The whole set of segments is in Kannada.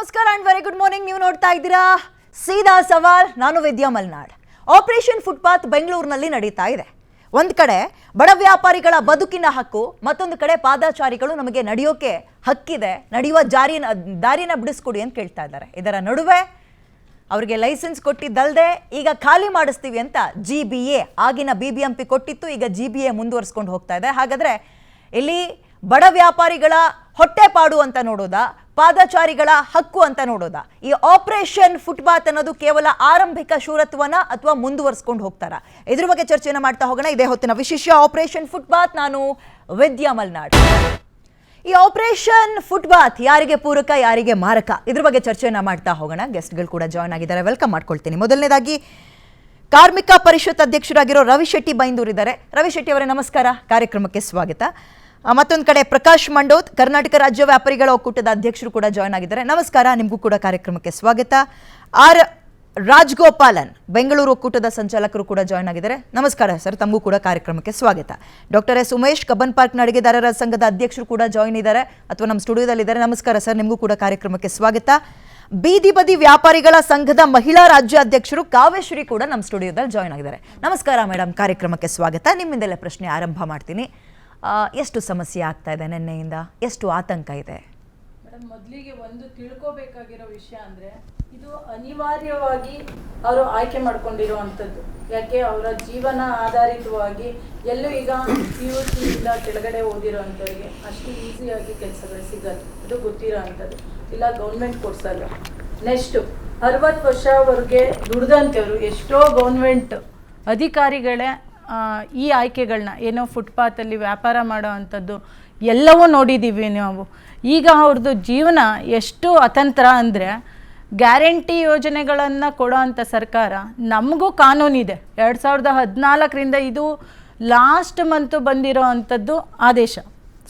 ನಮಸ್ಕಾರ ಅಂಡ್ ವೆರಿ ಗುಡ್ ಮಾರ್ನಿಂಗ್. ನೀವು ನೋಡ್ತಾ ಇದ್ದೀರಾ ಸೀದಾ ಸವಾಲ್. ನಾನು ವಿದ್ಯಾ ಮಲ್ನಾಡ್. ಆಪರೇಷನ್ ಫುಟ್ಪಾತ್ ಬೆಂಗಳೂರಿನಲ್ಲಿ ನಡೀತಾ ಇದೆ. ಒಂದು ಕಡೆ ಬಡ ವ್ಯಾಪಾರಿಗಳ ಬದುಕಿನ ಹಕ್ಕು, ಮತ್ತೊಂದು ಕಡೆ ಪಾದಚಾರಿಗಳು ನಮಗೆ ನಡೆಯೋಕೆ ಹಕ್ಕಿದೆ, ನಡೆಯುವ ದಾರಿನ ಬಿಡಿಸ್ಕೊಡಿ ಅಂತ ಕೇಳ್ತಾ ಇದ್ದಾರೆ. ಇದರ ನಡುವೆ ಅವರಿಗೆ ಲೈಸೆನ್ಸ್ ಕೊಟ್ಟಿದ್ದಲ್ಲದೆ ಈಗ ಖಾಲಿ ಮಾಡಿಸ್ತೀವಿ ಅಂತ GBA ಆಗಿನ BBMP ಕೊಟ್ಟಿತ್ತು. ಈಗ GBA ಮುಂದುವರಿಸ್ಕೊಂಡು ಹೋಗ್ತಾ ಇದೆ. ಹಾಗಾದ್ರೆ ಇಲ್ಲಿ ಬಡ ವ್ಯಾಪಾರಿಗಳ ಹೊಟ್ಟೆಪಾಡು ಅಂತ ನೋಡೋದಾ, ಪಾದಚಾರಿಗಳ ಹಕ್ಕು ಅಂತ ನೋಡೋದಾ? ಈ ಆಪರೇಷನ್ ಫುಟ್ಪಾತ್ ಅನ್ನೋದು ಕೇವಲ ಆರಂಭಿಕ ಶೂರತ್ವನ ಅಥವಾ ಮುಂದುವರಿಸ್ಕೊಂಡು ಹೋಗ್ತಾರಾ? ಇದ್ರ ಬಗ್ಗೆ ಚರ್ಚೆನ ಮಾಡ್ತಾ ಹೋಗೋಣ. ಇದೇ ಹೊತ್ತಿನ ವಿಶೇಷ ಆಪರೇಷನ್ ಫುಟ್ಪಾತ್. ನಾನು ವಿದ್ಯಾ ಮಲ್ನಾಡ್. ಈ ಆಪರೇಷನ್ ಫುಟ್ಪಾತ್ ಯಾರಿಗೆ ಪೂರಕ, ಯಾರಿಗೆ ಮಾರಕ, ಇದ್ರ ಬಗ್ಗೆ ಚರ್ಚೆನ ಮಾಡ್ತಾ ಹೋಗೋಣ. ಗೆಸ್ಟ್ಗಳು ಕೂಡ ಜಾಯ್ನ್ ಆಗಿದ್ದಾರೆ, ವೆಲ್ಕಮ್ ಮಾಡ್ಕೊಳ್ತೀನಿ. ಮೊದಲನೇದಾಗಿ ಕಾರ್ಮಿಕ ಪರಿಷತ್ ಅಧ್ಯಕ್ಷರಾಗಿರೋ ರವಿ ಶೆಟ್ಟಿ ಬೈಂದೂರ್ ಇದ್ದಾರೆ. ರವಿ ಶೆಟ್ಟಿ ಅವರೇ ನಮಸ್ಕಾರ, ಕಾರ್ಯಕ್ರಮಕ್ಕೆ ಸ್ವಾಗತ. ಮತ್ತೊಂದು ಕಡೆ ಪ್ರಕಾಶ್ ಮಂಡೋತ್, ಕರ್ನಾಟಕ ರಾಜ್ಯ ವ್ಯಾಪಾರಿಗಳ ಒಕ್ಕೂಟದ ಅಧ್ಯಕ್ಷರು ಕೂಡ ಜಾಯ್ನ್ ಆಗಿದ್ದಾರೆ. ನಮಸ್ಕಾರ, ನಿಮಗೂ ಕೂಡ ಕಾರ್ಯಕ್ರಮಕ್ಕೆ ಸ್ವಾಗತ. ಆರ್ ರಾಜ್ಗೋಪಾಲನ್, ಬೆಂಗಳೂರು ಒಕ್ಕೂಟದ ಸಂಚಾಲಕರು ಕೂಡ ಜಾಯ್ನ್ ಆಗಿದ್ದಾರೆ. ನಮಸ್ಕಾರ ಸರ್, ತಮಗೂ ಕೂಡ ಕಾರ್ಯಕ್ರಮಕ್ಕೆ ಸ್ವಾಗತ. Doctor S Umesh, Cubbon Park ಅಡಿಗೆದಾರರ ಸಂಘದ ಅಧ್ಯಕ್ಷರು ಕೂಡ ಜಾಯ್ನ್ ಇದ್ದಾರೆ ಅಥವಾ ನಮ್ಮ ಸ್ಟುಡಿಯೋದಲ್ಲಿದ್ದಾರೆ. ನಮಸ್ಕಾರ ಸರ್, ನಿಮಗೂ ಕೂಡ ಕಾರ್ಯಕ್ರಮಕ್ಕೆ ಸ್ವಾಗತ. ಬೀದಿ ಬದಿ ವ್ಯಾಪಾರಿಗಳ ಸಂಘದ ಮಹಿಳಾ ರಾಜ್ಯ ಅಧ್ಯಕ್ಷರು ಕಾವ್ಯಶ್ರೀ ಕೂಡ ನಮ್ಮ ಸ್ಟುಡಿಯೋದಲ್ಲಿ ಜಾಯ್ನ್ ಆಗಿದ್ದಾರೆ. ನಮಸ್ಕಾರ ಮೇಡಮ್, ಕಾರ್ಯಕ್ರಮಕ್ಕೆ ಸ್ವಾಗತ. ನಿಮ್ಮಿಂದಲೇ ಪ್ರಶ್ನೆ ಆರಂಭ ಮಾಡ್ತೀನಿ. ಎಷ್ಟು ಸಮಸ್ಯೆ ಆಗ್ತಾ ಇದೆ ನಿನ್ನೆಯಿಂದ, ಎಷ್ಟು ಆತಂಕ ಇದೆ? ಮೇಡಮ್, ಮೊದಲಿಗೆ ಒಂದು ತಿಳ್ಕೋಬೇಕಾಗಿರೋ ವಿಷಯ ಅಂದರೆ, ಇದು ಅನಿವಾರ್ಯವಾಗಿ ಅವರು ಆಯ್ಕೆ ಮಾಡ್ಕೊಂಡಿರುವಂಥದ್ದು. ಯಾಕೆ ಅವರ ಜೀವನ ಆಧಾರಿತವಾಗಿ ಎಲ್ಲೂ ಈಗ PUC ಇಂದ ಕೆಳಗಡೆ ಓದಿರೋವಂಥವ್ರಿಗೆ ಅಷ್ಟು ಈಸಿಯಾಗಿ ಕೆಲಸಗಳು ಸಿಗಲ್ಲ, ಅದು ಗೊತ್ತಿರೋ ಅಂಥದ್ದು. ಇಲ್ಲ ಗೌರ್ಮೆಂಟ್ ಕೊಡ್ಸಲ್ಲ. ನೆಕ್ಸ್ಟು 60 ವರ್ಷವರೆಗೆ ದುಡ್ದಂಥವ್ರು ಎಷ್ಟೋ ಗೌರ್ಮೆಂಟ್ ಅಧಿಕಾರಿಗಳೇ ಈ ಆಯ್ಕೆಗಳನ್ನ, ಏನೋ ಫುಟ್ಪಾತಲ್ಲಿ ವ್ಯಾಪಾರ ಮಾಡೋ ಅಂಥದ್ದು ಎಲ್ಲವೂ ನೋಡಿದ್ದೀವಿ ನಾವು. ಈಗ ಅವ್ರದ್ದು ಜೀವನ ಎಷ್ಟು ಅತಂತ್ರ ಅಂದರೆ, ಗ್ಯಾರಂಟಿ ಯೋಜನೆಗಳನ್ನು ಕೊಡೋ ಅಂಥ ಸರ್ಕಾರ, ನಮಗೂ ಕಾನೂನಿದೆ. 2014ರಿಂದ ಇದು ಲಾಸ್ಟ್ ಮಂತು ಬಂದಿರೋ ಅಂಥದ್ದು ಆದೇಶ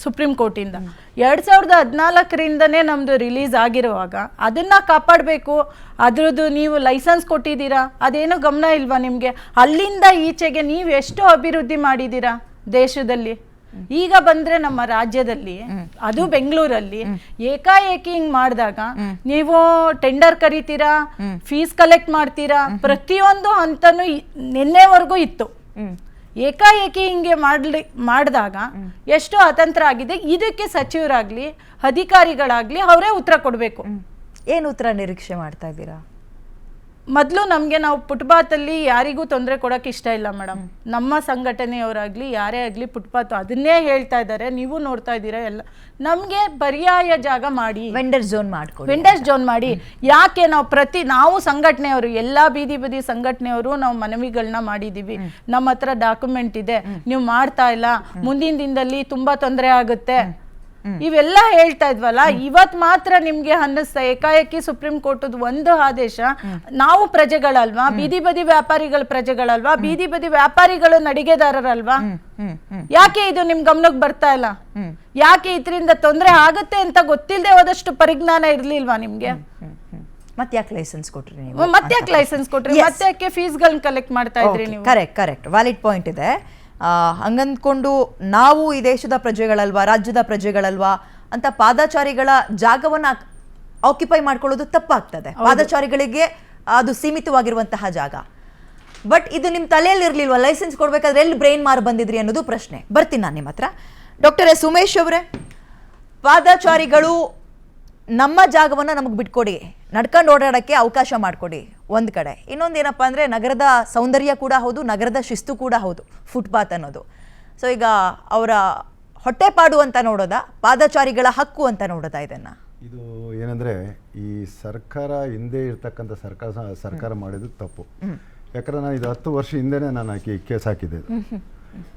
ಸುಪ್ರೀಂ ಕೋರ್ಟಿಂದ. 2014ರಿಂದನೇ ನಮ್ಮದು ರಿಲೀಸ್ ಆಗಿರುವಾಗ ಅದನ್ನು ಕಾಪಾಡಬೇಕು. ಅದ್ರದ್ದು ನೀವು ಲೈಸೆನ್ಸ್ ಕೊಟ್ಟಿದ್ದೀರಾ, ಅದೇನೋ ಗಮನ ಇಲ್ವಾ ನಿಮಗೆ? ಅಲ್ಲಿಂದ ಈಚೆಗೆ ನೀವು ಎಷ್ಟು ಅಭಿವೃದ್ಧಿ ಮಾಡಿದ್ದೀರಾ ದೇಶದಲ್ಲಿ? ಈಗ ಬಂದರೆ ನಮ್ಮ ರಾಜ್ಯದಲ್ಲಿ, ಅದು ಬೆಂಗಳೂರಲ್ಲಿ ಏಕಾಏಕಿ ಹಿಂಗೆ ಮಾಡಿದಾಗ ನೀವು ಟೆಂಡರ್ ಕರಿತೀರಾ, ಫೀಸ್ ಕಲೆಕ್ಟ್ ಮಾಡ್ತೀರಾ, ಪ್ರತಿಯೊಂದು ಹಂತನೂ ನಿನ್ನೆವರೆಗೂ ಇತ್ತು. ಏಕಾಏಕಿ ಹಿಂಗೆ ಮಾಡಿದಾಗ ಎಷ್ಟು ಅತಂತ್ರ ಆಗಿದೆ. ಇದಕ್ಕೆ ಸಚಿವರಾಗ್ಲಿ ಅಧಿಕಾರಿಗಳಾಗ್ಲಿ ಅವರೇ ಉತ್ತರ ಕೊಡಬೇಕು. ಏನು ಉತ್ತರ ನಿರೀಕ್ಷೆ ಮಾಡ್ತಾ ಇದ್ದೀರಾ? ಮೊದಲು ನಮಗೆ, ನಾವು ಫುಟ್ಪಾತಲ್ಲಿ ಯಾರಿಗೂ ತೊಂದರೆ ಕೊಡೋಕೆ ಇಷ್ಟ ಇಲ್ಲ ಮೇಡಮ್. ನಮ್ಮ ಸಂಘಟನೆಯವರಾಗಲಿ ಯಾರೇ ಆಗಲಿ ಫುಟ್ಪಾತ್ ಅದನ್ನೇ ಹೇಳ್ತಾ ಇದ್ದಾರೆ, ನೀವು ನೋಡ್ತಾ ಇದ್ದೀರಾ ಎಲ್ಲ. ನಮಗೆ ಪರ್ಯಾಯ ಜಾಗ ಮಾಡಿ, ವೆಂಡರ್ ಝೋನ್ ಮಾಡ್ಕೊಳ್ಳಿ. ವೆಂಡರ್ ಝೋನ್ ಮಾಡಿ. ಯಾಕೆ ನಾವು ಸಂಘಟನೆಯವರು, ಎಲ್ಲ ಬೀದಿ ಬದಿ ಸಂಘಟನೆಯವರು ನಾವು ಮನವಿಗಳನ್ನ ಮಾಡಿದ್ದೀವಿ. ನಮ್ಮ ಹತ್ರ ಡಾಕ್ಯುಮೆಂಟ್ ಇದೆ, ನೀವು ಮಾಡ್ತಾ ಇಲ್ಲ, ಮುಂದಿನ ದಿನದಲ್ಲಿ ತುಂಬ ತೊಂದರೆ ಆಗುತ್ತೆ, ಇವೆಲ್ಲ ಹೇಳ್ತಾ ಇದ್ವಲ್ಲ. ಇವತ್ ಮಾತ್ರ ನಿಮ್ಗೆ ಅನ್ನಿಸ್ತಾ ಏಕಾಏಕಿ ಸುಪ್ರೀಂ ಕೋರ್ಟದ ಒಂದು ಆದೇಶ, ನಾವು ಪ್ರಜೆಗಳಲ್ವಾ, ಬೀದಿ ಬದಿ ವ್ಯಾಪಾರಿಗಳ ಪ್ರಜೆಗಳಲ್ವಾ, ಬೀದಿ ಬದಿ ವ್ಯಾಪಾರಿಗಳು ನಡಿಗೆದಾರರಲ್ವಾ? ಯಾಕೆ ಇದು ನಿಮ್ ಗಮನಕ್ಕೆ ಬರ್ತಾ ಇಲ್ಲ? ಯಾಕೆ ಇದರಿಂದ ತೊಂದರೆ ಆಗತ್ತೆ ಅಂತ ಗೊತ್ತಿಲ್ಲದೆ ಹೋದಷ್ಟು ಪರಿಜ್ಞಾನ ಇರ್ಲಿಲ್ವಾ ನಿಮ್ಗೆ? ಮತ್ತೆ ಯಾಕೆ ಲೈಸೆನ್ಸ್ ಕೊಟ್ರಿ ನೀವು? ಮತ್ತೆ ಯಾಕೆ ಲೈಸೆನ್ಸ್ ಕೊಟ್ರಿ? ಮತ್ತೆ ಯಾಕೆ ಫೀಸ್ಗಳನ್ನ ಕಲೆಕ್ಟ್ ಮಾಡ್ತಾ ಇದ್ರಿ ನೀವು? ಕರೆಕ್ಟ್ ವ್ಯಾಲಿಡ್ ಪಾಯಿಂಟ್ ಇದೆ. ಹಂಗಂದ್ಕೊಂಡು ನಾವು ಈ ದೇಶದ ಪ್ರಜೆಗಳಲ್ವಾ, ರಾಜ್ಯದ ಪ್ರಜೆಗಳಲ್ವಾ ಅಂತ ಪಾದಚಾರಿಗಳ ಜಾಗವನ್ನ ಆಕ್ಯುಪೈ ಮಾಡ್ಕೊಳ್ಳೋದು ತಪ್ಪಾಗ್ತದೆ. ಪಾದಚಾರಿಗಳಿಗೆ ಅದು ಸೀಮಿತವಾಗಿರುವಂತಹ ಜಾಗ. ಬಟ್ ಇದು ನಿಮ್ಮ ತಲೆಯಲ್ಲಿ ಇರ್ಲಿಲ್ವಾ? ಲೈಸೆನ್ಸ್ ಕೊಡ್ಬೇಕಾದ್ರೆ ಎಲ್ಲಿ ಬ್ರೈನ್ ಮಾರ್ ಬಂದಿದ್ರಿ ಅನ್ನೋದು ಪ್ರಶ್ನೆ. ಬರ್ತೀನಿ ನಾನು ನಿಮ್ಮ ಹತ್ರ. ಡಾಕ್ಟರ್ ಎಸ್ ಉಮೇಶ್ ಅವರೇ, ಪಾದಚಾರಿಗಳು ನಮ್ಮ ಜಾಗವನ್ನು ನಮಗೆ ಬಿಟ್ಕೊಡಿ, ನಡ್ಕೊಂಡು ಓಡಾಡೋಕ್ಕೆ ಅವಕಾಶ ಮಾಡಿಕೊಡಿ ಒಂದು ಕಡೆ. ಇನ್ನೊಂದೇನಪ್ಪ ಅಂದರೆ, ನಗರದ ಸೌಂದರ್ಯ ಕೂಡ ಹೌದು, ನಗರದ ಶಿಸ್ತು ಕೂಡ ಹೌದು ಫುಟ್ಪಾತ್ ಅನ್ನೋದು. ಸೊ ಈಗ ಅವರ ಹೊಟ್ಟೆಪಾಡು ಅಂತ ನೋಡೋದಾ, ಪಾದಚಾರಿಗಳ ಹಕ್ಕು ಅಂತ ನೋಡೋದಾ? ಇದನ್ನು ಇದು ಏನಂದರೆ, ಈ ಸರ್ಕಾರ ಹಿಂದೆ ಇರ್ತಕ್ಕಂಥ ಸರ್ಕಾರ ಮಾಡಿದ್ದು ತಪ್ಪು. ಯಾಕಂದರೆ ನಾನು ಇದು 10 ವರ್ಷ ಹಿಂದೆನೇ ನಾನು ಕೇಸ್ ಹಾಕಿದ್ದೆ.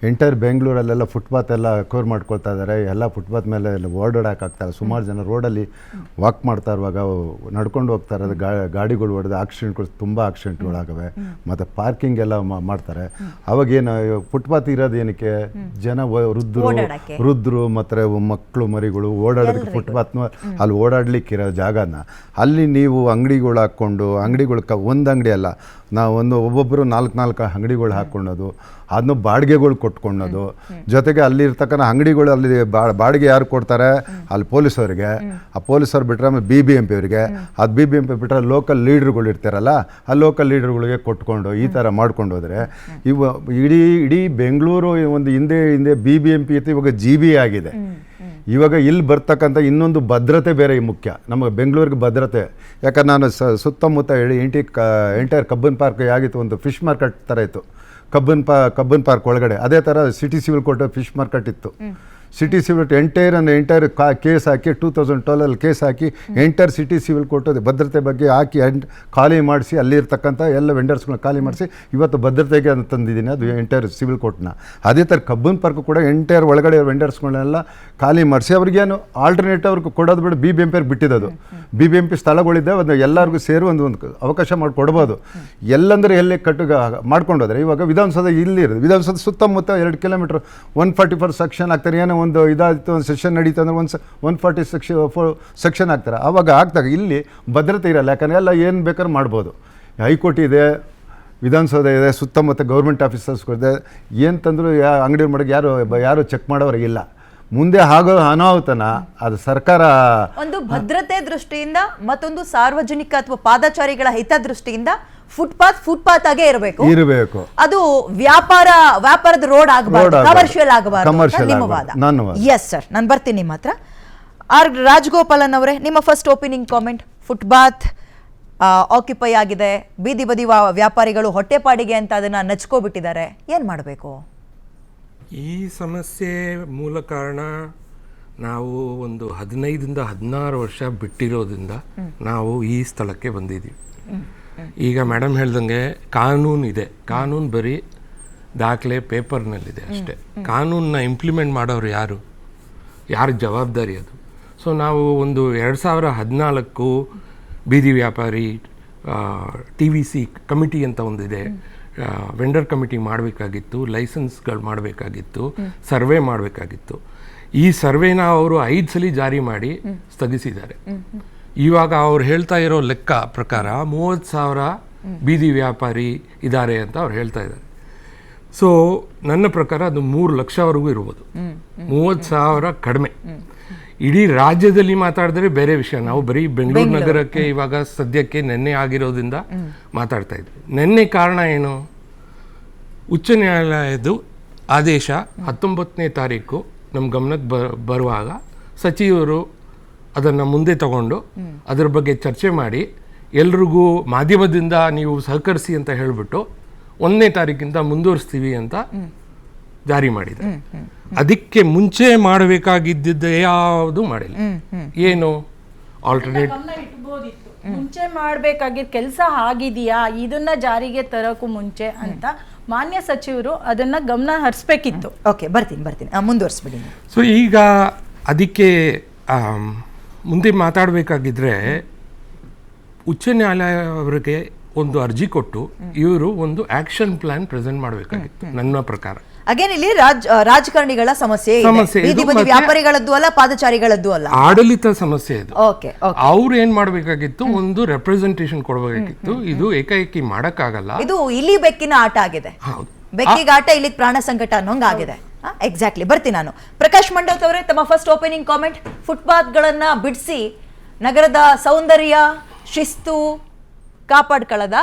ಎಂಟೈರ್ ಬೆಂಗಳೂರಲ್ಲೆಲ್ಲ ಫುಟ್ಪಾತ್ ಎಲ್ಲ ಕವರ್ ಮಾಡ್ಕೊಳ್ತಾ ಇದ್ದಾರೆ. ಎಲ್ಲ ಫುಟ್ಪಾತ್ ಮೇಲೆ ಓಡಾಡೋಕ್ಕಾಗ್ತಾರೆ. ಸುಮಾರು ಜನ ರೋಡಲ್ಲಿ ವಾಕ್ ಮಾಡ್ತಾ ಇರುವಾಗ ನಡ್ಕೊಂಡು ಹೋಗ್ತಾ ಇರೋದು ಗಾಡಿಗಳು ಹೊಡೆದು ಆಕ್ಸಿಡೆಂಟ್ಗಳು, ತುಂಬ ಆಕ್ಸಿಡೆಂಟ್ಗಳಾಗವೆ. ಮತ್ತು ಪಾರ್ಕಿಂಗ್ ಎಲ್ಲ ಮಾಡ್ತಾರೆ. ಅವಾಗೇನು ಫುಟ್ಪಾತ್ ಇರೋದು ಏನಕ್ಕೆ? ಜನ ವೃದ್ಧರು ಮತ್ತು ಮಕ್ಕಳು ಮರಿಗಳು ಓಡಾಡೋದಕ್ಕೆ ಫುಟ್ಪಾತ್ನ ಅಲ್ಲಿ ಓಡಾಡ್ಲಿಕ್ಕಿರೋ ಜಾಗನ ಅಲ್ಲಿ ನೀವು ಅಂಗಡಿಗಳು ಹಾಕ್ಕೊಂಡು, ಅಂಗಡಿಗಳು ಒಂದು ಅಂಗಡಿ ಅಲ್ಲ, ನಾವು ಒಬ್ಬೊಬ್ಬರು 4 ಅಂಗಡಿಗಳು ಹಾಕ್ಕೊಳ್ಳೋದು, ಅದನ್ನು ಬಾಡಿಗೆಗೆ ಮನೆಗಳು ಕೊಟ್ಕೊಳ್ಳೋದು, ಜೊತೆಗೆ ಅಲ್ಲಿ ಇರ್ತಕ್ಕಂಥ ಅಂಗಡಿಗಳು ಅಲ್ಲಿ ಬಾಡಿಗೆ ಯಾರು ಕೊಡ್ತಾರೆ ಅಲ್ಲಿ ಪೊಲೀಸವ್ರಿಗೆ, ಆ ಪೊಲೀಸವ್ರು ಬಿಟ್ಟರೆ ಆಮೇಲೆ BBMP ಅವರಿಗೆ, ಅದು BBMP ಬಿಟ್ಟರೆ ಲೋಕಲ್ ಲೀಡ್ರುಗಳು ಇರ್ತಾರಲ್ಲ ಆ ಲೋಕಲ್ ಲೀಡ್ರುಗಳಿಗೆ ಕೊಟ್ಕೊಂಡು ಈ ಥರ ಮಾಡ್ಕೊಂಡು ಹೋದರೆ ಇಡೀ ಬೆಂಗಳೂರು ಒಂದು ಹಿಂದೆ BBMP ಇತ್ತು, ಇವಾಗ GB ಆಗಿದೆ. ಇವಾಗ ಇಲ್ಲಿ ಬರ್ತಕ್ಕಂಥ ಇನ್ನೊಂದು ಭದ್ರತೆ ಬೇರೆ ಮುಖ್ಯ, ನಮಗೆ ಬೆಂಗಳೂರಿಗೆ ಭದ್ರತೆ. ಯಾಕಂದ್ರೆ ನಾನು ಸುತ್ತಮುತ್ತ ಎಂಟೈರ್ ಕಬ್ಬನ್ ಪಾರ್ಕ್ ಆಗಿತ್ತು, ಒಂದು ಫಿಶ್ ಮಾರ್ಕೆಟ್ ಥರ ಇತ್ತು ಕಬ್ಬನ್ ಪಾರ್ಕ್ ಒಳಗಡೆ. ಅದೇ ಥರ city civil court fish market ಇತ್ತು. ಸಿಟಿ ಸಿವಿಲ್ ಎಂಟೈರ್ ಕೇಸ್ ಹಾಕಿ 2012 ಕೇಸ್ ಹಾಕಿ ಎಂಟೈರ್ ಸಿಟಿ ಸಿವಿಲ್ ಕೋರ್ಟ್ ಭದ್ರತೆ ಬಗ್ಗೆ ಹಾಕಿ ಖಾಲಿ ಮಾಡಿಸಿ ಅಲ್ಲಿರ್ತಕ್ಕಂಥ ಎಲ್ಲ ವೆಂಡರ್ಸ್ಗಳನ್ನ ಖಾಲಿ ಮಾಡಿಸಿ ಇವತ್ತು ಭದ್ರತೆಗೆ ಅಂತ ತಂದಿದ್ದೀನಿ, ಅದು ಎಂಟೈರ್ ಸಿವಿಲ್ ಕೋರ್ಟ್ನ. ಅದೇ ಥರ ಕಬ್ಬನ್ ಪಾರ್ಕ್ ಕೂಡ ಎಂಟೈರ್ ಒಳಗಡೆ ವೆಂಡರ್ಸ್ಗಳನ್ನೆಲ್ಲ ಖಾಲಿ ಮಾಡಿಸಿ ಅವ್ರಿಗೇನು ಆಲ್ಟರ್ನೇಟಿವ್ ಅವ್ರಿಗೆ ಕೊಡೋದು ಬಿಟ್ಟು BBMP ಬಿಟ್ಟಿದ್ದು. BBMP ಸ್ಥಳಗಳಿದ್ದೆ ಅದು ಎಲ್ಲರಿಗೂ ಸೇರಿ ಒಂದು ಅವಕಾಶ ಮಾಡಿಕೊಡ್ಬೋದು. ಎಲ್ಲಂದ್ರೆ ಎಲ್ಲೇ ಮಾಡ್ಕೊಂಡೋದ್ರೆ ಇವಾಗ ವಿಧಾನಸೌಧ ಇಲ್ಲಿರೋದು, ವಿಧಾನಸೌಧ ಸುತ್ತಮುತ್ತ 2 ಕಿಲೋಮೀಟ್ರ್ 144 ಸೆಕ್ಷನ್ ಆಗ್ತಾರೆ. ಏನೋ ಒಂದು ಇದಾಯಿತು, ಒಂದು ಸೆಷನ್ ನಡೀತು ಅಂದರೆ 140 ಸೆಕ್ಷನ್ ಆಗ್ತಾರೆ. ಆವಾಗ ಆಗ್ತಾಗ ಇಲ್ಲಿ ಭದ್ರತೆ ಇರಲ್ಲ, ಯಾಕಂದರೆ ಎಲ್ಲ ಏನು ಬೇಕಾದ್ರೂ ಮಾಡ್ಬೋದು. ಹೈಕೋರ್ಟ್ ಇದೆ, ವಿಧಾನಸೌಧ ಇದೆ, ಸುತ್ತಮುತ್ತ ಗೌರ್ಮೆಂಟ್ ಆಫೀಸರ್ಸ್ಗಳಿದೆ, ಏನು ತಂದರೂ ಅಂಗಡಿ ಮಾಡೋಕ್ಕೆ ಯಾರು ಚೆಕ್ ಮಾಡೋವ್ರಿಗಿಲ್ಲ. ಮುಂದೆ ಆಗೋ ಅನಾಹುತನ ಅದು ಸರ್ಕಾರ ಒಂದು ಭದ್ರತೆ ದೃಷ್ಟಿಯಿಂದ ಮತ್ತೊಂದು ಸಾರ್ವಜನಿಕ ಅಥವಾ ಪಾದಚಾರಿಗಳ ಹಿತದೃಷ್ಟಿಯಿಂದ ಫುಟ್ಪಾತ್ ಆಗೇ ಇರಬೇಕು. ಅದು ವ್ಯಾಪಾರದ ರೋಡ್ ಆಗಬಾರ್ದು, ಕಮರ್ಷಿಯಲ್ ಆಗಬಾರ್ದು ನಿಮ್ಮ ವಾದ. ಎಸ್ ಸರ್, ನಾನು ಬರ್ತೀನಿ ನಿಮ್ಮ ಹತ್ರ. ರಾಜಗೋಪಾಲನ್ ಅವರೇ, ನಿಮ್ಮ first opening comment. Footpath occupy ಆಗಿದೆ, ಬೀದಿ ಬದಿ ವ್ಯಾಪಾರಿಗಳು ಹೊಟ್ಟೆಪಾಡಿಗೆ ಅಂತ ಅದನ್ನ ನಚ್ಕೋಬಿಟ್ಟಿದ್ದಾರೆ, ಏನ್ ಮಾಡಬೇಕು? ಈ ಸಮಸ್ಯೆ ಮೂಲ ಕಾರಣ ನಾವು ಒಂದು 15ರಿಂದ 16 ವರ್ಷ ಬಿಟ್ಟಿರೋದ್ರಿಂದ ನಾವು ಈ ಸ್ಥಳಕ್ಕೆ ಬಂದಿದ್ದೀವಿ. ಈಗ ಮೇಡಮ್ ಹೇಳ್ದಂಗೆ ಕಾನೂನು ಇದೆ, ಕಾನೂನು ಬರೀ ದಾಖಲೆ ಪೇಪರ್ನಲ್ಲಿದೆ ಅಷ್ಟೇ. ಕಾನೂನನ್ನ ಇಂಪ್ಲಿಮೆಂಟ್ ಮಾಡೋರು ಯಾರ ಜವಾಬ್ದಾರಿ ಅದು? ಸೊ ನಾವು ಒಂದು 2014 ಬೀದಿ ವ್ಯಾಪಾರಿ TVC ಕಮಿಟಿ ಅಂತ ಒಂದಿದೆ, ವೆಂಡರ್ ಕಮಿಟಿ ಮಾಡಬೇಕಾಗಿತ್ತು, ಲೈಸೆನ್ಸ್ಗಳು ಮಾಡಬೇಕಾಗಿತ್ತು, ಸರ್ವೆ ಮಾಡಬೇಕಾಗಿತ್ತು. ಈ ಸರ್ವೆನ ಅವರು 5 ಸಲ ಜಾರಿ ಮಾಡಿ ಸ್ಥಗಿಸಿದ್ದಾರೆ. ಇವಾಗ ಅವ್ರು ಹೇಳ್ತಾ ಇರೋ ಲೆಕ್ಕ ಪ್ರಕಾರ 30,000 ಬೀದಿ ವ್ಯಾಪಾರಿ ಇದ್ದಾರೆ ಅಂತ ಅವ್ರು ಹೇಳ್ತಾ ಇದ್ದಾರೆ. ಸೊ ನನ್ನ ಪ್ರಕಾರ ಅದು 3 ಲಕ್ಷವರೆಗೂ ಇರ್ಬೋದು. 30,000 ಕಡಿಮೆ. ಇಡೀ ರಾಜ್ಯದಲ್ಲಿ ಮಾತಾಡಿದ್ರೆ ಬೇರೆ ವಿಷಯ. ನಾವು ಬರೀ ಬೆಂಗಳೂರು ನಗರಕ್ಕೆ ಇವಾಗ ಸದ್ಯಕ್ಕೆ ನೆನ್ನೆ ಆಗಿರೋದ್ರಿಂದ ಮಾತಾಡ್ತಾ ಇದ್ವಿ. ನೆನ್ನೆ ಕಾರಣ ಏನು? ಉಚ್ಚ ನ್ಯಾಯಾಲಯದ ಆದೇಶ 19ನೇ ತಾರೀಕು ನಮ್ಮ ಗಮನಕ್ಕೆ ಬರುವಾಗ ಸಚಿವರು ಅದನ್ನು ಮುಂದೆ ತಗೊಂಡು ಅದರ ಬಗ್ಗೆ ಚರ್ಚೆ ಮಾಡಿ ಎಲ್ರಿಗೂ ಮಾಧ್ಯಮದಿಂದ ನೀವು ಸಹಕರಿಸಿ ಅಂತ ಹೇಳಿಬಿಟ್ಟು 1ನೇ ತಾರೀಕಿಂದ ಮುಂದುವರಿಸ್ತೀವಿ ಅಂತ ಜಾರಿ ಮಾಡಿದೆ. ಅದಕ್ಕೆ ಮುಂಚೆ ಮಾಡಬೇಕಾಗಿದ್ದ ಯಾವುದು ಮಾಡಿಲ್ಲ. ಏನು ಆಲ್ಟರ್ನೇಟ್ ಇಟ್ಬೋದಿತ್ತು, ಮುಂಚೆ ಮಾಡಬೇಕಾಗಿದ್ದ ಕೆಲಸ ಆಗಿದೆಯಾ ಇದನ್ನ ಜಾರಿಗೆ ತರಕ್ಕೂ ಮುಂಚೆ ಅಂತ ಮಾನ್ಯ ಸಚಿವರು ಅದನ್ನ ಗಮನ ಹರಿಸ್ಬೇಕಿತ್ತು. ಓಕೆ, ಬರ್ತೀನಿ ಮುಂದುವರಿಸ್ಬಿಡಿ. ಸೊ ಈಗ ಅದಕ್ಕೆ ಮುಂದೆ ಮಾತಾಡಬೇಕಾಗಿದ್ರೆ ಉಚ್ಚ ನ್ಯಾಯಾಲಯ ಅವರಿಗೆ ಒಂದು ಅರ್ಜಿ ಕೊಟ್ಟು ಇವರು ಒಂದು ಆಕ್ಷನ್ ಪ್ಲಾನ್ ಪ್ರೆಸೆಂಟ್ ಮಾಡಬೇಕಾಗಿತ್ತು ನನ್ನ ಪ್ರಕಾರ. ಅಗೇನ್ ಇಲ್ಲಿ ರಾಜಕಾರಣಿಗಳ ಸಮಸ್ಯೆ ಬೀದಿ ಬದಿ ವ್ಯಾಪಾರಿಗಳದ್ದು ಅಲ್ಲ, ಪಾದಚಾರಿಗಳದ್ದು ಅಲ್ಲ, ಆಡಳಿತ ಸಮಸ್ಯೆ ಇದು. ಓಕೆ, ಅವ್ರು ಏನ್ ಮಾಡ್ಬೇಕಾಗಿತ್ತು, ಒಂದು ರೆಪ್ರೆಸೆಂಟೇಷನ್ ಕೊಡಬೇಕಾಗಿತ್ತು. ಇದು ಏಕಾಏಕಿ ಮಾಡಕ್ಕಾಗಲ್ಲ. ಇದು ಇಲ್ಲಿ ಬೆಕ್ಕಿನ ಆಟ ಆಗಿದೆ. ಬೆಕ್ಕಿಗೆ ಆಟ, ಇಲ್ಲಿ ಪ್ರಾಣ ಸಂಕಟ ಅನ್ನೋಂಗ್ ಆಗಿದೆ. ಎಕ್ಸಾಕ್ಟ್ಲಿ. ಬರ್ತೀನಿ ನಾನು. ಪ್ರಕಾಶ್ ಮಂಡತ್ ಅವರೇ, ತಮ್ಮ ಫಸ್ಟ್ ಓಪನಿಂಗ್ ಕಾಮೆಂಟ್. ಫುಟ್ಪಾತ್ಗಳನ್ನ ಬಿಡಿಸಿ ನಗರದ ಸೌಂದರ್ಯ ಶಿಸ್ತು ಕಾಪಾಡ್ಕೊಳ್ಳೋದ,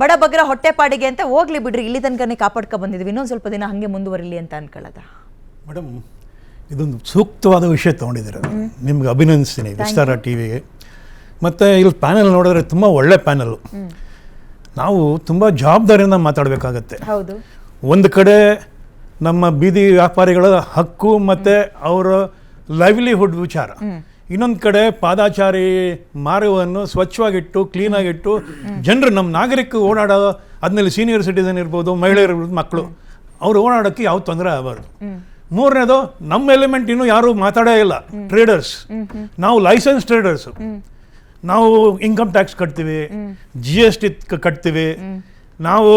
ಬಡಬಗ್ರ ಹೊಟ್ಟೆಪಾಡಿಗೆ ಅಂತ ಹೋಗ್ಲಿ ಬಿಡ್ರಿ, ಇಲ್ಲಿ ತನಕನೇ ಕಾಪಾಡ್ಕೊ ಬಂದಿದ್ವಿ, ಇನ್ನೊಂದು ಸ್ವಲ್ಪ ದಿನ ಹಾಗೆ ಮುಂದುವರಿಲಿ ಅಂತ ಅನ್ಕೊಳ್ಳೋದ? ಮೇಡಮ್, ಇದೊಂದು ಸೂಕ್ತವಾದ ವಿಷಯ ತೊಗೊಂಡಿದ್ದೀರ, ನಿಮ್ಗೆ ಅಭಿನಂದಿಸ್ತೀನಿ ವಿಸ್ತಾರ ಟಿವಿಗೆ. ಮತ್ತು ಇಲ್ಲಿ ಪ್ಯಾನಲ್ ನೋಡಿದ್ರೆ ತುಂಬ ಒಳ್ಳೆ ಪ್ಯಾನಲ್ಲು. ನಾವು ತುಂಬ ಜವಾಬ್ದಾರಿಯಿಂದ ಮಾತಾಡಬೇಕಾಗತ್ತೆ. ಹೌದು. ಒಂದು ಕಡೆ ನಮ್ಮ ಬೀದಿ ವ್ಯಾಪಾರಿಗಳ ಹಕ್ಕು ಮತ್ತು ಅವರ ಲೈವ್ಲಿಹುಡ್ ವಿಚಾರ, ಇನ್ನೊಂದು ಕಡೆ ಪಾದಾಚಾರಿ ಮಾರ್ಗವನ್ನು ಸ್ವಚ್ಛವಾಗಿಟ್ಟು ಕ್ಲೀನಾಗಿಟ್ಟು ಜನರು, ನಮ್ಮ ನಾಗರಿಕ ಓಡಾಡೋ, ಅದ್ರಲ್ಲಿ ಸೀನಿಯರ್ ಸಿಟಿಸನ್ ಇರ್ಬೋದು, ಮಹಿಳೆಯರು ಇರ್ಬೋದು, ಮಕ್ಕಳು, ಅವ್ರು ಓಡಾಡೋಕ್ಕೆ ಯಾವ ತೊಂದರೆ ಆಗಬಾರ್ದು. ಮೂರನೇದು, ನಮ್ಮ ಎಲಿಮೆಂಟ್ ಇನ್ನೂ ಯಾರು ಮಾತಾಡೇ ಇಲ್ಲ, ಟ್ರೇಡರ್ಸ್. ನಾವು ಲೈಸೆನ್ಸ್ ಟ್ರೇಡರ್ಸು, ನಾವು ಇನ್ಕಮ್ ಟ್ಯಾಕ್ಸ್ ಕಟ್ತೀವಿ, GST ಕಟ್ತೀವಿ, ನಾವು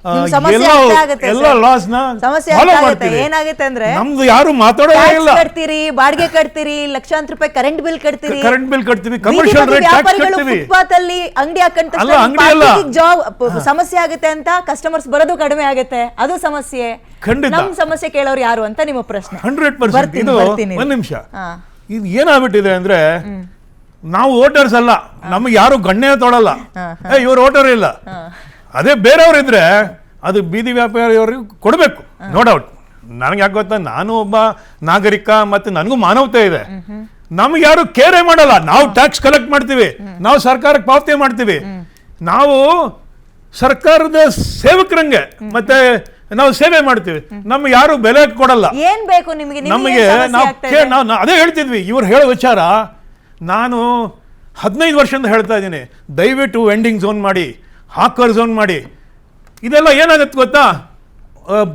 ನಿಮ್ ಸಮಸ್ಯೆ ಅರ್ಥ ಆಗುತ್ತೆ ಎಲ್ಲ ಸರ್. ಲಾಸ್ನ ಸಮಸ್ಯೆ follow ಅರ್ಥ ಆಗುತ್ತೆ. ಮಾಡ್ತೀವಿ. ಏನಾಗುತ್ತೆ ಅಂದ್ರೆ ನಮ್ದು ಯಾರು ಮಾತಾಡೋದೇ ಟ್ಯಾಕ್ಸ್ ಇಲ್ಲ. ಕಟ್ತೀರಿ, ಬಾಡಿಗೆ ಕಟ್ತೀರಿ, ಲಕ್ಷಾಂತರ ರೂಪಾಯಿ ಕರೆಂಟ್ ಬಿಲ್ ಕಟ್ತೀರಿ, ಕರೆಂಟ್ ಬಿಲ್ ಕಟ್ತೀವಿ, ಕಮರ್ಷಿಯಲ್ ರೇಟ್ ಟ್ಯಾಕ್ಸ್ ಕಟ್ತೀವಿ. ಫುಟ್ಪಾತ್ ಅಲ್ಲಿ ಅಂಗಡಿ ಹಾಕೊಂಡ ಅಲ್ಲ, ಅಂಗಡಿ ಅಲ್ಲ. ಜಾಬ್ ಸಮಸ್ಯೆ ಆಗುತ್ತೆ ಅಂತ ಕಸ್ಟಮರ್ಸ್ ಬರೋದು ಕಡಿಮೆ ಆಗುತ್ತೆ, ಅದು ಸಮಸ್ಯೆ. ಖಂಡಿತ. ನಮ್ ಸಮಸ್ಯೆ ಕೇಳೋರು ಯಾರು ಅಂತ ನಿಮ್ಮ ಪ್ರಶ್ನೆ. 100%. ಬರ್ತೀನಿ, ಇದು ಬರ್ತೀನಿ. ಒಂದ್ ನಿಮಿಷ, ಹಾ. ಇದು ಏನಾಗ್ಬಿಟ್ಟಿದೆ ಅಂದ್ರೆ ನಾವು ವೋಟರ್ಸ್ ಅಲ್ಲ, ನಮಗೆ ಯಾರು ಗಣ್ಯ ತೊಡಲ್ಲ, ಇವ್ರು ವೋಟರ್ ಇಲ್ಲ. ಅದೇ ಬೇರೆಯವ್ರು ಇದ್ರೆ ಅದು ಬೀದಿ ವ್ಯಾಪಾರಿಯವ್ರಿಗೆ ಕೊಡಬೇಕು, ನೋ ಡೌಟ್. ನನಗೆ ಯಾಕೆ ಗೊತ್ತಾ, ನಾನು ಒಬ್ಬ ನಾಗರಿಕ ಮತ್ತೆ ನನಗೂ ಮಾನವತೆ ಇದೆ. ನಮ್ಗೆ ಯಾರು ಕೇರೆ ಮಾಡಲ್ಲ. ನಾವು ಟ್ಯಾಕ್ಸ್ ಕಲೆಕ್ಟ್ ಮಾಡ್ತೀವಿ, ನಾವು ಸರ್ಕಾರಕ್ಕೆ ಪಾವತಿ ಮಾಡ್ತೀವಿ, ನಾವು ಸರ್ಕಾರದ ಸೇವಕರಂಗೆ ಮತ್ತೆ ನಾವು ಸೇವೆ ಮಾಡ್ತೀವಿ. ನಮ್ಗೆ ಯಾರು ಬೆಲೆ ಕೊಡಲ್ಲ. ಏನ್ ಬೇಕು ನಿಮಗೆ? ನಮಗೆ ನಾವು ಅದೇ ಹೇಳ್ತಿದ್ವಿ. ಇವ್ರು ಹೇಳೋ ವಿಚಾರ ನಾನು 15 ವರ್ಷದಿಂದ ಹೇಳ್ತಾ ಇದ್ದೀನಿ, ದಯವಿಟ್ಟು ವೆಂಡಿಂಗ್ ಝೋನ್ ಮಾಡಿ, ಹಾಕರ್ ಝೋನ್ ಮಾಡಿ. ಇದೆಲ್ಲ ಏನಾಗುತ್ತೆ ಗೊತ್ತಾ,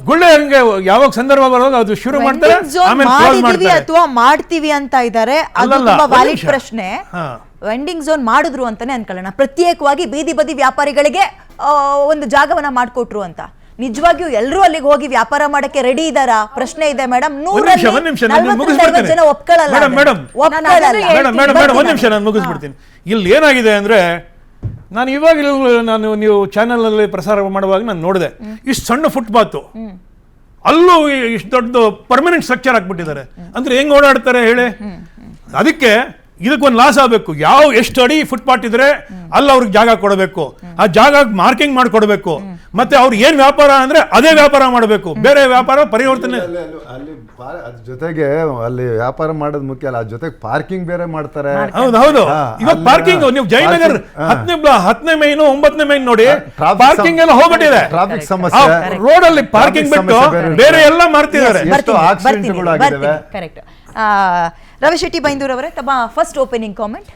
ಗುಳ್ಳೆ ಹಂಗೆ ಯಾವಾಗ ಸಂದರ್ಭ ಬರೋದು ಅದು ಶುರು ಮಾಡ್ತಾರೆ, ಆಮೇಲೆ ಕ್ಲೋಸ್ ಮಾಡ್ತಾರೆ. ಅಥವಾ ಮಾಡ್ತೀವಿ ಅಂತ ಇದ್ದಾರೆ, ಅದು ಅಲ್ಲಲ್ಲ, ತುಂಬಾ ಒಂದ್ ವ್ಯಾಲಿಡ್ ನಿಮಿಷ. ಪ್ರಶ್ನೆ. ಹಾ. ವೆಂಡಿಂಗ್ ಝೋನ್ ಮಾಡಿದ್ರು ಅಂತಾನೆ ಅನ್ಕೊಳ್ಳೋಣ, ಪ್ರತ್ಯೇಕವಾಗಿ ಬೀದಿ ಬದಿ ವ್ಯಾಪಾರಿಗಳಿಗೆ ಒಂದು ಜಾಗವನ್ನ ಮಾಡ್ಕೊಟ್ರು ಅಂತ. ನಿಜವಾಗಿಯೂ ಎಲ್ಲರೂ ಅಲ್ಲಿಗೆ ಹೋಗಿ ವ್ಯಾಪಾರ ಮಾಡಕ್ಕೆ ರೆಡಿ ಇದಾರಾ? ಪ್ರಶ್ನೆ ಇದೆ ಮೇಡಮ್. ಒಂದ್ ನಿಮಿಷ ನಾನು ಮುಗಿಸ್ಬಿಡ್ತೀನಿ. ಜನ ಒಪ್ಕೊಳ್ಳಲ್ಲ. ಮೇಡಮ್ ಒಂದ್ ನಿಮಿಷ ನಾನು ಮುಗಿಸ್ಬಿಡ್ತೀನಿ. ಇಲ್ಲಿ ಏನಾಗಿದೆ ಅಂದ್ರೆ, ನಾನು ಇವಾಗ ನೀವು ಚಾನೆಲ್ ಅಲ್ಲಿ ಪ್ರಸಾರ ಮಾಡುವಾಗ ನಾನು ನೋಡಿದೆ, ಇಷ್ಟು ಸಣ್ಣ ಫುಟ್ಪಾತ್ ಅಲ್ಲೂ ಇಷ್ಟು ದೊಡ್ಡ ಪರ್ಮನೆಂಟ್ ಸ್ಟ್ರಕ್ಚರ್ ಹಾಕ್ಬಿಟ್ಟಿದ್ದಾರೆ. ಅಂದ್ರೆ ಹೆಂಗ್ ಓಡಾಡ್ತಾರೆ ಹೇಳಿ? ಅದಕ್ಕೆ ಇದಕ್ಕೊಂದು ಲಾಸ್ ಆಗಬೇಕು. ಎಷ್ಟು ಅಡಿ ಫುಟ್ಪಾತ್ ಇದ್ರೆ ಅಲ್ಲಿ ಅವ್ರಿಗೆ ಜಾಗ ಕೊಡಬೇಕು, ಆ ಜಾಗ ಮಾರ್ಕಿಂಗ್ ಮಾಡಿಕೊಡ್ಬೇಕು, ಮತ್ತೆ ಅವ್ರು ಏನ್ ವ್ಯಾಪಾರ ಅಂದ್ರೆ ಅದೇ ವ್ಯಾಪಾರ ಮಾಡಬೇಕು, ಬೇರೆ ವ್ಯಾಪಾರ ಪರಿವರ್ತನೆ. ಅಲ್ಲಿ ಅದ್ರ ಜೊತೆಗೆ ಅಲ್ಲಿ ವ್ಯಾಪಾರ ಮಾಡೋದು ಮುಖ್ಯ ಅಲ್ಲ, ಅದ್ರ ಜೊತೆಗೆ ಪಾರ್ಕಿಂಗ್ ಬೇರೆ ಮಾಡ್ತಾರೆ. ಹೌದು. ಇವಾಗ ಪಾರ್ಕಿಂಗ್ ನೀವು ಜಯನಗರ್ 10ನೇ ಮೈನು 9ನೇ ಮೈನ್ ನೋಡಿ, ಪಾರ್ಕಿಂಗ್ ಎಲ್ಲ ಹೋಗ್ಬಿಟ್ಟಿದೆ. ಟ್ರಾಫಿಕ್ ಸಮಸ್ಯೆ, ರೋಡ್ ಅಲ್ಲಿ ಪಾರ್ಕಿಂಗ್ ಬಿಟ್ಟು ಬೇರೆ ಎಲ್ಲ ಮಾಡ್ತಿದ್ದಾರೆ. ಕರೆಕ್ಟ್. ರವಿ ಶೆಟ್ಟಿ ಬೈಂದೂರ್ ಅವರೇ, ತಮ್ಮ ಫಸ್ಟ್ ಓಪನಿಂಗ್ ಕಾಮೆಂಟ್.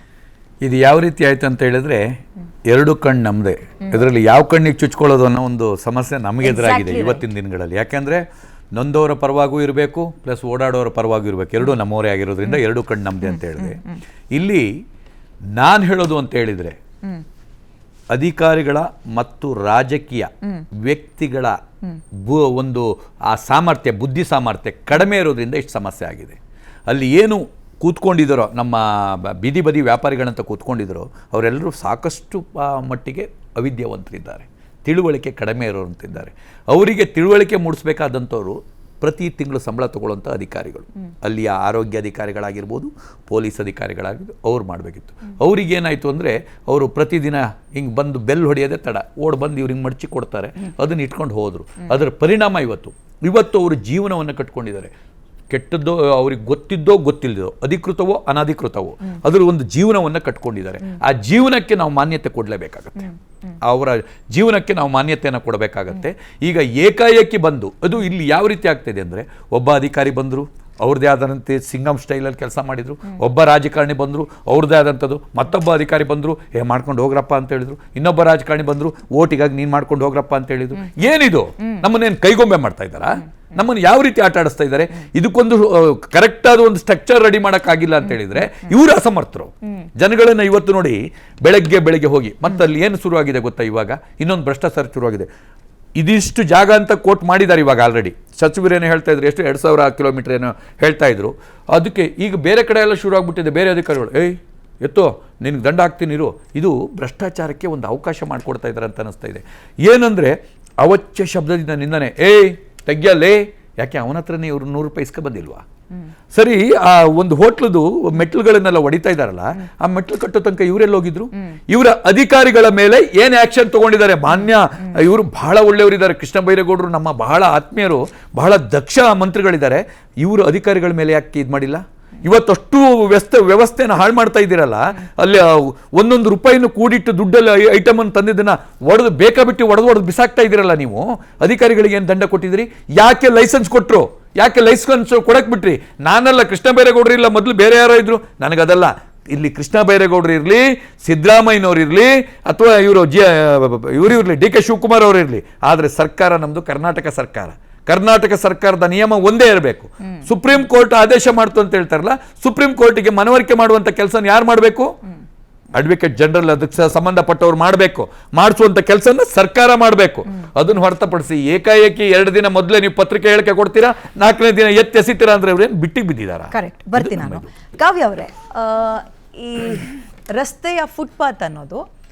ಇದು ಯಾವ ರೀತಿ ಆಯ್ತು ಅಂತ ಹೇಳಿದ್ರೆ, ಎರಡು ಕಣ್ಣು ನಮ್ಮದೇ, ಇದರಲ್ಲಿ ಯಾವ ಕಣ್ಣಿಗೆ ಚುಚ್ಕೊಳ್ಳೋದು ಅನ್ನೋ ಒಂದು ಸಮಸ್ಯೆ ನಮಗೆ ಎದುರಾಗಿದೆ ಇವತ್ತಿನ ದಿನಗಳಲ್ಲಿ. ಯಾಕೆಂದರೆ ನೊಂದವರ ಪರವಾಗೂ ಇರಬೇಕು, ಪ್ಲಸ್ ಓಡಾಡೋರ ಪರವಾಗೂ ಇರಬೇಕು, ಎರಡೂ ನಮ್ಮವರೇ ಆಗಿರೋದ್ರಿಂದ ಎರಡು ಕಣ್ಣು ನಮ್ಮದೇ ಅಂತ ಹೇಳಿದೆ. ಇಲ್ಲಿ ನಾನು ಹೇಳೋದು ಅಂತ ಹೇಳಿದರೆ, ಅಧಿಕಾರಿಗಳ ಮತ್ತು ರಾಜಕೀಯ ವ್ಯಕ್ತಿಗಳ ಒಂದು ಆ ಸಾಮರ್ಥ್ಯ, ಬುದ್ಧಿ ಸಾಮರ್ಥ್ಯ ಕಡಿಮೆ ಇರೋದ್ರಿಂದ ಇಷ್ಟು ಸಮಸ್ಯೆ ಆಗಿದೆ. ಅಲ್ಲಿ ಏನು ಕೂತ್ಕೊಂಡಿದ್ದಾರೋ ನಮ್ಮ ಬೀದಿ ಬದಿ ವ್ಯಾಪಾರಿಗಳಂತ ಕೂತ್ಕೊಂಡಿದ್ದಾರೋ ಅವರೆಲ್ಲರೂ ಸಾಕಷ್ಟು ಮಟ್ಟಿಗೆ ಅವಿದ್ಯಾವಂತರಿದ್ದಾರೆ, ತಿಳುವಳಿಕೆ ಕಡಿಮೆ ಇರೋರಂತಿದ್ದಾರೆ. ಅವರಿಗೆ ತಿಳುವಳಿಕೆ ಮೂಡಿಸ್ಬೇಕಾದಂಥವ್ರು ಪ್ರತಿ ತಿಂಗಳು ಸಂಬಳ ತಗೊಳ್ಳೋಂಥ ಅಧಿಕಾರಿಗಳು, ಅಲ್ಲಿಯ ಆರೋಗ್ಯ ಅಧಿಕಾರಿಗಳಾಗಿರ್ಬೋದು, ಪೊಲೀಸ್ ಅಧಿಕಾರಿಗಳಾಗಿರ್ಬೋದು, ಅವ್ರು ಮಾಡಬೇಕಿತ್ತು. ಅವ್ರಿಗೇನಾಯಿತು ಅಂದರೆ, ಅವರು ಪ್ರತಿದಿನ ಹಿಂಗೆ ಬಂದು ಬೆಲ್ ಹೊಡೆಯೋದೇ ತಡ, ಬಂದು ಇವ್ರು ಹಿಂಗೆ ಮಡಚಿ ಕೊಡ್ತಾರೆ, ಅದನ್ನು ಇಟ್ಕೊಂಡು ಹೋದರು. ಅದರ ಪರಿಣಾಮ ಇವತ್ತು ಅವರು ಜೀವನವನ್ನು ಕಟ್ಕೊಂಡಿದ್ದಾರೆ. ಕೆಟ್ಟದ್ದೋ ಅವ್ರಿಗೆ ಗೊತ್ತಿದ್ದೋ ಗೊತ್ತಿಲ್ಲದೋ, ಅಧಿಕೃತವೋ ಅನಧಿಕೃತವೋ, ಅದರ ಒಂದು ಜೀವನವನ್ನು ಕಟ್ಕೊಂಡಿದ್ದಾರೆ. ಆ ಜೀವನಕ್ಕೆ ನಾವು ಮಾನ್ಯತೆ ಕೊಡಲೇಬೇಕಾಗತ್ತೆ, ಅವರ ಜೀವನಕ್ಕೆ ನಾವು ಮಾನ್ಯತೆಯನ್ನು ಕೊಡಬೇಕಾಗತ್ತೆ. ಈಗ ಏಕಾಏಕಿ ಬಂದು ಅದು ಇಲ್ಲಿ ಯಾವ ರೀತಿ ಆಗ್ತಾಯಿದೆ ಅಂದರೆ, ಒಬ್ಬ ಅಧಿಕಾರಿ ಬಂದರು, ಅವ್ರದ್ದೇ ಆದಂತೆ ಸಿಂಗಮ್ ಸ್ಟೈಲಲ್ಲಿ ಕೆಲಸ ಮಾಡಿದರು, ಒಬ್ಬ ರಾಜಕಾರಣಿ ಬಂದರು, ಅವ್ರದ್ದೇ ಆದಂಥದ್ದು, ಮತ್ತೊಬ್ಬ ಅಧಿಕಾರಿ ಬಂದರು, ಮಾಡ್ಕೊಂಡು ಹೋಗ್ರಪ್ಪ ಅಂತ ಹೇಳಿದ್ರು, ಇನ್ನೊಬ್ಬ ರಾಜಕಾರಣಿ ಬಂದರು, ಓಟಿಗಾಗಿ ನೀನು ಮಾಡ್ಕೊಂಡು ಹೋಗ್ರಪ್ಪ ಅಂತ ಹೇಳಿದ್ರು. ಏನಿದು? ನಮ್ಮನ್ನೇನು ಕೈಗೊಂಬೆ ಮಾಡ್ತಾ ಇದ್ದಾರಾ? ನಮ್ಮನ್ನು ಯಾವ ರೀತಿ ಆಟ ಆಡಿಸ್ತಾ ಇದ್ದಾರೆ? ಇದಕ್ಕೊಂದು ಕರೆಕ್ಟ್ ಆದ ಒಂದು ಸ್ಟ್ರಕ್ಚರ್ ರೆಡಿ ಮಾಡೋಕ್ಕಾಗಿಲ್ಲ ಅಂತ ಹೇಳಿದ್ರೆ ಇವರು ಅಸಮರ್ಥರು. ಜನಗಳನ್ನ ಇವತ್ತು ನೋಡಿ, ಬೆಳಗ್ಗೆ ಹೋಗಿ ಮತ್ತೆ ಅಲ್ಲಿ ಏನು ಶುರುವಾಗಿದೆ ಗೊತ್ತಾ? ಇವಾಗ ಇನ್ನೊಂದು ಭ್ರಷ್ಟಾಚಾರ ಶುರುವಾಗಿದೆ. ಇದಿಷ್ಟು ಜಾಗ ಅಂತ ಕೋಟ್ ಮಾಡಿದ್ದಾರೆ ಇವಾಗ ಆಲ್ರೆಡಿ. ಸಚಿವರೇನು ಹೇಳ್ತಾ ಇದ್ರು, ಎಷ್ಟು 2000 ಕಿಲೋಮೀಟರ್ ಏನೋ ಹೇಳ್ತಾ ಇದ್ರು. ಅದಕ್ಕೆ ಈಗ ಬೇರೆ ಕಡೆ ಎಲ್ಲ ಶುರು ಆಗ್ಬಿಟ್ಟಿದೆ. ಬೇರೆ ಅಧಿಕಾರಿಗಳು ಎತ್ತೋ ನಿನಗೆ ದಂಡ ಹಾಕ್ತೀನಿ ಇರು. ಇದು ಭ್ರಷ್ಟಾಚಾರಕ್ಕೆ ಒಂದು ಅವಕಾಶ ಮಾಡಿಕೊಡ್ತಾ ಇದ್ದಾರೆ ಅಂತ ಅನಿಸ್ತಾ ಇದೆ. ಏನಂದರೆ ಅವಚ್ಯ ಶಬ್ದದಿಂದ ನಿಂದನೆ, ತೆಗ್ಯಲ್ಲೇ, ಯಾಕೆ ಅವನ ಹತ್ರನೇ ಇವರು 100 ರೂಪಾಯಿ ಇಸ್ಕ ಬಂದಿಲ್ವಾ? ಸರಿ, ಆ ಒಂದು ಹೋಟ್ಲದು ಮೆಟ್ಲುಗಳನ್ನೆಲ್ಲ ಹೊಡಿತಾ ಇದ್ದಾರಲ್ಲ, ಆ ಮೆಟ್ಲು ಕಟ್ಟೋ ತನಕ ಇವರೆಲ್ಲ ಹೋಗಿದ್ರು? ಇವರ ಅಧಿಕಾರಿಗಳ ಮೇಲೆ ಏನು ಆಕ್ಷನ್ ತಗೊಂಡಿದ್ದಾರೆ? ಮಾನ್ಯ ಇವರು ಬಹಳ ಒಳ್ಳೆಯವರಿದ್ದಾರೆ, ಕೃಷ್ಣ ಬೈರೇಗೌಡರು ನಮ್ಮ ಬಹಳ ಆತ್ಮೀಯರು, ಬಹಳ ದಕ್ಷ ಮಂತ್ರಿಗಳಿದ್ದಾರೆ. ಇವರು ಅಧಿಕಾರಿಗಳ ಮೇಲೆ ಯಾಕೆ ಇದು ಮಾಡಿಲ್ಲ? ಇವತ್ತಷ್ಟು ವ್ಯವಸ್ಥೆನ ಹಾಳು ಮಾಡ್ತಾ ಇದ್ದೀರಲ್ಲ, ಅಲ್ಲಿ ಒಂದೊಂದು ರೂಪಾಯಿನೂ ಕೂಡಿಟ್ಟು ದುಡ್ಡಲ್ಲಿ ಐಟಮನ್ನು ತಂದಿದ್ದನ್ನು ಒಡೆದು ಬಿಸಾಕ್ತಾ ಇದ್ದೀರಲ್ಲ ನೀವು. ಅಧಿಕಾರಿಗಳಿಗೆ ಏನು ದಂಡ ಕೊಟ್ಟಿದ್ದೀರಿ? ಯಾಕೆ ಲೈಸೆನ್ಸ್ ಕೊಟ್ಟರು? ಯಾಕೆ ಲೈಸೆನ್ಸ್ ಕೊಡಕ್ಕೆ ಬಿಟ್ರಿ? ನಾನಲ್ಲ, ಕೃಷ್ಣ ಬೈರೇಗೌಡರು ಇಲ್ಲ, ಮೊದಲು ಬೇರೆ ಯಾರೋ ಇದ್ರು. ನನಗದಲ್ಲ, ಇಲ್ಲಿ ಕೃಷ್ಣ ಬೈರೇಗೌಡರು ಇರಲಿ, ಸಿದ್ದರಾಮಯ್ಯನವ್ರು ಇರಲಿ, ಅಥವಾ ಇವರು ಇರಲಿ, ಡಿ ಕೆ ಶಿವಕುಮಾರ್ ಅವರು ಇರಲಿ, ಆದರೆ ಸರ್ಕಾರ ನಮ್ಮದು ಕರ್ನಾಟಕ ಸರ್ಕಾರ. ಕರ್ನಾಟಕ ಸರ್ಕಾರದ ನಿಯಮ ಒಂದೇ ಇರಬೇಕು. ಸುಪ್ರೀಂ ಕೋರ್ಟ್ ಆದೇಶ ಮಾಡ್ತು ಅಂತ ಹೇಳ್ತಾರಲ್ಲ, ಸುಪ್ರೀಂ ಕೋರ್ಟಿಗೆ ಮನವರಿಕೆ ಮಾಡುವಂಥ ಕೆಲಸ ಯಾರು ಮಾಡಬೇಕು? ಅಡ್ವೊಕೇಟ್ ಜನರಲ್ ಅದಕ್ಕೆ ಸಂಬಂಧಪಟ್ಟವ್ರು ಮಾಡಬೇಕು, ಮಾಡಿಸುವಂತ ಕೆಲಸನ ಸರ್ಕಾರ ಮಾಡಬೇಕು. ಅದನ್ನು ಹೊರತುಪಡಿಸಿ ಏಕಾಏಕಿ 2 ದಿನ ಮೊದಲೇ ನೀವು ಪತ್ರಿಕೆ ಹೇಳಿಕೆ ಕೊಡ್ತೀರಾ, 4ನೇ ದಿನ ಎತ್ತೆಸಿತೀರಾ ಅಂದ್ರೆ ಅವ್ರೇನು ಬಿಟ್ಟಿಗೆ ಬಿದ್ದಿದಾರ? ಕರೆಕ್ಟ್. ಬರ್ತೀನಿ ನಾನು. ಕಾವ್ಯ ಅವರೇ, ಈ ರಸ್ತೆಯ ಫುಟ್ಪಾತ್ ಅನ್ನೋದು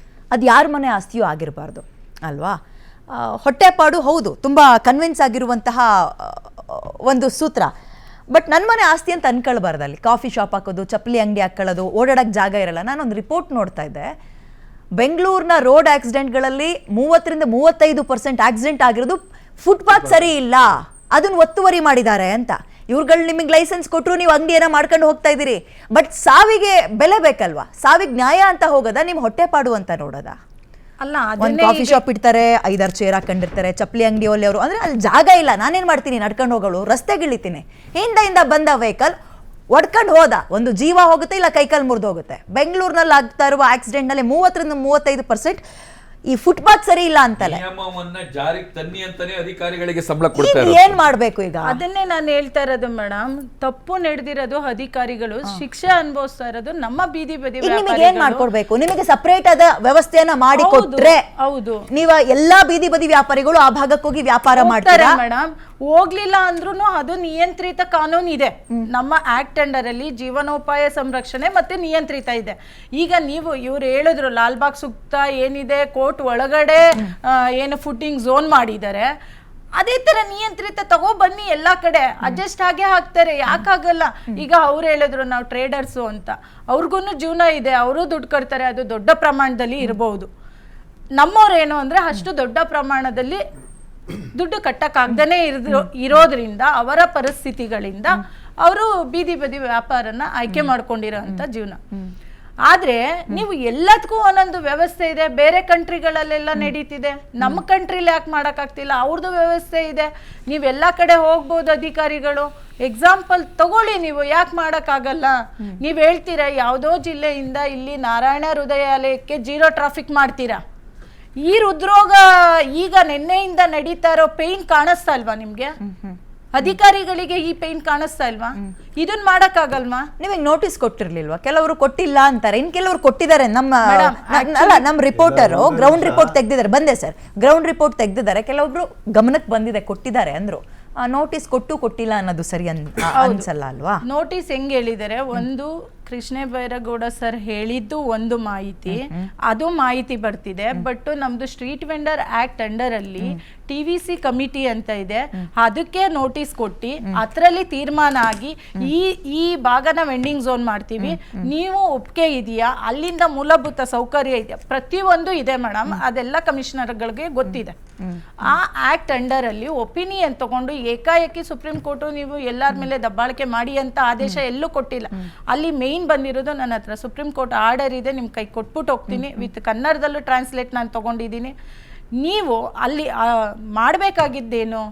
ಅದು ಯಾರ ಮನೆ ಆಸ್ತಿಯೂ ಆಗಿರಬಾರ್ದು ಅಲ್ವಾ? ಹೊಟ್ಟೆಪಾಡು ಹೌದು, ತುಂಬ ಕನ್ವಿನ್ಸ್ ಆಗಿರುವಂತಹ ಒಂದು ಸೂತ್ರ. ಬಟ್ ನನ್ನ ಮನೆ ಆಸ್ತಿ ಅಂತ ಅನ್ಕೊಳ್ಬಾರ್ದು. ಅಲ್ಲಿ ಕಾಫಿ ಶಾಪ್ ಹಾಕೋದು, ಚಪ್ಪಲಿ ಅಂಗಡಿ ಹಾಕೊಳ್ಳೋದು, ಓಡಾಡೋಕ್ಕೆ ಜಾಗ ಇರಲ್ಲ. ನಾನೊಂದು ರಿಪೋರ್ಟ್ ನೋಡ್ತಾ ಇದ್ದೆ, ಬೆಂಗಳೂರಿನ ರೋಡ್ ಆಕ್ಸಿಡೆಂಟ್ಗಳಲ್ಲಿ 30-35% ಆಕ್ಸಿಡೆಂಟ್ ಆಗಿರೋದು ಫುಟ್ಪಾತ್ ಸರಿ ಇಲ್ಲ, ಅದನ್ನ ಒತ್ತುವರಿ ಮಾಡಿದ್ದಾರೆ ಅಂತ. ಇವ್ರುಗಳು ನಿಮಗೆ ಲೈಸೆನ್ಸ್ ಕೊಟ್ಟರು, ನೀವು ಅಂಗಡಿ ಏನೋ ಮಾಡ್ಕೊಂಡು ಹೋಗ್ತಾ ಇದ್ದೀರಿ. ಬಟ್ ಸಾವಿಗೆ ಬೆಲೆ ಬೇಕಲ್ವಾ? ಸಾವಿಗೆ ನ್ಯಾಯ ಅಂತ ಹೋಗೋದಾ, ನಿಮ್ಮ ಹೊಟ್ಟೆಪಾಡು ಅಂತ ನೋಡೋದಾ? ಅಲ್ಲ, ಒಂದು ಕಾಫಿ ಶಾಪ್ ಇಡ್ತಾರೆ, 5-6 ಚೇರ್ ಹಾಕೊಂಡಿರ್ತಾರೆ, ಚಪ್ಪಲಿ ಅಂಗಡಿ ಒಲೆ ಅವರು, ಅಂದ್ರೆ ಅಲ್ಲಿ ಜಾಗ ಇಲ್ಲ. ನಾನೇನ್ ಮಾಡ್ತೀನಿ, ನಡ್ಕೊಂಡು ಹೋಗೋಳು ರಸ್ತೆಗಿಳಿತೀನಿ, ಹಿಂದಿಂದ ಬಂದ ವೆಹಿಕಲ್ ಒಡ್ಕೊಂಡು ಹೋದ, ಒಂದು ಜೀವ ಹೋಗುತ್ತೆ, ಇಲ್ಲ ಕೈಕಾಲು ಮುರಿದು ಹೋಗುತ್ತೆ. ಬೆಂಗಳೂರಿನಲ್ಲಿ ಆಗ್ತಾ ಇರುವ ಆಕ್ಸಿಡೆಂಟ್ ನಲ್ಲಿ 30-35% ಈ ಫುಟ್ಪಾತ್ ಸರಿ ಇಲ್ಲ ಅಂತಲೇ. ನಿಯಮವನ್ನ ಜಾರಿಗೆ ತನ್ನಿ ಅಂತಾನೆ ಅಧಿಕಾರಿಗಳಿಗೆ ಸಂಬಳ ಕೊಡ್ತಾರೆ. ಏನ್ ಮಾಡ್ಬೇಕು ಈಗ? ಅದನ್ನೇ ನಾನು ಹೇಳ್ತಾ ಇರೋದು ಮೇಡಮ್. ತಪ್ಪು ನಡೆದಿರೋದು ಅಧಿಕಾರಿಗಳು, ಶಿಕ್ಷೆ ಅನುಭವಿಸ್ತಾ ಇರೋದು ನಮ್ಮ ಬೀದಿ ಬದಿ ನಿಮಗೆ ಏನ್ ಮಾಡ್ಕೊಡ್ಬೇಕು? ನಿಮಗೆ ಸಪರೇಟ್ ಆದ ವ್ಯವಸ್ಥೆಯನ್ನ ಮಾಡಿ ಕೊಟ್ರೆ ಹೌದು, ನೀವ ಎಲ್ಲಾ ಬೀದಿ ಬದಿ ವ್ಯಾಪಾರಿಗಳು ಆ ಭಾಗಕ್ಕೆ ಹೋಗಿ ವ್ಯಾಪಾರ ಮಾಡ್ತಾರೆ ಮೇಡಮ್. ಹೋಗ್ಲಿಲ್ಲ ಅಂದ್ರೂ ಅದು ನಿಯಂತ್ರಿತ ಕಾನೂನು ಇದೆ ನಮ್ಮ ಆಕ್ಟ್ ಅಂಡರ್ ಅಲ್ಲಿ. ಜೀವನೋಪಾಯ ಸಂರಕ್ಷಣೆ ಮತ್ತೆ ನಿಯಂತ್ರಿತ ಇದೆ. ಈಗ ನೀವು ಇವ್ರು ಹೇಳಿದ್ರು ಲಾಲ್ಬಾಗ್ ಸುತ್ತ ಏನಿದೆ, ಕೋರ್ಟ್ ಒಳಗಡೆ ಏನು ಫುಡ್ಡಿಂಗ್ ಝೋನ್ ಮಾಡಿದ್ದಾರೆ, ಅದೇ ತರ ನಿಯಂತ್ರಿತ ತಗೋ ಬನ್ನಿ. ಎಲ್ಲಾ ಕಡೆ ಅಡ್ಜಸ್ಟ್ ಆಗೇ ಹಾಕ್ತಾರೆ, ಯಾಕಾಗಲ್ಲ? ಈಗ ಅವ್ರು ಹೇಳಿದ್ರು ನಾವು ಟ್ರೇಡರ್ಸು ಅಂತ, ಅವ್ರಿಗೂ ಜೀವನ ಇದೆ, ಅವರು ದುಡ್ಡು ಕಟ್ತಾರೆ, ಅದು ದೊಡ್ಡ ಪ್ರಮಾಣದಲ್ಲಿ ಇರಬಹುದು. ನಮ್ಮವ್ರೇನು ಅಂದ್ರೆ ಅಷ್ಟು ದೊಡ್ಡ ಪ್ರಮಾಣದಲ್ಲಿ ದುಡ್ಡು ಕಟ್ಟಕ್ಕಾಗ್ದೇ ಇರೋದ್ರಿಂದ ಅವರ ಪರಿಸ್ಥಿತಿಗಳಿಂದ ಅವರು ಬೀದಿ ಬದಿ ವ್ಯಾಪಾರನ ಆಯ್ಕೆ ಮಾಡ್ಕೊಂಡಿರೋ ಅಂತ ಜೀವನ. ಆದ್ರೆ ನೀವು ಎಲ್ಲದಕ್ಕೂ ಒಂದೊಂದು ವ್ಯವಸ್ಥೆ ಇದೆ. ಬೇರೆ ಕಂಟ್ರಿಗಳಲ್ಲೆಲ್ಲ ನಡೀತಿದೆ, ನಮ್ಮ ಕಂಟ್ರಿಲಿ ಯಾಕೆ ಮಾಡೋಕ್ಕಾಗ್ತಿಲ್ಲ? ಅವ್ರದ್ದು ವ್ಯವಸ್ಥೆ ಇದೆ, ನೀವೆಲ್ಲ ಕಡೆ ಹೋಗ್ಬೋದು ಅಧಿಕಾರಿಗಳು. ಎಕ್ಸಾಂಪಲ್ ತಗೊಳ್ಳಿ, ನೀವು ಯಾಕೆ ಮಾಡೋಕ್ಕಾಗಲ್ಲ? ನೀವು ಹೇಳ್ತೀರಾ ಯಾವುದೋ ಜಿಲ್ಲೆಯಿಂದ ಇಲ್ಲಿ ನಾರಾಯಣ ಹೃದಯಾಲಯಕ್ಕೆ 0 ಟ್ರಾಫಿಕ್ ಮಾಡ್ತೀರಾ. ಈ ಹೃದ್ರೋಗ ಈಗ ನಿನ್ನೆಯಿಂದ ನಡೀತಾ ಇರೋ ಪೇನ್ ಕಾಣಿಸ್ತಾ ಇಲ್ವಾ ನಿಮ್ಗೆ? ಅಧಿಕಾರಿಗಳಿಗೆ ಈ ಪೇನ್ ಕಾಣಿಸ್ತಾ ಇಲ್ವಾ? ಇದನ್ನ ಮಾಡಕ್ಕಾಗಲ್ವಾ? ನೀವೀಗ ನೋಟಿಸ್ ಕೊಟ್ಟಿರ್ಲಿಲ್ವಾ? ಕೆಲವರು ಕೊಟ್ಟಿಲ್ಲ ಅಂತಾರೆ, ಇನ್ ಕೆಲವರು ಕೊಟ್ಟಿದ್ದಾರೆ. ನಮ್ಮ ರಿಪೋರ್ಟರ್ ಗ್ರೌಂಡ್ ರಿಪೋರ್ಟ್ ತೆಗ್ದಿದ್ದಾರೆ. ಬಂದೆ ಸರ್, ಗ್ರೌಂಡ್ ರಿಪೋರ್ಟ್ ತೆಗ್ದಿದ್ದಾರೆ. ಕೆಲವೊಬ್ರು ಗಮನಕ್ಕೆ ಬಂದಿದೆ, ಕೊಟ್ಟಿದ್ದಾರೆ ಅಂದ್ರು. ನೋಟಿಸ್ ಕೊಟ್ಟಿಲ್ಲ ಅನ್ನೋದು ಸರಿ ಅನ್ಸಲ್ಲ ಅಲ್ವಾ? ನೋಟಿಸ್ ಹೆಂಗ್ ಹೇಳಿದ್ದಾರೆ, ಒಂದು ಕೃಷ್ಣ ಬೈರೇಗೌಡ ಸರ್ ಹೇಳಿದ್ದು ಒಂದು ಮಾಹಿತಿ, ಅದು ಮಾಹಿತಿ ಬರ್ತಿದೆ. ಬಟ್ ನಮ್ದು ಸ್ಟ್ರೀಟ್ ವೆಂಡರ್ ಆಕ್ಟ್ ಅಂಡರ್ ಅಲ್ಲಿ TVC ಕಮಿಟಿ ಅಂತ ಇದೆ, ಅದಕ್ಕೆ ನೋಟಿಸ್ ಕೊಟ್ಟು ಅದರಲ್ಲಿ ತೀರ್ಮಾನ ಆಗಿ ಈ ಭಾಗನ ವೆಂಡಿಂಗ್ ಝೋನ್ ಮಾಡ್ತೀವಿ, ನೀವು ಒಪ್ಪಿಗೆ ಇದೆಯಾ, ಅಲ್ಲಿಂದ ಮೂಲಭೂತ ಸೌಕರ್ಯ ಇದೆಯಾ, ಪ್ರತಿಯೊಂದು ಇದೆ ಮೇಡಮ್. ಅದೆಲ್ಲ ಕಮಿಷನರ್ಗಳಿಗೆ ಗೊತ್ತಿದೆ. ಆ ಆಕ್ಟ್ ಅಂಡರ್ ಅಲ್ಲಿ ಒಪಿನಿಯನ್ ತಗೊಂಡು ಏಕಾಏಕಿ ಸುಪ್ರೀಂ ಕೋರ್ಟ್ ನೀವು ಎಲ್ಲರ ಮೇಲೆ ದಬ್ಬಾಳಿಕೆ ಮಾಡಿ ಅಂತ ಆದೇಶ ಎಲ್ಲೂ ಕೊಟ್ಟಿಲ್ಲ. ಅಲ್ಲಿ ಮೇನ್ ಬಂದಿರೋದು ನನ್ನ ಹತ್ರ ಸುಪ್ರೀಂ ಕೋರ್ಟ್ ಆರ್ಡರ್ ಇದೆ, ನಿಮ್ ಕೈ ಕೊಟ್ಬಿಟ್ಟು ಹೋಗ್ತೀನಿ, ವಿತ್ ಕನ್ನಡದಲ್ಲೂ ಟ್ರಾನ್ಸ್ಲೇಟ್ ನಾನು ತಗೊಂಡಿದ್ದೀನಿ. ನೀವು ಅಲ್ಲಿ ಮಾಡಬೇಕಾಗಿದ್ದೇನು,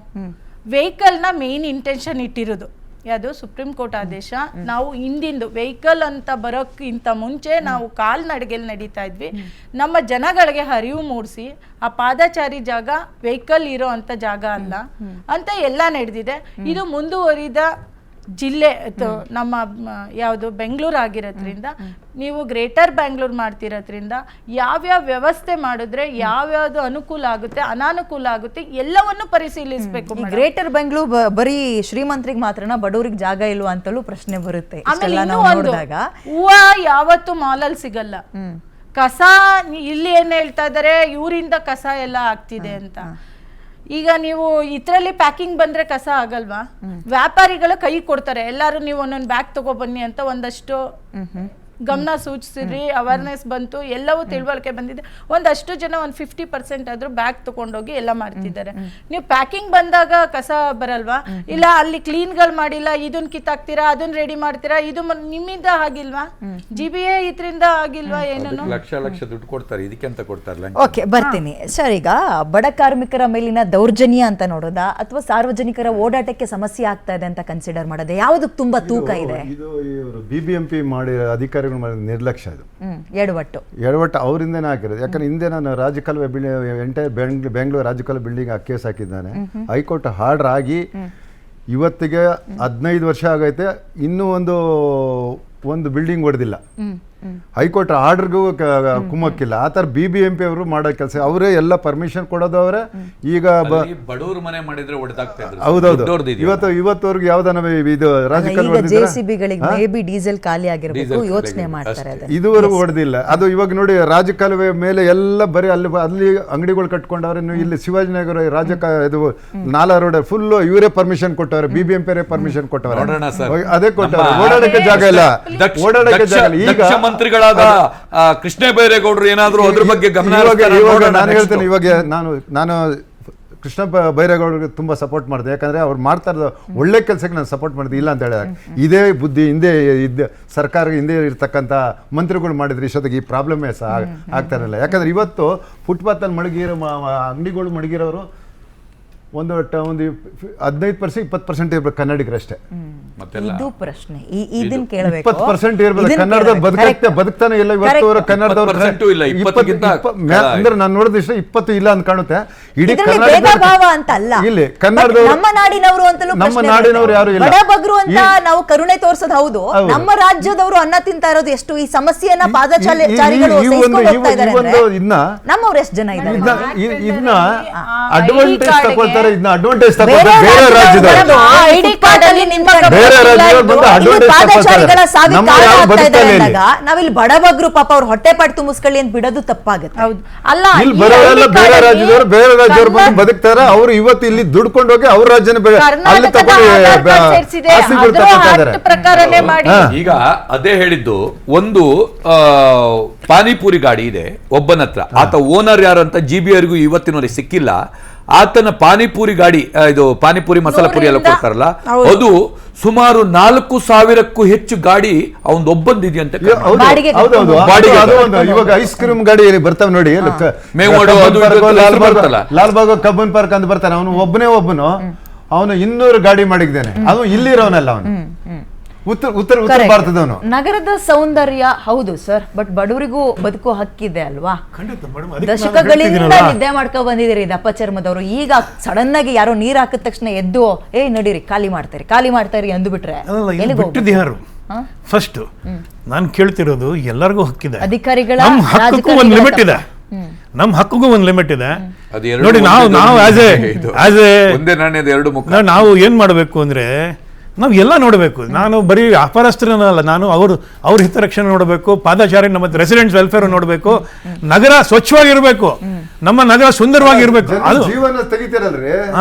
ವೆಹಿಕಲ್ನ ಮೇನ್ ಇಂಟೆನ್ಷನ್ ಇಟ್ಟಿರೋದು ಯಾವುದು ಸುಪ್ರೀಂ ಕೋರ್ಟ್ ಆದೇಶ. ನಾವು ಹಿಂದಿಂದು ವೆಹಿಕಲ್ ಅಂತ ಬರೋಕ್ಕಿಂತ ಮುಂಚೆ ನಾವು ಕಾಲ್ನಡಿಗೆಯಲ್ಲಿ ನಡೀತಾ ಇದ್ವಿ. ನಮ್ಮ ಜನಗಳಿಗೆ ಅರಿವು ಮೂಡಿಸಿ ಆ ಪಾದಚಾರಿ ಜಾಗ ವೆಹಿಕಲ್ ಇರೋ ಅಂತ ಜಾಗ ಅಲ್ಲ ಅಂತ ಎಲ್ಲ ನಡೆದಿದೆ. ಇದು ಮುಂದುವರಿದ ಜಿಲ್ಲೆ ನಮ್ಮ ಯಾವುದು ಬೆಂಗಳೂರು ಆಗಿರೋದ್ರಿಂದ, ನೀವು ಗ್ರೇಟರ್ ಬ್ಯಾಂಗ್ಳೂರ್ ಮಾಡ್ತಿರೋದ್ರಿಂದ ಯಾವ್ಯಾವ ವ್ಯವಸ್ಥೆ ಮಾಡಿದ್ರೆ ಯಾವ್ಯಾವ್ದು ಅನುಕೂಲ ಆಗುತ್ತೆ, ಅನಾನುಕೂಲ ಆಗುತ್ತೆ, ಎಲ್ಲವನ್ನು ಪರಿಶೀಲಿಸಬೇಕು. ಗ್ರೇಟರ್ ಬೆಂಗಳೂರು ಬರೀ ಶ್ರೀಮಂತರಿಗೆ ಮಾತ್ರನ, ಬಡವರಿಗೆ ಜಾಗ ಇಲ್ವಾ ಅಂತಲೂ ಪ್ರಶ್ನೆ ಬರುತ್ತೆ. ಆಮೇಲೆ ಇನ್ನೂ ಒಂದು, ಹೂವ ಯಾವತ್ತು ಮಾಲಲ್ಲಿ ಸಿಗಲ್ಲ. ಕಸ ಇಲ್ಲಿ ಏನ್ ಹೇಳ್ತಾ ಇದಾರೆ, ಇವರಿಂದ ಕಸ ಎಲ್ಲ ಆಗ್ತಿದೆ ಅಂತ. ಈಗ ನೀವು ಇದ್ರಲ್ಲಿ ಪ್ಯಾಕಿಂಗ್ ಬಂದ್ರೆ ಕಸ ಆಗಲ್ವಾ? ವ್ಯಾಪಾರಿಗಳು ಕೈ ಕೊಡ್ತಾರೆ, ಎಲ್ಲಾರು ನೀವು ಒಂದೊಂದು ಬ್ಯಾಗ್ ತಗೊಬನ್ನಿ ಅಂತ ಒಂದಷ್ಟು ಗಮನ ಸೂಚಿಸಿದ್ರಿ, ಅವೇರ್ನೆಸ್ ಬಂತು, ಎಲ್ಲವೂ ತಿಳುವಳಿಕೆ ಬಂದಿದೆ. ಒಂದಷ್ಟು ಜನ 50% ಆದ್ರೂ ಬ್ಯಾಗ್ ತಗೊಂಡೋಗಿ ಎಲ್ಲ ಮಾಡ್ತಿದ್ದಾರೆ. ನೀವು ಪ್ಯಾಕಿಂಗ್ ಬಂದಾಗ ಕಸ ಬರಲ್ವಾ? ಇಲ್ಲ ಅಲ್ಲಿ ಕ್ಲೀನ್ಗಳು ಮಾಡಿಲ್ಲ, ಇದನ್ನ ಕಿತ್ತಾಕ್ತೀರಾ, ಅದನ್ನ ರೆಡಿ ಮಾಡ್ತೀರಾ, ಇದು ನಿಮ್ಮಿಂದ ಆಗಿಲ್ವಾ? GBA ಇದರಿಂದ ಆಗಿಲ್ವಾ? ಏನನ್ನು ಲಕ್ಷ ದುಡ್ಡು ಕೊಡ್ತಾರೆ, ಇದಕ್ಕೆ ಅಂತ ಕೊಡ್ತಾರಲ್ಲ. ಓಕೆ, ಬರ್ತೀನಿ ಸರ್. ಈಗ ಬಡ ಕಾರ್ಮಿಕರ ಮೇಲಿನ ದೌರ್ಜನ್ಯ ಅಂತ ನೋಡೋದಾ, ಅಥವಾ ಸಾರ್ವಜನಿಕರ ಓಡಾಟಕ್ಕೆ ಸಮಸ್ಯೆ ಆಗ್ತಾ ಇದೆ ಅಂತ ಕನ್ಸಿಡರ್ ಮಾಡೋದೇ? ಯಾವುದಕ್ಕೆ ತುಂಬಾ ತೂಕ ಇದೆ? ಇದು ಇವರು BBMP ಮಾಡಿ ಅಧಿಕಾರಿಗಳು ಮಾಡಿದ ನಿರ್ಲಕ್ಷ್ಯ. ಇದು ಎಡವಟ್ಟು ಅವರಿಂದನೇ ಹಾಕಿರೋದು. ಯಾಕಂದ್ರೆ ಹಿಂದೆ ನಾನು ರಾಜಕಾಲುವೆ ಎಂಟೈರ್ ಬೆಂಗಳೂರು ರಾಜಕಾಲುವೆ ಬಿಲ್ಡಿಂಗ್ ಕೇಸ್ ಹಾಕಿದ್ದಾನೆ. ಹೈಕೋರ್ಟ್ ಆರ್ಡರ್ ಆಗಿ ಇವತ್ತಿಗೆ 15 ವರ್ಷ ಆಗೈತೆ, ಇನ್ನೂ ಒಂದು ಬಿಲ್ಡಿಂಗ್ ಹೊಡೆದಿಲ್ಲ. ಹೈಕೋರ್ಟ್ ಆರ್ಡರ್ಗೂ ಕುಮ್ಮಕ್ಕಿಲ್ಲ. ಆ ಥರ BBMP ಅವರು ಮಾಡೋ ಕೆಲಸ, ಅವರೇ ಎಲ್ಲ ಪರ್ಮಿಷನ್ ಕೊಡೋದು ಅವರೇ. ಈಗ ಬಡವ್ರ ಮನೆ ಮಾಡಿದ್ರೆ ಹೌದೌದು, ಇವತ್ತವರೆಗೂ ಯಾವ್ದಾನ ಇದು ರಾಜಕಾರಣ JCBಗಳಿಗೆ ಮೇ ಬಿ ಡೀಸೆಲ್ ಖಾಲಿ ಆಗಿರಬೇಕು, ಯೋಚನೆ ಮಾಡ್ತಾರೆ ಅದನ್ನ. ಇದುವರೆಗೂ ಹೊಡೆದಿಲ್ಲ ಅದು. ಇವಾಗ ನೋಡಿ ರಾಜಕಾಲುವೆ ಮೇಲೆ ಎಲ್ಲ ಬರೀ ಅಲ್ಲಿ ಅಂಗಡಿಗಳು ಕಟ್ಕೊಂಡವ್ರೆ. ಇಲ್ಲಿ ಶಿವಾಜಿನಗರ ಇದು ನಾಲಾ ರೋಡ್ ಫುಲ್ ಇವರೇ ಪರ್ಮಿಷನ್ ಕೊಟ್ಟವ್ರೆ, BBMP ಪರ್ಮಿಷನ್ ಕೊಟ್ಟವ್ರೆ, ಅದೇ ಕೊಟ್ಟವ್ರೆ. ಓಡಾಡಕ್ಕೆ ಜಾಗ ಇಲ್ಲ, ಓಡಾಡಕ್ಕೆ ಜಾಗ ಇಲ್ಲ. ಈಗ ಮಂತ್ರಿಗಳಾದ ಕೃಷ್ಣ ಬೈರೇಗೌಡರು ಏನಾದ್ರು ಅದ್ರ ಬಗ್ಗೆ ಗಮನ. ಇವಾಗ ನಾನು ಹೇಳ್ತೇನೆ, ಇವಾಗ ನಾನು ಕೃಷ್ಣ ಬೈರೇಗೌಡರಿಗೆ ತುಂಬ ಸಪೋರ್ಟ್ ಮಾಡಿದೆ. ಯಾಕಂದರೆ ಅವ್ರು ಮಾಡ್ತಾ ಇರೋದು ಒಳ್ಳೆ ಕೆಲಸಕ್ಕೆ ನಾನು ಸಪೋರ್ಟ್ ಮಾಡಿದೆ, ಇಲ್ಲ ಅಂತ ಹೇಳಿದಾಗ. ಇದೇ ಬುದ್ಧಿ ಹಿಂದೆ ಸರ್ಕಾರ ಹಿಂದೆ ಇರ್ತಕ್ಕಂಥ ಮಂತ್ರಿಗಳು ಮಾಡಿದ್ರೆ ಇಷ್ಟೊತ್ತಿಗೆ ಈ ಪ್ರಾಬ್ಲಮ್ಮೇ ಆಗ್ತಾ ಇರಲಿಲ್ಲ. ಯಾಕಂದರೆ ಇವತ್ತು ಫುಟ್ಪಾತಲ್ಲಿ ಮಡಗಿರೋ ಅಂಗಡಿಗಳು ಮಡಗಿರೋರು ಒಂದು 15% 20% ಇರ್ಬೇಕು ಕನ್ನಡಿಗರಷ್ಟೇ. ಇದು ಪ್ರಶ್ನೆ, ಇದನ್ನ ಕೇಳಬೇಕು. 20% ಇರ್ಬೇಕು ಕನ್ನಡದವ್ರು. ಬದುಕ್ತಾನೆ ಇಲ್ಲ ಇವತ್ತು ಕನ್ನಡದವ್ರು. ಅಂದ್ರೆ ನಾನು ನೋಡಿದ 20 ಇಲ್ಲ ಅಂತ ಕಾಣುತ್ತೆ. ಇಡೀ ಭಾವ ಅಂತ ಅಲ್ಲ, ಇಲ್ಲಿ ಕನ್ನಡದವ್ರು ನಮ್ಮ ನಾಡಿನವರು ಅಂತಲೂ ನಮ್ಮ ನಾಡಿನವರು ಯಾರು ಇಲ್ಲ. ಬಡಬಗ್ರು ಅಂತ ನಾವು ಕರುಣೆ ತೋರ್ಸೋದು ಹೌದು, ನಮ್ಮ ರಾಜ್ಯದವರು ಅನ್ನ ತಿಂತಾ ಇರೋದು ಎಷ್ಟು ಈ ಸಮಸ್ಯೆಯನ್ನ ಪಾದಚಾರಿಗಳು ನಮ್ಮವ್ರು ಎಷ್ಟು ಜನ ಇದ್ದಾರೆ. ಇದನ್ನ ಅಡ್ವಾಂಟೇಜ್ ತಗೊಳ್ತಾರೆ, ಇದನ್ನ ಅಡ್ವಾಂಟೇಜ್ ತಗೊಳ್ತಾರೆ ಬೇರೆ ರಾಜ್ಯದವರು. ನಾವಿಲ್ಲಿ ಬಡಬಗ್ರು ಪಾಪ ಅವ್ರ ಹೊಟ್ಟೆಪಾಟ್ ತುಂಬಿಸ್ಕೊಳ್ಳಿ ಅಂತ ಬಿಡೋದು ತಪ್ಪಾಗುತ್ತೆ. ಹೌದು, ಅಲ್ಲ ಇಲ್ಲಿ ಬರೋರೆಲ್ಲ ಬೇರೆ ರಾಜ್ಯದವರು ಬಂದು ಬದುಕ್ತಾರೆ. ಅವರು ಇವತ್ತು ಇಲ್ಲಿ ದುಡ್ಕೊಂಡು ಹೋಗಿ ಅವ್ರ ರಾಜ್ಯನ ಅಲ್ಲಿ ಪ್ರಕಾರನೇ ಮಾಡಿ. ಈಗ ಅದೇ ಹೇಳಿದ್ದು, ಒಂದು ಪಾನಿಪುರಿ ಗಾಡಿ ಇದೆ ಒಬ್ಬನ ಹತ್ರ, ಆತ ಓನರ್ ಯಾರು ಅಂತ GBRಗೂ ಇವತ್ತಿನವರೆಗೆ ಸಿಕ್ಕಿಲ್ಲ. ಆತನ ಪಾನಿಪುರಿ ಗಾಡಿ, ಇದು ಪಾನಿಪುರಿ ಮಸಾಲ ಪುರಿ ಎಲ್ಲ ಕೊಡ್ತಾರಲ್ಲ, ಅದು ಸುಮಾರು 4,000ಕ್ಕೂ ಹೆಚ್ಚು ಗಾಡಿ ಅವನ್ ಒಬ್ಬಂದಿದೆಯಂತೆ. ಇವಾಗ ಐಸ್ ಕ್ರೀಮ್ ಗಾಡಿ ಬರ್ತಾವ ನೋಡಿ, ಲಾಲ್ಬಾಗ್ ಕಬ್ಬನ್ ಪಾರ್ಕ್ ಅಂತ ಬರ್ತಾನೆ. ಅವನು ಒಬ್ಬನು ಅವನು 200 ಗಾಡಿ ಮಾಡಿದ್ದಾನೆ. ಅವನು ಇಲ್ಲಿರೋನಲ್ಲ, ಅವನು ಉತ್ತರ ಭಾರತದವನು. ನಗರದ ಸೌಂದರ್ಯ ಹೌದು ಸರ್, ಬಟ್ ಬಡವರಿಗೂ ಬದುಕೋ ಹಕ್ಕಿದೆ ಅಲ್ವಾ? ದಶಕಗಳಿಂದ ನಿದ್ದೆ ಮಾಡ್ಕೊ ಬಂದಿದ್ದೀರಿ ದಪ್ಪ ಚರ್ಮದವರು. ಈಗ ಸಡನ್ ಆಗಿ ಯಾರೋ ನೀರ್ ಹಾಕಿದ ತಕ್ಷಣ ಎದ್ದು ನಡೀರಿ ಖಾಲಿ ಮಾಡ್ತಾರೆ ಅಂದ್ಬಿಟ್ರೆ ಯಾರು? ಫಸ್ಟ್ ನಾನು ಕೇಳ್ತಿರೋದು, ಎಲ್ಲರಿಗೂ ಹಕ್ಕಿದೆ, ಅಧಿಕಾರಿಗಳ ಹಕ್ಕಕ್ಕೂ ಒಂದು ಲಿಮಿಟ್ ಇದೆ. ನಮ್ಮ ಹಕ್ಕುಗೂ ಒಂದು ಲಿಮಿಟ್ ಇದೆ ನೋಡಿ. ನಾವು ಏನ್ ಮಾಡ್ಬೇಕು ಅಂದ್ರೆ, ನಾವು ಎಲ್ಲ ನೋಡಬೇಕು. ನಾನು ಬರೀ ವ್ಯಾಪಾರಸ್ಥರನ್ನಲ್ಲ, ನಾನು ಅವ್ರ ಹಿತರಕ್ಷಣೆ ನೋಡಬೇಕು, ಪಾದಚಾರಿ ನಮ್ಮ ರೆಸಿಡೆಂಟ್ಸ್ ವೆಲ್ಫೇರ್ ನೋಡಬೇಕು, ನಗರ ಸ್ವಚ್ಛವಾಗಿರ್ಬೇಕು, ನಮ್ಮ ನಗರ ಸುಂದರವಾಗಿರ್ಬೇಕು. ಅದು ಜೀವನ ತೆಗಿತೀರಲ್ರಿ,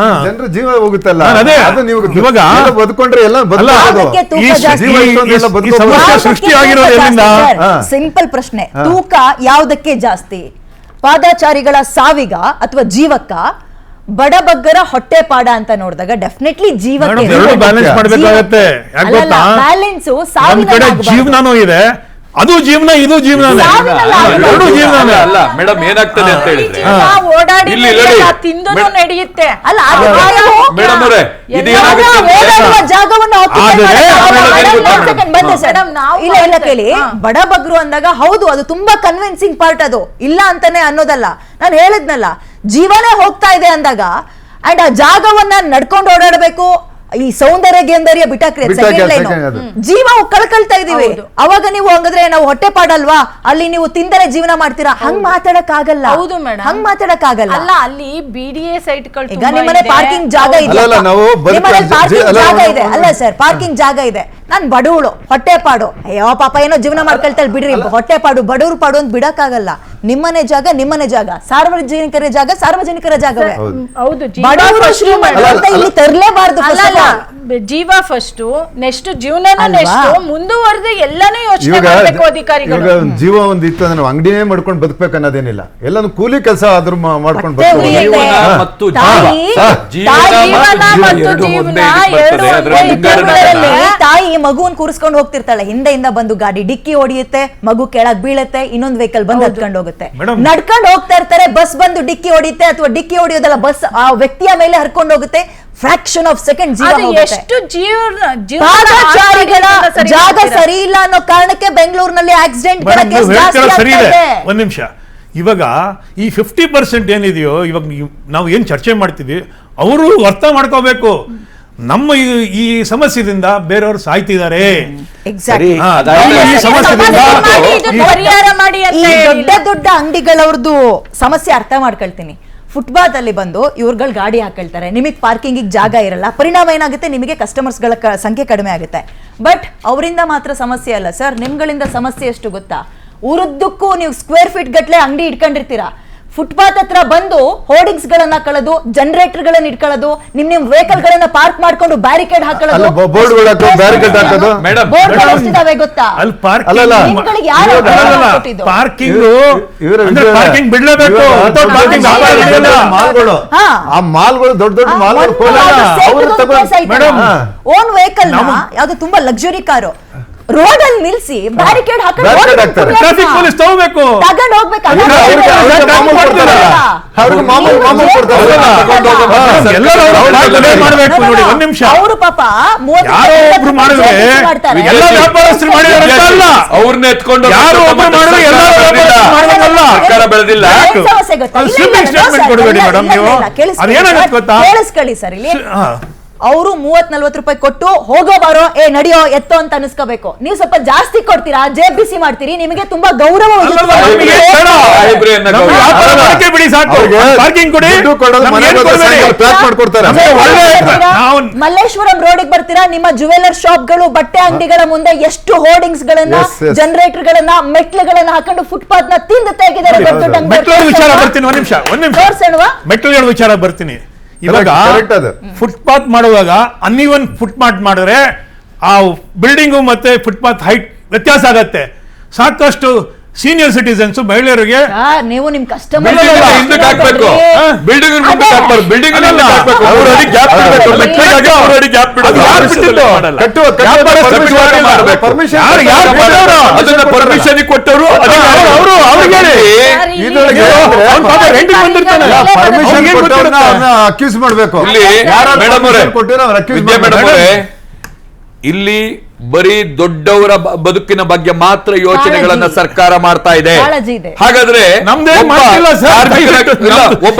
ಜನರ ಜೀವ ಹೋಗುತ್ತಲ್ಲ, ಇವಾಗ ಬದುಕೊಂಡ್ರೆ ಎಲ್ಲ ಸೃಷ್ಟಿಯಾಗಿರೋದ್ರಿಂದ ಸಿಂಪಲ್ ಪ್ರಶ್ನೆ, ತೂಕ ಯಾವ್ದಕ್ಕೆ ಜಾಸ್ತಿ, ಪಾದಚಾರಿಗಳ ಸಾವಿಗ ಅಥವಾ ಜೀವಕ್ಕ? ಬಡಬಗ್ಗರ ಹೊಟ್ಟೆ ಪಾಡ ಅಂತ ನೋಡಿದಾಗ ಡೆಫಿನೆಟ್ಲಿ ಜೀವಕ್ಕೆ ಬ್ಯಾಲೆನ್ಸ್ ಮಾಡ್ಬೇಕಾಗತ್ತೆ. ಜೀವನನೂ ಇದೆ, ಅದು ಜೀವನ, ಇದು ಜೀವನ, ಎರಡು ಜೀವನ ಅಲ್ಲ ಮೇಡಮ್. ಏನಾಗ್ತದೆ ಅಂತ ಹೇಳಿದ್ರೆ, ನಡೆಯುತ್ತೆ ಅಲ್ಲ, ಇಲ್ಲ ಕೇಳಿ. ಬಡಬಗ್ರು ಅಂದಾಗ ಹೌದು, ಅದು ತುಂಬಾ ಕನ್ವಿನ್ಸಿಂಗ್ ಪಾರ್ಟ್, ಅದು ಇಲ್ಲ ಅಂತಾನೆ ಅನ್ನೋದಲ್ಲ. ನಾನು ಹೇಳಿದ್ನಲ್ಲ, ಜೀವನೇ ಹೋಗ್ತಾ ಇದೆ ಅಂದಾಗ ಅಂಡ್ ಆ ಜಾಗವನ್ನ ನಡ್ಕೊಂಡು ಓಡಾಡಬೇಕು. ಈ ಸೌಂದರ್ಯ ಬಿಟ್ಟಾಕ್ರಿ, ಜೀವ ಕಳ್ಕೊಳ್ತಾ ಇದೀವಿ. ಅವಾಗ ನೀವು ಹಂಗಂದ್ರೆ ನಾವು ಹೊಟ್ಟೆ ಪಾಡಲ್ವಾ, ಅಲ್ಲಿ ನೀವು ತಿಂದರೆ ಜೀವನ ಮಾಡ್ತೀರಾ? ಹಂಗ್ ಮಾತಾಡಕ್ ಆಗಲ್ಲ. ಹೌದು ಮೇಡಮ್, ಹಂಗ್ ಮಾತಾಡಕ್ ಆಗಲ್ಲ. ಅಲ್ಲ, ಅಲ್ಲಿ BDA ಸೈಟ್ ಈಗ ನಿಮ್ಮನೆ ಪಾರ್ಕಿಂಗ್ ಜಾಗ ಇದೆ, ಅಲ್ಲ ಸರ್, ಪಾರ್ಕಿಂಗ್ ಜಾಗ ಇದೆ. ನಾನ್ ಬಡವಳು, ಹೊಟ್ಟೆ ಪಾಡು, ಅಯ್ಯೋ ಪಾಪ ಏನೋ ಜೀವನ ಮಾಡ್ಕೊಳ್ತಾಳೆ ಬಿಡ್ರಿ, ಹೊಟ್ಟೆ ಪಾಡು ಬಡವ್ರು ಪಾಡು ಅಂತ ಬಿಡಕ್ ಆಗಲ್ಲ. ನಿಮ್ಮನೆ ಜಾಗ, ಸಾರ್ವಜನಿಕರ ಜಾಗವೇ. ಹೌದು, ಬಡವರು ಶ್ರೀಮಂತರು ಅಂತ ಇಲ್ಲಿ ತರಲೇಬಾರ್ದು. ಜೀವ ಫಸ್ಟ್, ನೆಕ್ಸ್ಟ್ ಜೀವನ, ನೆಕ್ಸ್ಟ್ ಮುಂದುವರೆದು ಎಲ್ಲಾನು ಯೋಚನೆ ಮಾಡಬೇಕು ಅಧಿಕಾರಿಗಳು. ಜೀವ ಒಂದು ಇತ್ತು ಅಂದ್ರೆ ನಾವು ಅಂಗಡಿನೇ ಮಾಡ್ಕೊಂಡು ಬದುಕ್ಬೇಕು ಅನ್ನೋದೇನಿಲ್ಲ, ಎಲ್ಲಾನು ಕೂಲಿ ಕೆಲಸ ಆದ್ರೂ ಮಾಡ್ಕೊಂಡು ತಾಯಿ ಮಗುವನ್ ಕೂರಿಸ್ಕೊಂಡು ಹೋಗ್ತಿರ್ತಾಳೆ, ಹಿಂದೆಯಿಂದ ಬಂದು ಗಾಡಿ ಡಿಕ್ಕಿ ಹೊಡಿಯುತ್ತೆ, ಮಗು ಕೆಳಗ್ ಬೀಳುತ್ತೆ, ಇನ್ನೊಂದು ವೆಹಿಕಲ್ ಬಂದು ಹತ್ಕೊಂಡು ಹೋಗುತ್ತೆ. ನಡ್ಕೊಂಡು ಹೋಗ್ತಾ ಇರ್ತಾರೆ, ಬಸ್ ಬಂದು ಡಿಕ್ಕಿ ಹೊಡಿಯುತ್ತೆ, ಅಥವಾ ಡಿಕ್ಕಿ ಹೊಡಿಯೋದಲ್ಲ, ಬಸ್ ಆ ವ್ಯಕ್ತಿಯ ಮೇಲೆ ಹರ್ಕೊಂಡು ಹೋಗುತ್ತೆ. ಫ್ರಾಕ್ಷನ್ ಆಫ್ ಸೆಕೆಂಡ್ ಪಾದಚಾರಿಗಳ ಜಾಗ ಸರಿ ಇಲ್ಲ ಅನ್ನೋ ಕಾರಣಕ್ಕೆ ಬೆಂಗಳೂರಿನಲ್ಲಿ ಆಕ್ಸಿಡೆಂಟ್ ಒಂದ್ ನಿಮಿಷ. ಇವಾಗ ಈ 50% ಏನಿದೆಯೋ, ಇವಾಗ ನಾವು ಏನ್ ಚರ್ಚೆ ಮಾಡ್ತಿದ್ವಿ, ಅವರು ಅರ್ಥ ಮಾಡ್ಕೋಬೇಕು. ನಮ್ಮ ಈ ಸಮಸ್ಯೆದಿಂದ ಬೇರೆಯವರು ಸಾಯ್ತಿದ್ದಾರೆ. ಎಕ್ಸಾಕ್ಟ್ಲಿ ಹಾ, ಈ ಸಮಸ್ಯೆದಿಂದ ಪರಿಹಾರ ಮಾಡಿ ಅಂತ ಈ ಹೇಳಿಲ್ಲ. ದೊಡ್ಡ ದೊಡ್ಡ ಅಂಗಡಿಗಳವ್ರದ್ದು ಸಮಸ್ಯೆ ಅರ್ಥ ಮಾಡ್ಕೊಳ್ತೀನಿ. ಫುಟ್ಪಾತ್ ಅಲ್ಲಿ ಬಂದು ಇವ್ರುಗಳು ಗಾಡಿ ಹಾಕೊಳ್ತಾರೆ, ನಿಮಗೆ ಪಾರ್ಕಿಂಗ್ ಜಾಗ ಇರಲ್ಲ, ಪರಿಣಾಮ ಏನಾಗುತ್ತೆ, ನಿಮಗೆ ಕಸ್ಟಮರ್ಸ್ಗಳ ಸಂಖ್ಯೆ ಕಡಿಮೆ ಆಗುತ್ತೆ. ಬಟ್ ಅವರಿಂದ ಮಾತ್ರ ಸಮಸ್ಯೆ ಅಲ್ಲ ಸರ್, ನಿಮ್ಗಳಿಂದ ಸಮಸ್ಯೆ ಎಷ್ಟು ಗೊತ್ತಾ? ಊರುದ್ದಕ್ಕೂ ನೀವು ಸ್ಕ್ವೇರ್ ಫೀಟ್ ಗಟ್ಲೆ ಅಂಗಡಿ ಇಟ್ಕೊಂಡಿರ್ತೀರಾ, ಫುಟ್ಪಾತ್ ಹತ್ರ ಬಂದು ಹೋರ್ಡಿಂಗ್ಸ್ ಗಳನ್ನ ಕಳೆದು, ಜನರೇಟರ್ ಗಳನ್ನ ಇಟ್ಕೊಳ್ಳೋದು, ನಿಮ್ ವೆಹಿಕಲ್ ಗಳನ್ನ ಪಾರ್ಕ್ ಮಾಡ್ಕೊಂಡು ಬ್ಯಾರಿಕೇಡ್ ಹಾಕೊಳ್ಳೋದು, ಬೋರ್ಡ್ಗಳು ಹಾಕೋದು, ಬ್ಯಾರಿಕೇಡ್ ಹಾಕೋದು. ಮೇಡಮ್, ಬೋರ್ಡ್ಗಳು ಎಷ್ಟಿದಾವೆ ಗೊತ್ತಾ? ಅಲ್ಲಿ ಅಲ್ಲಲ್ಲ, ನಿಮ್ಗಳಿಗೆ ಯಾರು ಕೊಟ್ಟಿದ್ದು? ಪಾರ್ಕಿಂಗ್ ಬಿಡ್ಲೇಬೇಕು. ಮಾಲ್ಗಳು, ಹಾ. ಆ ಮಾಲ್ಗಳು ದೊಡ್ಡ ದೊಡ್ಡ ಮಾಲ್ಗಳು ಓನ್ ವೆಹಿಕಲ್ ಯಾವ್ದು ತುಂಬಾ ಲಕ್ಸುರಿ ಕಾರು ರೋಡ್ ಅಲ್ಲಿ ನಿಲ್ಸಿ ಬ್ಯಾರಿಕೇಡ್ ಟ್ರಾಫಿಕ್ ಪೊಲೀಸ್ ತಗೋಬೇಕು. ತಗೊಂಡ್ ಹೋಗ್ಬೇಕು. ಅವ್ರಿಗೆ ಮಾಮೂಲು ಎಲ್ಲರೂ ಮಾಡ್ಬೇಕು ನೋಡಿ. ಒಂದ್ ನಿಮಿಷ, ಅವರು ಪಾಪ ಯಾರೋ ಒಬ್ರು ಮಾಡಿದ್ರೆ ಎಲ್ಲ ವ್ಯಾಪಾರಸ್ಥರು ಮಾಡಿದಾರೆ ಅಂತ ಅಲ್ಲ. ಅವ್ರನ್ನ ಎತ್ಕೊಂಡು ಯಾರು ಒಬ್ರು ಮಾಡಿದ್ರೆ ಎಲ್ಲ ವ್ಯಾಪಾರಸ್ಥರು ಮಾಡೋದಲ್ಲ. ಸರ್ಕಾರ ಬೆಳೆದಿಲ್ಲ. ಸ್ವಿಮ್ಮಿಂಗ್ ಸ್ಟೇಟ್ಮೆಂಟ್ ಕೊಡಬೇಡಿ ಮೇಡಮ್ ನೀವು. ಅದೇನಾಗುತ್ತೆ ಗೊತ್ತಾ? ಕೇಳಿಸ್ಕೊಳ್ಳಿ ಸರ್, ಇಲ್ಲಿ ಹಾ. ಅವರು 30-40 ರೂಪಾಯಿ ಕೊಟ್ಟು ಹೋಗೋ ಬಾರೋ ನಡಿಯೋ ಎತ್ತೋ ಅಂತ ಅನಿಸ್ಕೋಬೇಕು. ನೀವು ಸ್ವಲ್ಪ ಜಾಸ್ತಿ ಕೊಡ್ತೀರಾ, ಜೇಬ್ ಬಿಸಿ ಮಾಡ್ತೀರಿ, ನಿಮಗೆ ತುಂಬಾ ಗೌರವ ಬಿಡಿ ಸಾಕು. ಪಾರ್ಕಿಂಗ್ ಕೊಡಿ, ಮಲ್ಲೇಶ್ವರಂ ರೋಡಿಗೆ ಬರ್ತೀರಾ, ನಿಮ್ಮ ಜುವೆಲರ್ ಶಾಪ್ಗಳು, ಬಟ್ಟೆ ಅಂಗಡಿಗಳ ಮುಂದೆ ಎಷ್ಟು ಹೋರ್ಡಿಂಗ್ಸ್ ಗಳನ್ನ, ಜನರೇಟರ್ ಗಳನ್ನ, ಮೆಟ್ಲುಗಳನ್ನ ಹಾಕೊಂಡು ಫುಟ್ಪಾತ್ ನ ತಿಂದು ತೆಗೆದಿದ್ದಾರೆ. ಮೆಟ್ಲುಗಳ ವಿಚಾರ ಬರ್ತೀನಿ. ಒಂದ್ ನಿಮಿಷ, ಮೆಟ್ಲುಗಳ ವಿಚಾರ ಬರ್ತೀನಿ. ಇವಾಗ ಫುಟ್ಪಾತ್ ಮಾಡುವಾಗ ಅನ್ಇವನ್ ಫುಟ್ಪಾತ್ ಮಾಡಿದ್ರೆ ಆ ಬಿಲ್ಡಿಂಗು ಮತ್ತೆ ಫುಟ್ಪಾತ್ ಹೈಟ್ ವ್ಯತ್ಯಾಸ ಆಗತ್ತೆ. ಸಾಕಷ್ಟು ಸೀನಿಯರ್ ಸಿಟಿಸನ್ಸ್ ಮಹಿಳೆಯರಿಗೆ ನೀವು ನಿಮ್ ಕಸ್ಟಮರ್ ಹಿಂದಕ್ಕೆ ಹಾಕ್ಬೇಕು, ಬಿಲ್ಡಿಂಗ್ ಮುಂದೆ ಹಾಕ್ಬಾರ್ದು, ಬಿಲ್ಡಿಂಗ್ ಹಾಕ್ಬೇಕು. ಪರ್ಮಿಷನ್ ಕೊಟ್ಟವರು ಅಕ್ಯೂಸ್ ಮಾಡ್ಬೇಕು. ಇಲ್ಲಿ ಬರೀ ದೊಡ್ಡವರ ಬದುಕಿನ ಬಗ್ಗೆ ಮಾತ್ರ ಯೋಚನೆಗಳನ್ನ ಸರ್ಕಾರ ಮಾಡ್ತಾ ಇದೆ. ಹಾಗಾದ್ರೆ ಒಬ್ಬ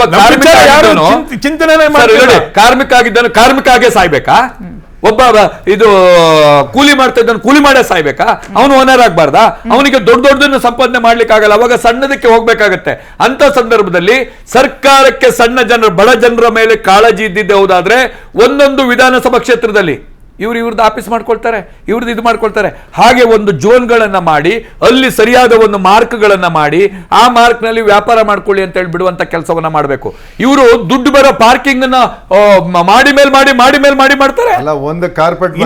ಕಾರ್ಮಿಕ ಆಗಿದ್ದಾನೆ, ಕಾರ್ಮಿಕ ಆಗೇ ಸಾಯ್ಬೇಕಾ? ಒಬ್ಬ ಇದು ಕೂಲಿ ಮಾಡ್ತಾ ಇದ್ದಾನೆ, ಕೂಲಿ ಮಾಡೇ ಸಾಯ್ಬೇಕಾ? ಅವನು ಓನರ್ ಆಗ್ಬಾರ್ದಾ? ಅವನಿಗೆ ದೊಡ್ಡದನ್ನು ಸಂಪಾದನೆ ಮಾಡ್ಲಿಕ್ಕೆ ಆಗಲ್ಲ, ಅವಾಗ ಸಣ್ಣದಕ್ಕೆ ಹೋಗ್ಬೇಕಾಗತ್ತೆ. ಅಂತ ಸಂದರ್ಭದಲ್ಲಿ ಸರ್ಕಾರಕ್ಕೆ ಸಣ್ಣ ಜನರು, ಬಡ ಜನರ ಮೇಲೆ ಕಾಳಜಿ ಇದ್ದಿದ್ದೆ ಹೌದಾದ್ರೆ ಒಂದೊಂದು ವಿಧಾನಸಭಾ ಕ್ಷೇತ್ರದಲ್ಲಿ ಇವ್ರದ್ದು ಆಫೀಸ್ ಮಾಡ್ಕೊಳ್ತಾರೆ, ಇವ್ರದ್ದು ಇದು ಮಾಡ್ಕೊಳ್ತಾರೆ. ಹಾಗೆ ಒಂದು ಝೋನ್ಗಳನ್ನ ಮಾಡಿ ಅಲ್ಲಿ ಸರಿಯಾದ ಒಂದು ಮಾರ್ಕ್ಗಳನ್ನ ಮಾಡಿ ಆ ಮಾರ್ಕ್ ನಲ್ಲಿ ವ್ಯಾಪಾರ ಮಾಡ್ಕೊಳ್ಳಿ ಅಂತ ಹೇಳಿ ಬಿಡುವಂತ ಕೆಲಸವನ್ನ ಮಾಡಬೇಕು. ಇವರು ದುಡ್ಡು ಬರೋ ಪಾರ್ಕಿಂಗ್ ಅನ್ನ ಮಾಡಿ ಮೇಲ್ ಮಾಡಿ ಮಾಡ್ತಾರೆ. ಅಲ್ಲ, ಒಂದು ಕಾರ್ಪೆಟ್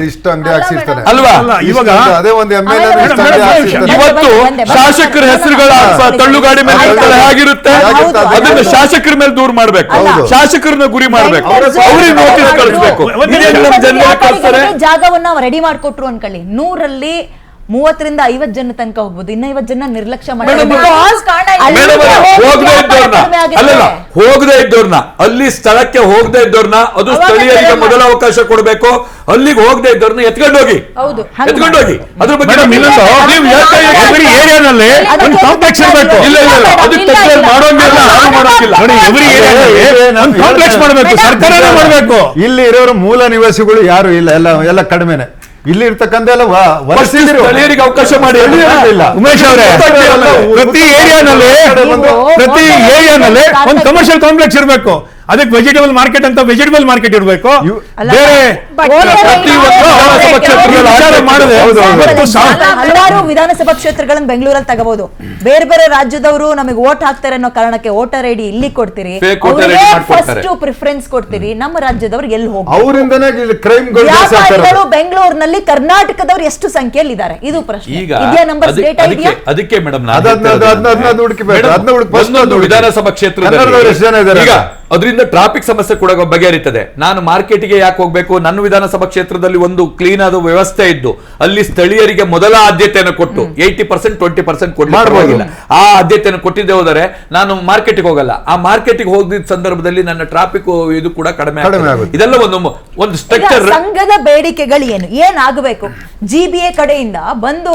ಇಷ್ಟು ಅಂಗಡಿ ಹಾಕ್ಸಿರ್ತಾರೆ ಅಲ್ವಾ? ಇವಾಗ ಅದೇ ಒಂದು ಇವತ್ತು ಶಾಸಕರ ಹೆಸರುಗಳ ತಳ್ಳುಗಾಡಿ ಮೇಲೆ ಆಗಿರುತ್ತೆ, ಅದನ್ನ ಶಾಸಕರ ಮೇಲೆ ದೂರ ಮಾಡ್ಬೇಕು, ಶಾಸಕರನ್ನ ಗುರಿ ಮಾಡ್ಬೇಕು, ಅವ್ರಿಗೆ ನೋಟಿಸ್ ಕಳಿಸ್ಬೇಕು. ಜಾಗವನ್ನ ರೆಡಿ ಮಾಡ್ಕೊಟ್ರು ಅನ್ಕೊಳ್ಳಿ, 100ರಲ್ಲಿ 30ರಿಂದ 50 ಜನ ತನಕ ಹೋಗ್ಬೋದು, ಇನ್ನ 50 ಜನ ನಿರ್ಲಕ್ಷ್ಯ ಹೋಗದೆ ಇದ್ದವ್ರನ್ನ, ಅಲ್ಲಿ ಸ್ಥಳಕ್ಕೆ ಹೋಗದೆ ಇದ್ದವ್ರನ್ನ, ಅದು ಸ್ಥಳೀಯರಿಗೆ ಮೊದಲ ಅವಕಾಶ ಕೊಡಬೇಕು. ಅಲ್ಲಿಗೆ ಹೋಗದೆ ಇದ್ದವ್ರನ್ನ ಎತ್ಕೊಂಡು ಹೋಗಿ. ಅದ್ರ ಬಗ್ಗೆ ಏರಿಯಾನಲ್ಲಿ ಒಂದು ಕಾಂಪ್ಲೆಕ್ಸ್ ಇರಬೇಕು. ಕಾಂಪ್ಲೆಕ್ಸ್ ಮಾಡಬೇಕು, ಸರ್ಕಾರನೇ ಮಾಡಬೇಕು. ಇಲ್ಲಿ ಇರೋರು ಮೂಲ ನಿವಾಸಿಗಳು ಯಾರು ಇಲ್ಲ, ಎಲ್ಲ ಕಡಿಮೆನೆ. ಇಲ್ಲಿ ಇರ್ತಕ್ಕಂಥ ಸ್ಥಳೀಯರಿಗೆ ಅವಕಾಶ ಮಾಡಿ. ಉಮೇಶ್ ಅವರೇ, ಪ್ರತಿ ಏರಿಯಾನಲ್ಲಿ ಒಂದು ಕಮರ್ಷಿಯಲ್ ಕಾಂಪ್ಲೆಕ್ಸ್ ಇರಬೇಕು. ಅದಕ್ಕೆ ವೆಜಿಟೇಬಲ್ ಮಾರ್ಕೆಟ್ ಅಂತ ವೆಜಿಟೇಬಲ್ ಮಾರ್ಕೆಟ್ ಇರಬೇಕು. ಹಲವಾರು ವಿಧಾನಸಭಾ ಕ್ಷೇತ್ರಗಳನ್ನು ಬೆಂಗಳೂರಲ್ಲಿ ತಗೋಬಹುದು. ಬೇರೆ ಬೇರೆ ರಾಜ್ಯದವರು ನಮಗೆ ವೋಟ್ ಹಾಕ್ತಾರೆ ಅನ್ನೋ ಕಾರಣಕ್ಕೆ ವೋಟರ್ ಐಡಿ ಇಲ್ಲಿ ಕೊಡ್ತೀರಿ, ಫಸ್ಟ್ ಪ್ರಿಫರೆನ್ಸ್ ಕೊಡ್ತೀರಿ. ನಮ್ಮ ರಾಜ್ಯದವ್ರು ಎಲ್ಲಿ ಹೋಗ್ತಾರೆ? ಬೆಂಗಳೂರಿನಲ್ಲಿ ಕರ್ನಾಟಕದವ್ರು ಎಷ್ಟು ಸಂಖ್ಯೆಯಲ್ಲಿ ಇದ್ದಾರೆ? ಇದು ಪ್ರಶ್ನೆ. ಇದೆಯಾ ನಂಬರ್ ಡೇಟಾ ಇದೆಯಾ? ಅದಕ್ಕೆ ಮೇಡಮ್ ವಿಧಾನಸಭಾ ಕ್ಷೇತ್ರ ಅದರಿಂದ ಟ್ರಾಫಿಕ್ ಸಮಸ್ಯೆ ಕೂಡ ಬಗೆಹರಿತದೆ. ನಾನು ಮಾರ್ಕೆಟ್ಗೆ ಯಾಕೆ ಹೋಗ್ಬೇಕು? ನನ್ನ ವಿಧಾನಸಭಾ ಕ್ಷೇತ್ರದಲ್ಲಿ ಒಂದು ಕ್ಲೀನ್ ಆದ ವ್ಯವಸ್ಥೆ ಇದ್ದು ಅಲ್ಲಿ ಸ್ಥಳೀಯರಿಗೆ ಮೊದಲ ಆದ್ಯತೆಯನ್ನು ಕೊಟ್ಟು 80% 20% ಕೊಡಲಾಗಿಲ್ಲ. ಆ ಆದ್ಯತೆಯನ್ನು ಕೊಟ್ಟಿದ್ದೆ ಹೋದರೆ ನಾನು ಮಾರ್ಕೆಟ್ಗೆ ಹೋಗಲ್ಲ. ಆ ಮಾರ್ಕೆಟ್ಗೆ ಹೋಗಿದ್ದ ಸಂದರ್ಭದಲ್ಲಿ ನನ್ನ ಟ್ರಾಫಿಕ್ ಇದು ಕೂಡ ಕಡಿಮೆ ಆಗುತ್ತೆ. ಇದೆಲ್ಲ ಒಂದು ಸ್ಟ್ರಕ್ಚರ್. ಸಂಘದ ಬೇಡಿಕೆಗಳು ಏನಾಗಬೇಕು? GBA ಕಡೆಯಿಂದ ಬಂದು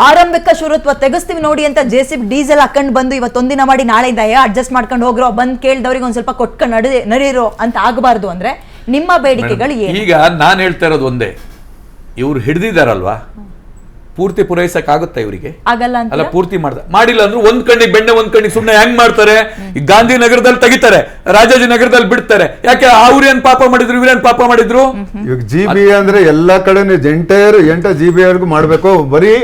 ಆರಂಭಿಕ ಶುರುತ್ವ ತೆಗೆಸ್ತೀವಿ ನೋಡಿ ಅಂತ JCB ಡೀಸೆಲ್ ಹಾಕೊಂಡು ಬಂದು ಇವತ್ತೊಂದಿನ ಮಾಡಿ ನಾಳೆಯಿಂದ ಅಡ್ಜಸ್ಟ್ ಮಾಡ್ಕೊಂಡು ಹೋಗ್ರೋ, ಬಂದ್ ಕೇಳ್ದವ್ರಿಗೆ ಒಂದ್ ಸ್ವಲ್ಪ ಕೊಟ್ಕೊಂಡು ನಡೀರೋ ಅಂತ ಆಗಬಾರ್ದು. ಅಂದ್ರೆ ನಿಮ್ಮ ಬೇಡಿಕೆಗಳು ಏನು? ಈಗ ನಾನು ಹೇಳ್ತಾ ಇರೋದು ಒಂದೇ, ಇವ್ರು ಹಿಡಿದಿದ್ದಾರಲ್ವಾ, ಪೂರ್ತಿ ಪೂರೈಸಕ್ಕಾಗುತ್ತಾ ಇವರಿಗೆ? ಆಗಲ್ಲ ಅಲ್ಲ, ಪೂರ್ತಿ ಮಾಡಿಲ್ಲ ಅಂದ್ರೆ ಒಂದ್ ಕಣ್ಣಿಗೆ ಬೆಣ್ಣೆ ಒಂದ್ ಕಣ್ಣಿಗೆ ಸುಮ್ಮನೆ ಹೆಂಗ್ ಮಾಡ್ತಾರೆ? ಈ ಗಾಂಧಿನಗರದಲ್ಲಿ ತೆಗಿತಾರೆ, ರಾಜಾಜಿನಗರದಲ್ಲಿ ಬಿಡ್ತಾರೆ. ಯಾಕೆ ಅವ್ರೇನ್ ಪಾಪ ಮಾಡಿದ್ರು, ಇವ್ರೇನ್ ಪಾಪ ಮಾಡಿದ್ರು? ಇವಾಗ GB ಅಂದ್ರೆ ಎಲ್ಲಾ ಕಡೆ ಎಂಟೈರ್ 8 GB ವರೆಗೂ ಮಾಡ್ಬೇಕು. ಬರೀ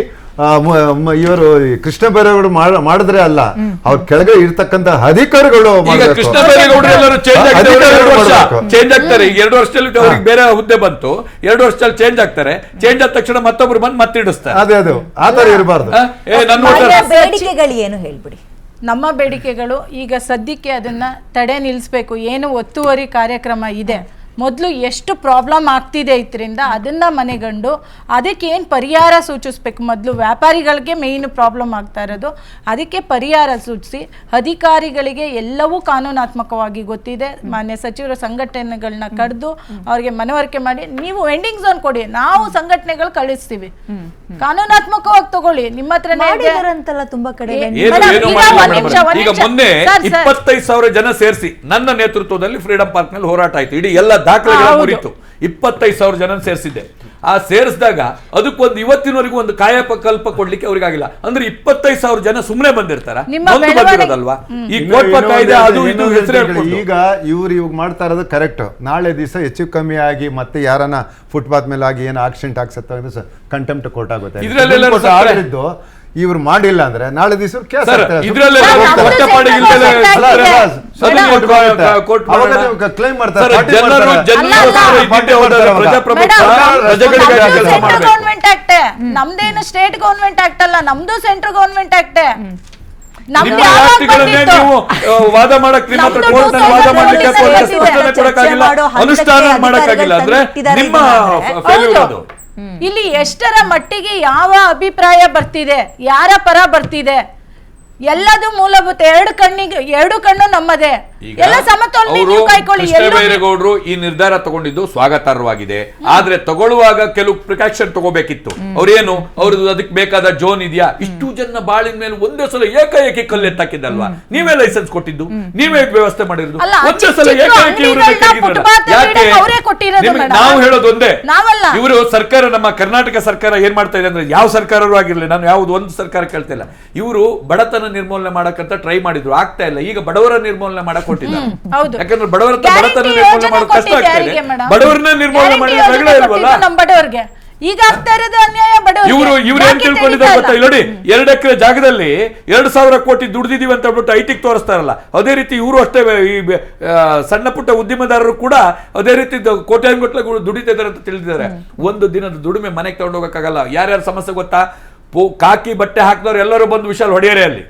ಇವರು ಕೃಷ್ಣ ಬೈರೇಗೌಡರು ಮಾಡಿದ್ರೆ ಅಲ್ಲ, ಅವ್ರ ಕೆಳಗೆ ಇರ್ತಕ್ಕಂತ ಅಧಿಕಾರಿಗಳು ಈಗ ಕೃಷ್ಣ ಬೈರೇಗೌಡರು ಎಲ್ಲರೂ ಚೇಂಜ್ ಆಗ್ತಾರೆ, ಚೇಂಜ್ ಆಗ್ತಾರೆ. ಈಗ 2 ವರ್ಷದಲ್ಲಿ ಅವ್ರಿಗೆ ಬೇರೆ ಹುದ್ದೆ ಬಂತು, 2 ವರ್ಷದಲ್ಲಿ ಚೇಂಜ್ ಆಗ್ತಾರೆ. ಚೇಂಜ್ ಆದ ತಕ್ಷಣ ಮತ್ತೊಬ್ರು ಬಂದು ಮತ್ತಿಡಿಸ್ತಾರೆ. ಅದು ಆತರ ಇರಬಾರ್ದು. ಬೇಡಿಕೆಗಳು ಏನು ಹೇಳ್ಬಿಡಿ. ನಮ್ಮ ಬೇಡಿಕೆಗಳು ಈಗ ಸದ್ಯಕ್ಕೆ ಅದನ್ನ ತಡೆ ನಿಲ್ಲಿಸ್ಬೇಕು. ಏನು ಒತ್ತುವರಿ ಕಾರ್ಯಕ್ರಮ ಇದೆ, ಮೊದಲು ಎಷ್ಟು ಪ್ರಾಬ್ಲಮ್ ಆಗ್ತಿದೆ ಇದರಿಂದ ಅದನ್ನ ಮನೆಗಂಡು ಅದಕ್ಕೆ ಏನು ಪರಿಹಾರ ಸೂಚಿಸ್ಬೇಕು. ಮೊದಲು ವ್ಯಾಪಾರಿಗಳಿಗೆ ಮೇಯ್ನ್ ಪ್ರಾಬ್ಲಮ್ ಆಗ್ತಾ ಇರೋದು, ಅದಕ್ಕೆ ಪರಿಹಾರ ಸೂಚಿಸಿ ಅಧಿಕಾರಿಗಳಿಗೆ ಎಲ್ಲವೂ ಕಾನೂನಾತ್ಮಕವಾಗಿ ಗೊತ್ತಿದೆ. ಮಾನ್ಯ ಸಚಿವರ ಸಂಘಟನೆಗಳನ್ನ ಕರೆದು ಅವ್ರಿಗೆ ಮನವರಿಕೆ ಮಾಡಿ, ನೀವು ವೆಂಡಿಂಗ್ ಝೋನ್ ಕೊಡಿ, ನಾವು ಸಂಘಟನೆಗಳು ಕಳಿಸ್ತೀವಿ, ಕಾನೂನಾತ್ಮಕವಾಗಿ ತಗೊಳ್ಳಿ. ನಿಮ್ಮ ಹತ್ರನೇ ತುಂಬಾ ಕಡೆ ಈಗ ಮೊನ್ನೆ 25,000 ಜನ ಸೇರಿಸಿ ನನ್ನ ನೇತೃತ್ವದಲ್ಲಿ ಫ್ರೀಡಂ ಪಾರ್ಕ್ ನಲ್ಲಿ ಹೋರಾಟ ಆಯ್ತು. ಇಡೀ ಎಲ್ಲ ದಾಖಲೆಗಳ ಮುರಿತು. 25,000 ಜನ ಸೇರಿಸಿದ್ದೆ. ಆ ಸೇರಿಸಿದಾಗ ಅದಕ್ಕೊಂದು ಇವತ್ತಿನವರೆಗೂ ಒಂದು ಕಾಯಕಲ್ಪ ಕೊಡ್ಲಿಕ್ಕೆ ಅವ್ರಿಗಾಗಿಲ್ಲ. ಅಂದ್ರೆ 25,000 ಜನ ಸುಮ್ಮನೆ ಬಂದಿರ್ತಾರ, ಬಂದಿರೋದಲ್ವಾ? ಈ ಕೋಟ್ಪ ಕಾಯ್ದೆ ಅದು ಇದು ಹೆಸರು. ಈಗ ಇವ್ರು ಮಾಡ್ತಾ ಇರೋದು ಕರೆಕ್ಟ್. ನಾಳೆ ದಿವಸ ಹೆಚ್ಚು ಕಮ್ಮಿ ಆಗಿ ಮತ್ತೆ ಯಾರನ್ನ ಫುಟ್ಪಾತ್ ಮೇಲೆ ಆಗಿ ಏನು ಆಕ್ಸಿಡೆಂಟ್ ಆಗ್ಸತ್ತ ಕಂಟೆಂಪ್ಟ್ ಕೋರ್ಟ್ ಆಗುತ್ತೆ. ಇದ್ರಲ್ಲೆಲ್ಲ ಇವ್ರು ಮಾಡಿಲ್ಲ ಅಂದ್ರೆ ನಾಳೆ ದಿವಸ ಕ್ಲೈಮ್ ಮಾಡ್ತಾರೆ. ಗೌರ್ಮೆಂಟ್ ಆಕ್ಟ್ ನಮ್ದೇನು ಸ್ಟೇಟ್ ಗೌರ್ಮೆಂಟ್ ಆಕ್ಟ್ ಅಲ್ಲ, ನಮ್ದು ಸೆಂಟ್ರಲ್ ಗೌರ್ಮೆಂಟ್ ಆಕ್ಟ್. ವಾದ ಮಾಡಕ್ಕೆ ಅನುಷ್ಠಾನ ಮಾಡಕ್ಕಾಗಿಲ್ಲ ಅಂದ್ರೆ ನಿಮ್ಮ ಇಲ್ಲಿ ಎಷ್ಟರ ಮಟ್ಟಿಗೆ ಯಾವ ಅಭಿಪ್ರಾಯ ಬರ್ತಿದೆ, ಯಾರ ಪರ ಬರ್ತಿದೆ, ಎಲ್ಲದು ಮೂಲಭೂತ. ಎರಡು ಕಣ್ಣು ನಮ್ಮದೇ, ಎಲ್ಲ ಸಮತೋಲನ ನೀವು ಕೈಕೊಳ್ಳಿ. ಬೈರೇಗೌಡರು ಈ ನಿರ್ಧಾರ ತಗೊಂಡಿದ್ದು ಸ್ವಾಗತಾರ್ಹವಾಗಿದೆ. ಆದ್ರೆ ತಗೊಳ್ಳುವಾಗ ಕೆಲವು ಪ್ರಿಕಾಕ್ಷನ್ ತಗೋಬೇಕಿತ್ತು. ಅವ್ರೇನು ಅವ್ರದ್ದು ಅದಕ್ಕೆ ಬೇಕಾದ ಜೋನ್ ಇದೆಯಾ? ಇಷ್ಟು ಜನ ಬಾಳಿನ ಮೇಲೆ ಒಂದೇ ಸಲ ಏಕಾಏಕಿ ಕಲ್ಲೆತ್ತಾಕಿದ್ದಲ್ವಾ? ನೀವೇ ಲೈಸೆನ್ಸ್ ಕೊಟ್ಟಿದ್ದು, ನೀವೇ ವ್ಯವಸ್ಥೆ ಮಾಡಿರೋದು. ಒಂದೇ ಸಲ ಏಕಾಏಕಿ ನಾವು ಹೇಳೋದು ಒಂದೇ, ಇವರು ಸರ್ಕಾರ, ನಮ್ಮ ಕರ್ನಾಟಕ ಸರ್ಕಾರ ಏನ್ ಮಾಡ್ತಾ ಇದೆ ಅಂದ್ರೆ, ಯಾವ ಸರ್ಕಾರವೂ ಆಗಿರ್ಲಿ, ನಾನು ಯಾವ್ದು ಒಂದು ಸರ್ಕಾರ ಕೇಳ್ತಾ ಇಲ್ಲ, ಇವರು ಬಡತನ ನಿರ್ಮೂಲನೆ ಮಾಡಕ್ಕಂತ ಟ್ರೈ ಮಾಡಿದ್ರು, ಆಗ್ತಾ ಇಲ್ಲ. ಈಗ ಬಡವರ ನಿರ್ಮೂಲನೆ ಮಾಡಕ್ ಕೊಟ್ಟಿದ್ದಾರೆ. ಯಾಕಂದ್ರೆ ಬಡವರ ಬಡತನ ನಿರ್ಮೂಲನೆ ಮಾಡೋದು ಕಷ್ಟ ಆಗ್ತದೆ. ಬಡವರನ್ನ ನಿರ್ಮೂಲನೆ ಮಾಡಿದ್ರೆ ನಮ್ಮ ಬಡವರಿಗೆ ಈಗ ಆಗ್ತಾ ಇರೋದು ಅನ್ಯಾಯ. ಇವರು ಏನ್ ತಿಳ್ಕೊಂಡಿದ್ದಾರೆ ಗೊತ್ತಾ? ನೋಡಿ, 2 ಎಕರೆ ಜಾಗದಲ್ಲಿ 2,000 ಕೋಟಿ ದುಡ್ದಿದೀವಿ ಅಂತ ಹೇಳ್ಬಿಟ್ಟು ಐಟಿಗೆ ತೋರಿಸ್ತಾರಲ್ಲ, ಅದೇ ರೀತಿ ಇವರು ಅಷ್ಟೇ. ಈ ಸಣ್ಣ ಪುಟ್ಟ ಉದ್ಯಮದಾರರು ಕೂಡ ಅದೇ ರೀತಿ ಕೋಟ್ಯಾಂಗಟ್ಟಲೆ ದುಡಿತಾ ಇದಾರೆ ಅಂತ ತಿಳಿದಿದ್ದಾರೆ. ಒಂದು ದಿನದ ದುಡಿಮೆ ಮನೆಗೆ ತಗೊಂಡು ಹೋಗಕ್ಕಾಗಲ್ಲ. ಯಾರ್ಯಾರ ಸಮಸ್ಯೆ ಗೊತ್ತಾ? ಕಾಕಿ ಬಟ್ಟೆ ಹಾಕಿದವ್ರು ಎಲ್ಲರೂ ಬಂದು ವಿಶಾಲ್ ಹೊಡೆಯರೆ, ಅಲ್ಲಿ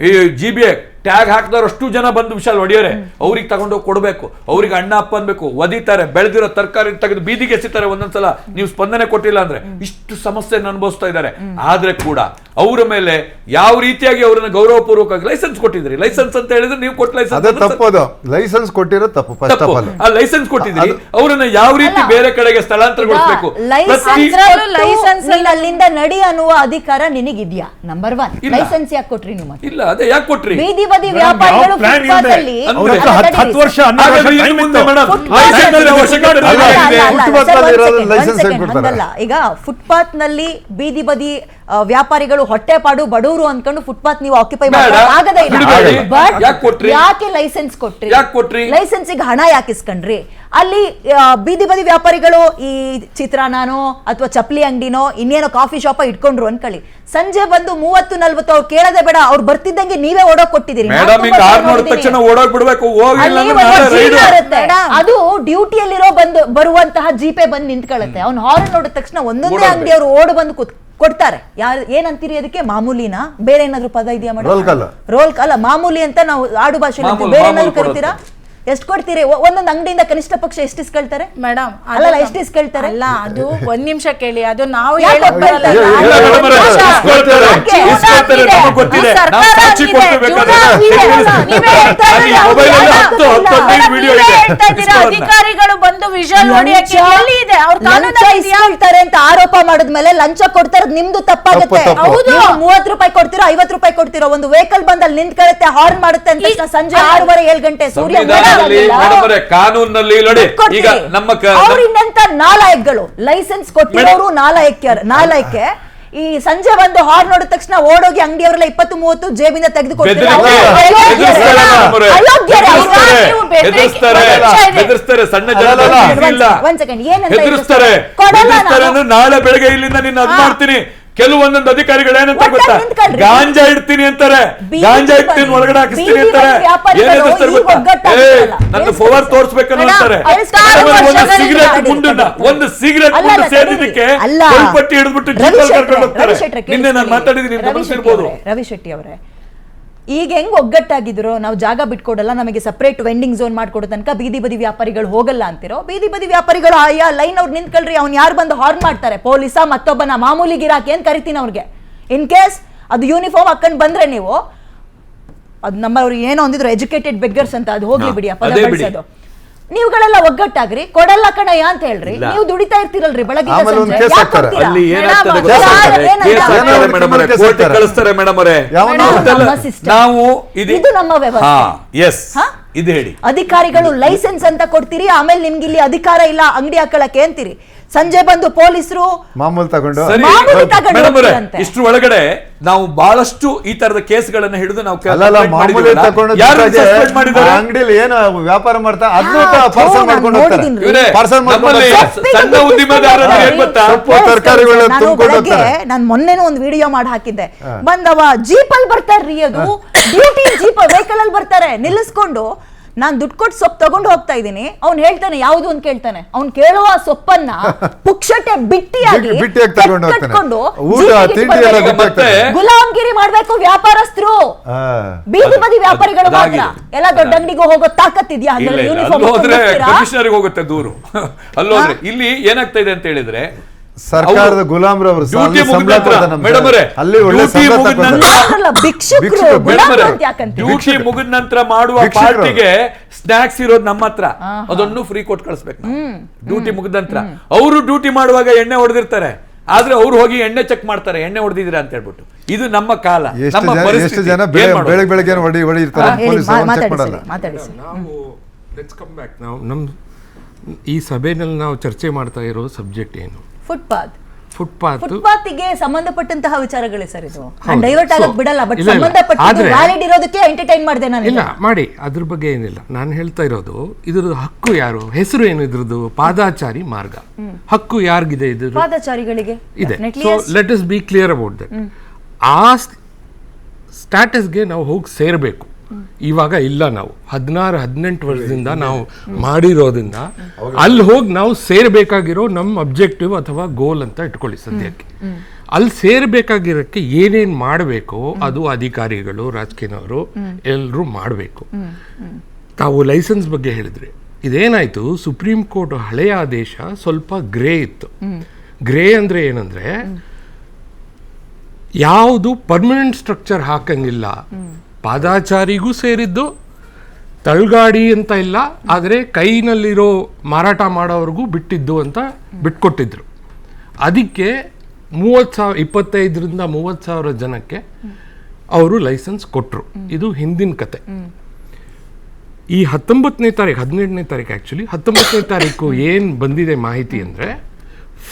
ಈ GBA ಟ್ಯಾಗ್ ಹಾಕಿದವ್ರು ಅಷ್ಟು ಜನ ಬಂದು ವಿಶಾಲ್ ಹೊಡೆಯರೆ. ಅವ್ರಿಗೆ ತಗೊಂಡೋಗಿ ಕೊಡ್ಬೇಕು, ಅವ್ರಿಗೆ ಅಣ್ಣ ಅಪ್ಪ ಅನ್ಬೇಕು, ಒದಿತಾರೆ, ಬೆಳೆದಿರೋ ತರಕಾರಿ ತೆಗೆದು ಬೀದಿಗೆ ಎಸಿತಾರೆ ಒಂದೊಂದ್ಸಲ ನೀವು ಸ್ಪಂದನೆ ಕೊಟ್ಟಿಲ್ಲ ಅಂದ್ರೆ. ಇಷ್ಟು ಸಮಸ್ಯೆಯನ್ನು ಅನುಭವಿಸ್ತಾ ಇದ್ದಾರೆ. ಆದ್ರೆ ಕೂಡ ಅವರ ಮೇಲೆ ಯಾವ ರೀತಿಯಾಗಿ ಅವರನ್ನ ಗೌರವಪೂರ್ವಕವಾಗಿ ಲೈಸೆನ್ಸ್ ಕೊಟ್ಟಿದ್ರಿ. ಲೈಸೆನ್ಸ್ ಅಂತ ಹೇಳಿದ್ರೆ ನೀವು ಕೊಟ್ಟ ಲೈಸೆನ್ಸ್ ಕೊಟ್ಟಿರೋ ತಪ್ಪು. ಆ ಲೈಸೆನ್ಸ್ ಕೊಟ್ಟಿದ್ರಿ, ಅವರನ್ನ ಯಾವ ರೀತಿ ಬೇರೆ ಕಡೆಗೆ ಸ್ಥಳಾಂತರಗೊಳಿಸಬೇಕು. ಅಲ್ಲಿಂದ ನಡಿ ಅನ್ನುವ ಅಧಿಕಾರ ನಿನಗಿದ್ಯಾ? ನಂಬರ್ 1 ಲೈಸೆನ್ಸ್ ಯಾಕೆ ಕೊಟ್ರಿ ನೀವು? ಇಲ್ಲ, ಅದೇ ಯಾಕೆ ಕೊಟ್ರಿ? ಬೀದಿ ಬದಿ ವ್ಯಾಪಾರಿಗಳು ಈಗ ಫುಟ್ಪಾತ್ ನಲ್ಲಿ ಬೀದಿ ಬದಿ ವ್ಯಾಪಾರಿಗಳು ಹೊಟ್ಟೆಪಾಡು ಬಡವರು ಅನ್ಕೊಂಡು ಫುಟ್ಪಾತ್ ನೀವು ಆಕ್ಯುಪೈ ಆಗದೇ ಇಲ್ಲ. ಬಟ್ ಯಾಕೆ ಲೈಸೆನ್ಸ್ ಕೊಟ್ರಿ? ಲೈಸೆನ್ಸಿಗೆ ಹಣ ಯಾಕೆ ಇಸ್ಕೊಂಡ್ರಿ? ಅಲ್ಲಿ ಬೀದಿ ಬದಿ ವ್ಯಾಪಾರಿಗಳು ಈ ಚಿತ್ರಾನ್ನನೋ ಅಥವಾ ಚಪ್ಪಲಿ ಅಂಗಡಿನೋ ಇನ್ನೇನೋ ಕಾಫಿ ಶಾಪ ಇಟ್ಕೊಂಡ್ರು ಅನ್ಕೊಳ್ಳಿ, ಸಂಜೆ ಬಂದು 30-40 ಅವ್ರು ಕೇಳದೆ ಬೇಡ, ಅವ್ರು ಬರ್ತಿದ್ದಂಗೆ ನೀವೇ ಓಡೋಕ್ ಕೊಟ್ಟಿದ್ದೀರಿ. ಅದು ಡ್ಯೂಟಿಯಲ್ಲಿರೋ ಬರುವಂತಹ ಜೀಪೇ ಬಂದು ನಿಂತ್ಕೊಳ್ಳುತ್ತೆ. ಅವ್ನು ಹಾರ್ನ್ ನೋಡಿದ ತಕ್ಷಣ ಒಂದೊಂದೇ ಅಂಗಡಿ ಅವ್ರು ಓಡ್ ಬಂದು ಕೊಡ್ತಾರೆ. ಏನಂತೀರಿ ಅದಕ್ಕೆ? ಮಾಮೂಲಿನ ಬೇರೆ ಏನಾದ್ರು ಪದ ಇದೆಯಾ ಮೇಡಮ್? ರೋಲ್ ಅಲ್ಲ, ಮಾಮೂಲಿ ಅಂತ ನಾವು ಆಡು ಭಾಷೆ ಬೇರೆ ಏನಾದ್ರು ಕರಿತೀರಾ? ಎಷ್ಟು ಕೊಡ್ತೀರಿ? ಒಂದೊಂದು ಅಂಗಡಿಯಿಂದ ಕನಿಷ್ಠ ಪಕ್ಷ ಎಷ್ಟು ಇಸ್ಕೊಳ್ತಾರೆ ಮೇಡಮ್? ಅಲ್ಲ, ಎಷ್ಟು ಇಸ್ಕೊಳ್ತಾರೆ? ಅಲ್ಲ, ಅದು 1 ನಿಮಿಷ ಕೇಳಿ, ಅದು ನಾವು ಅಧಿಕಾರಿಗಳು ಬಂದು ವಿಷಲ್ ಇಸ್ಕೊಳ್ತಾರೆ ಅಂತ ಆರೋಪ ಮಾಡಿದ್ಮೇಲೆ ಲಂಚ ಕೊಡ್ತಾರೆ, ನಿಮ್ದು ತಪ್ಪಾಗುತ್ತೆ. ಹೌದು, 30 ರೂಪಾಯಿ ಕೊಡ್ತಿರೋ 50 ರೂಪಾಯಿ ಕೊಡ್ತಿರೋ, ಒಂದು ವೆಹಿಕಲ್ ಬಂದಲ್ಲಿ ನಿಂತ್ಕೊಳ್ಳುತ್ತೆ, ಹಾರ್ನ್ ಮಾಡುತ್ತೆ ಅಂತ ಸಂಜೆ 6:30-7 ಗಂಟೆ ಸೂರ್ಯ ಕಾನೂನಲ್ಲಿ ನೋಡಿ ಈಗ ನಮ್ಮ ಅವ್ರಿಂದಂತ ನಾಲಾಯಕ್ಗಳು ಲೈಸೆನ್ಸ್ ಕೊಟ್ಟಿರೋರು ನಾಲಾಯಕ್ಕೆ ಈ ಸಂಜೆ ಬಂದು ಹಾರ್ನ್ ನೋಡಿದ ತಕ್ಷಣ ಓಡೋಗಿ ಅಂಗಡಿಯವರೆಲ್ಲ 20-30 ಜೇಬಿಂದ ತೆಗೆದು ನಾಳೆ ಬೆಳಗ್ಗೆ ಇಲ್ಲಿಂದ ನಿನ್ನ ಅದ್ ಮಾಡ್ತೀನಿ. ಕೆಲವೊಂದೊಂದು ಅಧಿಕಾರಿಗಳು ಏನಂತ ಗೊತ್ತಾ, ಗಾಂಜಾ ಇಡ್ತೀನಿ ಅಂತಾರೆ, ಗಾಂಜಾ ಇಡ್ತೀನಿ ಒಳಗಡೆ ಹಾಕಿಸ್ತೀನಿ ಅಂತಾರೆ, ಏನೇನಿಸ್ತಾರೆ ಗೊತ್ತಾ, ನನ್ನ ಪವರ್ ತೋರಿಸ್ಬೇಕನ್ನೋ ಅಂತಾರೆ. ಒಂದು ಸಿಗರೇಟ್ ಮುಂದೆ ಸೇರಿದಕ್ಕೆ ಪಟ್ಟಿ ಹಿಡಿದ್ಬಿಟ್ಟು ಜೀಪಲ್ಲಿ ಕರ್ಕೊಂಡು ಹೋಗ್ತಾರೆ. ನಿನ್ನೆ ನಾನು ಮಾತಾಡಿದ್ದೀನಿ, ಗಮನಿಸಿರ್ಬೋದು. ರವಿ ಶೆಟ್ಟಿ ಅವರೇ, ಈಗ ಹೆಂಗ್ ಒಗ್ಗಟ್ಟಾಗಿದ್ರು, ನಾವು ಜಾಗ ಬಿಟ್ಕೊಡಲ್ಲ, ನಮಗೆ ಸಪರೇಟ್ ವೆಂಡಿಂಗ್ ಝೋನ್ ಮಾಡ್ಕೊಡೋ ತನಕ ಬೀದಿ ಬದಿ ವ್ಯಾಪಾರಿಗಳು ಹೋಗಲ್ಲ ಅಂತಿರೋ, ಬೀದಿ ಬದಿ ವ್ಯಾಪಾರಿಗಳು ಆಯಾ ಲೈನ್ ಅವ್ರು ನಿಂತ್ಕೊಳ್ರಿ, ಅವ್ನು ಯಾರು ಬಂದು ಹಾರ್ನ್ ಮಾಡ್ತಾರೆ, ಪೊಲೀಸ ಮತ್ತೊಬ್ಬನ ಮಾಮೂಲಿ ಗಿರಾಕಿ ಅಂತ ಕರಿತೀನಿ ಅವ್ರಿಗೆ. ಇನ್ ಕೇಸ್ ಅದು ಯೂನಿಫಾರ್ಮ್ ಹಾಕೊಂಡು ಬಂದ್ರೆ ನೀವು ಅದು ನಮ್ಮವ್ರು ಏನೋ ಅಂದಿದ್ರು ಎಜುಕೇಟೆಡ್ ಬೆಗ್ಗರ್ಸ್ ಅಂತ, ಅದು ಹೋಗ್ಲಿ ಬಿಡಿ, ಪದ ಬಳಸೋದು. ನೀವುಗಳೆಲ್ಲ ಒಗ್ಗಟ್ಟಾಗ್ರಿ, ಕೊಡಲ್ಲ ಕಣಯ್ಯ ಅಂತ ಹೇಳ್ರಿ, ನೀವು ದುಡಿತಾ ಇರ್ತೀರಲ್ರಿ ಬೆಳಗ್ಗೆ ನಮ್ಮ ವ್ಯವಸ್ಥೆ. ಅಧಿಕಾರಿಗಳು ಲೈಸೆನ್ಸ್ ಅಂತ ಕೊಡ್ತೀರಿ, ಆಮೇಲೆ ನಿಮ್ಗೆ ಇಲ್ಲಿ ಅಧಿಕಾರ ಇಲ್ಲ ಅಂಗಡಿ ಹಾಕಳಕ್ಕೆ ಅಂತೀರಿ. ಸಂಜೆ ಬಂದು ಪೊಲೀಸರು ಮಾಮೂಲು ತಗೊಂಡು ಇಷ್ಟ್ರ ಒಳಗಡೆ ನಾವು ಬಹಳಷ್ಟು ಈ ತರದ ಕೇಸ್ಗಳನ್ನ ಹಿಡಿದು ನಾವು ಅಂಗಡಿಯಲ್ಲಿ ಏನು ವ್ಯಾಪಾರ ಮಾಡ್ತಾ ನಾನು ಮೊನ್ನೆನೂ ಒಂದು ವಿಡಿಯೋ ಮಾಡಿ ಹಾಕಿದ್ದೆ, ಬಂದವ ಜೀಪಲ್ಲಿ ಬರ್ತಾರ್ರಿ, ಅದು ಡ್ಯೂಟಿ ಜೀಪ್ ವೆಹಿಕಲ್ ಅಲ್ಲಿ ಬರ್ತಾರೆ, ನಿಲ್ಲಿಸ್ಕೊಂಡು ನಾನ್ ದುಡ್ಡು ಕೊಟ್ಟು ಸೊಪ್ಪು ತಗೊಂಡು ಹೋಗ್ತಾ ಇದ್ದೀನಿ, ಅವ್ನು ಹೇಳ್ತಾನೆ ಯಾವುದು ಅಂತ ಕೇಳ್ತಾನೆ, ಅವ್ನು ಕೇಳುವ ಸೊಪ್ಪನ್ನ ಪುಕ್ಷಟೆ ಬಿಟ್ಟಿಯಾಗಿ ಕಟ್ಕೊಂಡು ಗುಲಾಮ್ಗಿರಿ ಮಾಡ್ಬೇಕು ವ್ಯಾಪಾರಸ್ಥರು, ಬೀದಿ ಬದಿ ವ್ಯಾಪಾರಿಗಳು ಮಾತ್ರ. ಎಲ್ಲ ದೊಡ್ಡ ಅಂಗಡಿಗೂ ಹೋಗೋ ತಾಕತ್ತಿದ್ಯಾ? ಕಮಿಷನರಿಗೆ ಹೋಗುತ್ತೆ ದೂರು ಅಲ್ಲೋದ್ರೆ. ಇಲ್ಲಿ ಏನಾಗ್ತಾ ಇದೆ ಅಂತ ಹೇಳಿದ್ರೆ, ಸರ್ಕಾರದ ಗುಲಾಮ್ರವರು ಡ್ಯೂಟಿ ಮುಗಿದ ನಂತರ ಮಾಡುವ ಪಾರ್ಟಿಗೆ ಸ್ನಾಕ್ಸ್ ಇರೋದು ನಮ್ಮ ಹತ್ರ, ಅದನ್ನು ಫ್ರೀ ಕೊಟ್ಟು ಕಳಿಸ್ಬೇಕು. ಡ್ಯೂಟಿ ಮುಗಿದ ನಂತರ ಅವರು ಡ್ಯೂಟಿ ಮಾಡುವಾಗ ಎಣ್ಣೆ ಹೊಡೆದಿರ್ತಾರೆ, ಆದ್ರೆ ಅವ್ರು ಹೋಗಿ ಎಣ್ಣೆ ಚೆಕ್ ಮಾಡ್ತಾರೆ, ಎಣ್ಣೆ ಹೊಡೆದಿದ್ದೀರಾ ಅಂತ ಹೇಳ್ಬಿಟ್ಟು. ಇದು ನಮ್ಮ ಕಾಲ, ನಮ್ಮ ಪರಿಸ್ಥಿತಿ. ಬೆಳಗ್ಗೆ ಈ ಸಭೆಯಲ್ಲಿ ನಾವು ಚರ್ಚೆ ಮಾಡ್ತಾ ಇರೋ ಸಬ್ಜೆಕ್ಟ್ ಏನು? ಫುಟ್ಪಾತ್ಗೆ ಸಂಬಂಧಪಟ್ಟಂತಹ ವಿಚಾರಗಳೇ ಸರ್ ಇದು. ಡೈವರ್ಟ್ ಆಗಕ್ ಬಿಡಲ್ಲ, ಬಟ್ ಸಂಬಂಧಪಟ್ಟ ವ್ಯಾಲಿಡ್ ಇರೋದಕ್ಕೆ ಎಂಟರ್ಟೈನ್ ಮಾಡಿದೆ ನಾನು. ಇಲ್ಲ ಮಾಡಿ, ಅದ್ರ ಬಗ್ಗೆ ಏನಿಲ್ಲ. ನಾನು ಹೇಳ್ತಾ ಇರೋದು ಇದ್ರದ್ದು ಹಕ್ಕು ಯಾರು, ಹೆಸರು ಏನು ಇದ್ರದ್ದು? ಪಾದಾಚಾರಿ ಮಾರ್ಗ. ಹಕ್ಕು ಯಾರಿಗಿದೆ ಇದ್ರ? ಪಾದಾಚಾರಿಗಳಿಗೆ ಇದೆ. So let us be clear about that. ಆ ಸ್ಟ್ಯಾಟಸ್ಗೆ ನಾವು ಹೋಗಿ ಸೇರ್ಬೇಕು. ಇವಾಗ ಇಲ್ಲ, ನಾವು 16-18 ವರ್ಷದಿಂದ ನಾವು ಮಾಡಿರೋದ್ರಿಂದ ಅಲ್ಲಿ ಹೋಗಿ ನಾವು ಸೇರ್ಬೇಕಾಗಿರೋ ನಮ್ಮ ಅಬ್ಜೆಕ್ಟಿವ್ ಅಥವಾ ಗೋಲ್ ಅಂತ ಇಟ್ಕೊಳ್ಳಿ ಸದ್ಯಕ್ಕೆ. ಅಲ್ಲಿ ಸೇರ್ಬೇಕಾಗಿರೋಕ್ಕೆ ಏನೇನ್ ಮಾಡಬೇಕು ಅದು ಅಧಿಕಾರಿಗಳು, ರಾಜಕೀಯನವರು ಎಲ್ಲರೂ ಮಾಡಬೇಕು. ತಾವು ಲೈಸೆನ್ಸ್ ಬಗ್ಗೆ ಹೇಳಿದ್ರಿ, ಇದೇನಾಯ್ತು, ಸುಪ್ರೀಂ ಕೋರ್ಟ್ ಹಳೆಯ ಆದೇಶ ಸ್ವಲ್ಪ ಗ್ರೇ ಇತ್ತು. ಗ್ರೇ ಅಂದ್ರೆ ಏನಂದ್ರೆ, ಯಾವುದು ಪರ್ಮನೆಂಟ್ ಸ್ಟ್ರಕ್ಚರ್ ಹಾಕಂಗಿಲ್ಲ, ಪಾದಾಚಾರಿಗೂ ಸೇರಿದ್ದು, ತಳ್ಗಾಡಿ ಅಂತ ಇಲ್ಲ, ಆದರೆ ಕೈನಲ್ಲಿರೋ ಮಾರಾಟ ಮಾಡೋವ್ರಿಗೂ ಬಿಟ್ಟಿದ್ದು ಅಂತ ಬಿಟ್ಕೊಟ್ಟಿದ್ರು. ಅದಕ್ಕೆ 25,000-30,000 ಜನಕ್ಕೆ ಅವರು ಲೈಸೆನ್ಸ್ ಕೊಟ್ಟರು. ಇದು ಹಿಂದಿನ ಕತೆ. ಈ 19ನೇ ತಾರೀಕು 18ನೇ ತಾರೀಕು ಆ್ಯಕ್ಚುಲಿ 19ನೇ ತಾರೀಕು ಏನು ಬಂದಿದೆ ಮಾಹಿತಿ ಅಂದರೆ,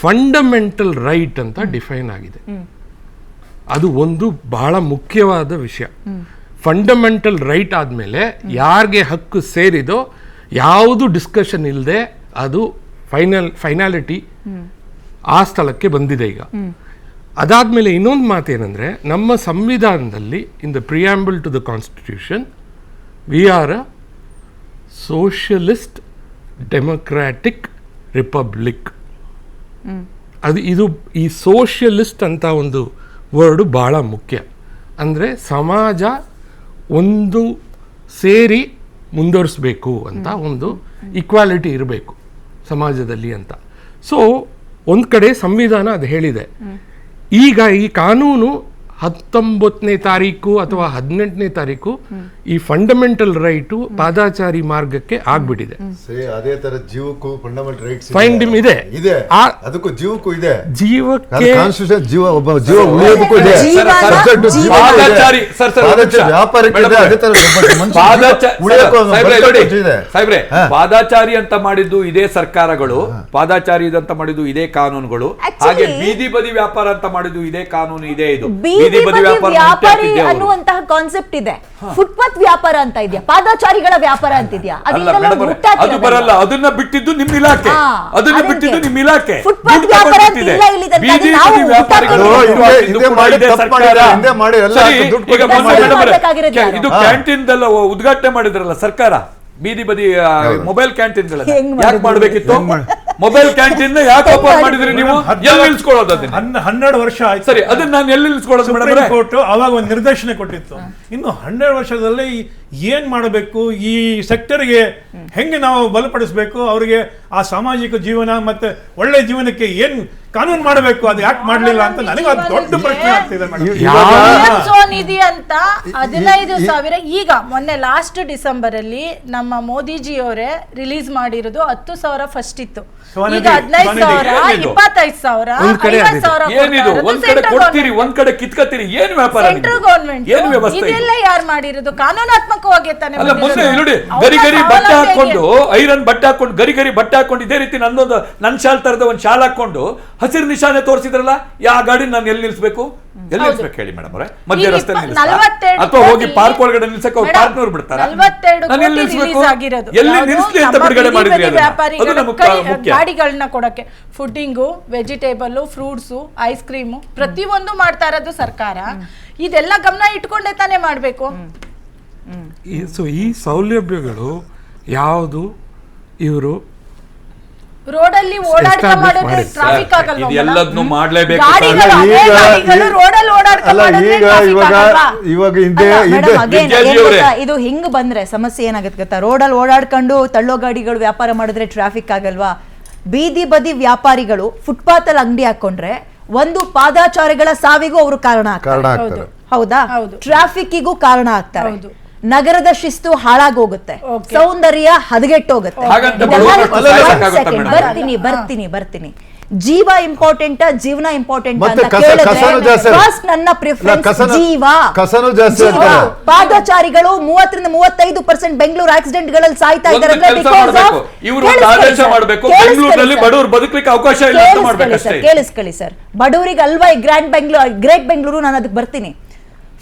ಫಂಡಮೆಂಟಲ್ ರೈಟ್ ಅಂತ ಡಿಫೈನ್ ಆಗಿದೆ. ಅದು ಒಂದು ಬಹಳ ಮುಖ್ಯವಾದ ವಿಷಯ. ಫಂಡಮೆಂಟಲ್ ರೈಟ್ ಆದಮೇಲೆ ಯಾರಿಗೆ ಹಕ್ಕು ಸೇರಿದೋ ಯಾವುದು ಡಿಸ್ಕಷನ್ ಇಲ್ಲದೆ ಅದು ಫೈನಾಲಿಟಿ ಆ ಸ್ಥಳಕ್ಕೆ ಬಂದಿದೆ ಈಗ. ಅದಾದಮೇಲೆ ಇನ್ನೊಂದು ಮಾತೇನೆಂದರೆ, ನಮ್ಮ ಸಂವಿಧಾನದಲ್ಲಿ in the preamble to the constitution we are a socialist democratic republic. ಇದು ಈ ಸೋಷಿಯಲಿಸ್ಟ್ ಅಂತ ಒಂದು ವರ್ಡು ಭಾಳ ಮುಖ್ಯ. ಅಂದರೆ ಸಮಾಜ ಒಂದು ಸೇರಿ ಮುಂದುವರಿಸಬೇಕು ಅಂತ, ಒಂದು ಈಕ್ವಾಲಿಟಿ ಇರಬೇಕು ಸಮಾಜದಲ್ಲಿ ಅಂತ. ಸೊ ಒಂದು ಕಡೆ ಸಂವಿಧಾನ ಅದು ಹೇಳಿದೆ. ಈಗ ಈ ಕಾನೂನು 19ನೇ ತಾರೀಕು ಅಥವಾ 18ನೇ ತಾರೀಕು ಈ ಫಂಡಮೆಂಟಲ್ ರೈಟು ಪಾದಾಚಾರಿ ಮಾರ್ಗಕ್ಕೆ ಆಗ್ಬಿಟ್ಟಿದೆ. ಅದೇ ತರ ಜೀವಕ್ಕೂ ಫಂಡಮೆಂಟಲ್ ರೈಟ್ಸ್ ಫೈಂಡ್ ಇದೆ, ಅದಕ್ಕೂ ಜೀವಕ್ಕೂ ಇದೆ, ಜೀವಕ್ಕೆ ಕಾನ್ಸ್ಟಿಟ್ಯೂಷನ್ ಜೀವ ಒಬ್ಬ ಜೀವ ಉಳಿಯೋದಕ್ಕೂ ಇದೆ, ಪಾದಾಚಾರಿ ಅಂತ ಮಾಡಿದ್ದು ಇದೇ ಸರ್ಕಾರಗಳು, ಪಾದಾಚಾರಿ ಅಂತ ಮಾಡಿದ್ದು ಇದೇ ಕಾನೂನುಗಳು, ಹಾಗೆ ಬೀದಿ ಬದಿ ವ್ಯಾಪಾರ ಅಂತ ಮಾಡಿದ್ದು ಇದೇ ಕಾನೂನು, ಇದೆ ಇದು ಬೀದಿ ಬದಿ ವ್ಯಾಪಾರಿ ಅನ್ನುವಂತಹ ಕಾನ್ಸೆಪ್ಟ್ ಇದೆ. ಫುಟ್ಪಾತ್ ವ್ಯಾಪಾರ ಅಂತ ಇದೆಯಾ, ಪಾದಾಚಾರಿಗಳ ವ್ಯಾಪಾರ ಅಂತಿದ್ಯಾ? ಅದು ಬರಲ್ಲ, ಅದನ್ನ ಬಿಟ್ಟಿದ್ದು ನಿಮ್ಮ ಇಲಾಖೆ, ಅದನ್ನ ಬಿಟ್ಟಿದ್ದು ನಿಮ್ಮ ಇಲಾಖೆ. ಫುಟ್ಪಾತ್ ವ್ಯಾಪಾರ ಇಲ್ಲ ಇಲ್ಲಿ ಬೀದಿ ಬದಿ ವ್ಯಾಪಾರಿಗಳು ಇದು ಕ್ಯಾಂಟೀನ್ ಉದ್ಘಾಟನೆ ಮಾಡಿದ್ರಲ್ಲ ಸರ್ಕಾರ, ಬೀದಿ ಬದಿ ಮೊಬೈಲ್ ಕ್ಯಾಂಟೀನ್ ಯಾಕೆ ಮಾಡ್ಬೇಕಿತ್ತು? ಮೊಬೈಲ್ ಕ್ಯಾಂಟೀನ್ ಯಾಕೆ ಓಪನ್ ಮಾಡಿದ್ರಿ ನೀವು? ಎಲ್ಲಿ ನಿಲ್ಸ್ಕೊಳ್ಳೋದು? 12 ವರ್ಷ ಆಯ್ತು. ಸರಿ, ಅದನ್ನ ನಾನು ಎಲ್ಲಿ ನಿಲ್ಸ್ಕೊಳ್ಳೋದು ಮೇಡಮ್? ಕೋರ್ಟ್ ಅವಾಗ ಒಂದು ನಿರ್ದೇಶನ ಕೊಟ್ಟಿತ್ತು. ಇನ್ನು 12 ವರ್ಷದಲ್ಲಿ ಏನ್ ಮಾಡಬೇಕು, ಈ ಸೆಕ್ಟರ್ಗೆ ಹೆಂಗೆ ನಾವು ಬಲಪಡಿಸಬೇಕು, ಅವರಿಗೆ ಆ ಸಾಮಾಜಿಕ ಜೀವನ ಮತ್ತೆ ಒಳ್ಳೆ ಜೀವನಕ್ಕೆ ಏನ್ ಕಾನೂನು ಮಾಡಬೇಕು, ಅದು ಯಾಕೆ ಮಾಡ್ಲಿಲ್ಲ ಅಂತ ನನಗೆ ಅದು ದೊಡ್ಡ ಪ್ರಶ್ನೆ ಆಗ್ತಿದೆ ನಿಧಿ ಅಂತ 15,000 ಈಗ ಮೊನ್ನೆ ಲಾಸ್ಟ್ ಡಿಸೆಂಬರ್ ಅಲ್ಲಿ ನಮ್ಮ ಮೋದಿಜಿಯವರೇ ರಿಲೀಸ್ ಮಾಡಿರೋದು 10,000 ಫಸ್ಟ್ ಇತ್ತು, ಈಗ 15,000, 25,000, 50,000. ಏನಿದು? ಒಂದ್ ಕಡೆ ಕೊಡ್ತೀರಿ, ಒಂದ್ ಕಡೆ ಕಿತ್ಕತ್ತೀರಿ, ಏನ್ ವ್ಯಾಪಾರ? ಸೆಂಟ್ರಲ್ ಗವರ್ನಮೆಂಟ್ ಏನ್ ವ್ಯವಸ್ಥೆ? ಇದೆಲ್ಲ ಯಾರು ಮಾಡಿರೋದು? ಕಾನೂನಾತ್ಮಕವಾಗಿ ತಾನೆ. ಅಲ್ಲ, ಮೊನ್ನೆ ನೋಡಿ ಗರಿ ಗರಿ ಬಟ್ಟೆ ಹಾಕೊಂಡು, ಐರನ್ ಬಟ್ಟೆ ಹಾಕೊಂಡು, ಗರಿ ಗರಿ ಬಟ್ಟೆ ಹಾಕೊಂಡು, ಇದೇ ರೀತಿ ನನ್ ಶಾಲ್ ತರದ ಒಂದ್ ಶಾಲ್ ಹಾಕೊಂಡು ಹಸಿರು ನಿಶಾನೆ ತೋರಿಸಿದ್ರಲ್ಲ, ಯಾ ಗಾಡಿ ನಾನು ಎಲ್ಲಿ ನಿಲ್ಸ್ಬೇಕು? ಎಲ್ಲಿ ನಿಲ್ಸ್ಬೇಕು ಹೇಳಿ ಮೇಡಮ್ ಅವರೇ? ಮಧ್ಯ ರಸ್ತೆ ಅಥವಾ ಹೋಗಿ ಪಾರ್ಕ್ ಒಳಗಡೆ ನಿಲ್ಸಕ್ಕೆ ಅವ್ರು ಪಾರ್ಕ್ನವ್ರು ಬಿಡ್ತಾರೆ? ನಾನು ಎಲ್ಲಿ ನಿಲ್ಸ್ಬೇಕು? ಎಲ್ಲಿ ನಿಲ್ಸ್ಲಿ ಅಂತ ಬಿಡುಗಡೆ ಮಾಡಿದ್ರಿ? ಅದು ನಮಗೆ ಮುಖ್ಯ. ಗಾಡಿಗಳನ್ನ ಕೊಡಕ್ಕೆ ಫುಡ್ಡಿಂಗು, ವೆಜಿಟೇಬಲ್, ಫ್ರೂಟ್ಸು, ಐಸ್ ಕ್ರೀಮು ಪ್ರತಿಯೊಂದು ಮಾಡ್ತಾ ಇರೋದು ಸರ್ಕಾರ. ಇದೆಲ್ಲ ಗಮನ ಇಟ್ಕೊಂಡೇ ತಾನೇ ಮಾಡ್ಬೇಕು. ಸೊ ಈ ಸೌಲಭ್ಯಗಳು ಯಾವುದು ಇವರು ರೋಡಲ್ಲಿ ಓಡಾಡ್ತಾ ಮಾಡಿದ್ರೆ ಟ್ರಾಫಿಕ್ ಆಗಲ್ವಾ? ಎಲ್ಲದನ್ನು ಮಾಡ್ಲೇಬೇಕು. ಇದು ಹಿಂಗ್ ಬಂದ್ರೆ ಸಮಸ್ಯೆ ಏನಾಗುತ್ತೆ ಗೊತ್ತಾ? ರೋಡಲ್ಲಿ ಓಡಾಡ್ಕೊಂಡು ತಳ್ಳೋ ಗಾಡಿಗಳು ವ್ಯಾಪಾರ ಮಾಡಿದ್ರೆ ಟ್ರಾಫಿಕ್ ಆಗಲ್ವಾ? ಬೀದಿ ಬದಿ ವ್ಯಾಪಾರಿಗಳು ಫುಟ್ಪಾತ್ ಅಲ್ಲಿ ಅಂಗಡಿ ಹಾಕೊಂಡ್ರೆ ಒಂದು ಪಾದಾಚಾರಿಗಳ ಸಾವಿಗೂ ಅವರು ಕಾರಣ ಆಗ್ತಾರೆ, ಹೌದಾ? ಟ್ರಾಫಿಕ್ಗೂ ಕಾರಣ ಆಗ್ತಾರೆ, ನಗರದ ಶಿಸ್ತು ಹಾಳಾಗೋಗುತ್ತೆ, ಸೌಂದರ್ಯ ಹದಗೆಟ್ಟೋಗುತ್ತೆ. ಬರ್ತೀನಿ ಜೀವ ಇಂಪಾರ್ಟೆಂಟ್, ಜೀವನ ಇಂಪಾರ್ಟೆಂಟ್ ಅಂತ ಕೇಳಿದ್ರೆ ಫಸ್ಟ್ ನನ್ನ ಪ್ರಿಫರೆನ್ಸ್ ಜೀವ. ಪಾದಚಾರಿಗಳು 30-35% ಬೆಂಗಳೂರು ಆಕ್ಸಿಡೆಂಟ್ ಗಳಲ್ಲಿ ಸಾಯ್ತಾ ಇದ್ದಾರೆ. ಕೇಳಿಸ್ಕೊಳ್ಳಿ ಸರ್, ಬಡವರಿಗೆ ಅಲ್ವಾ ಈ ಗ್ರೇಟ್ ಬೆಂಗಳೂರು, ನಾನು ಅದಕ್ಕೆ ಬರ್ತೀನಿ.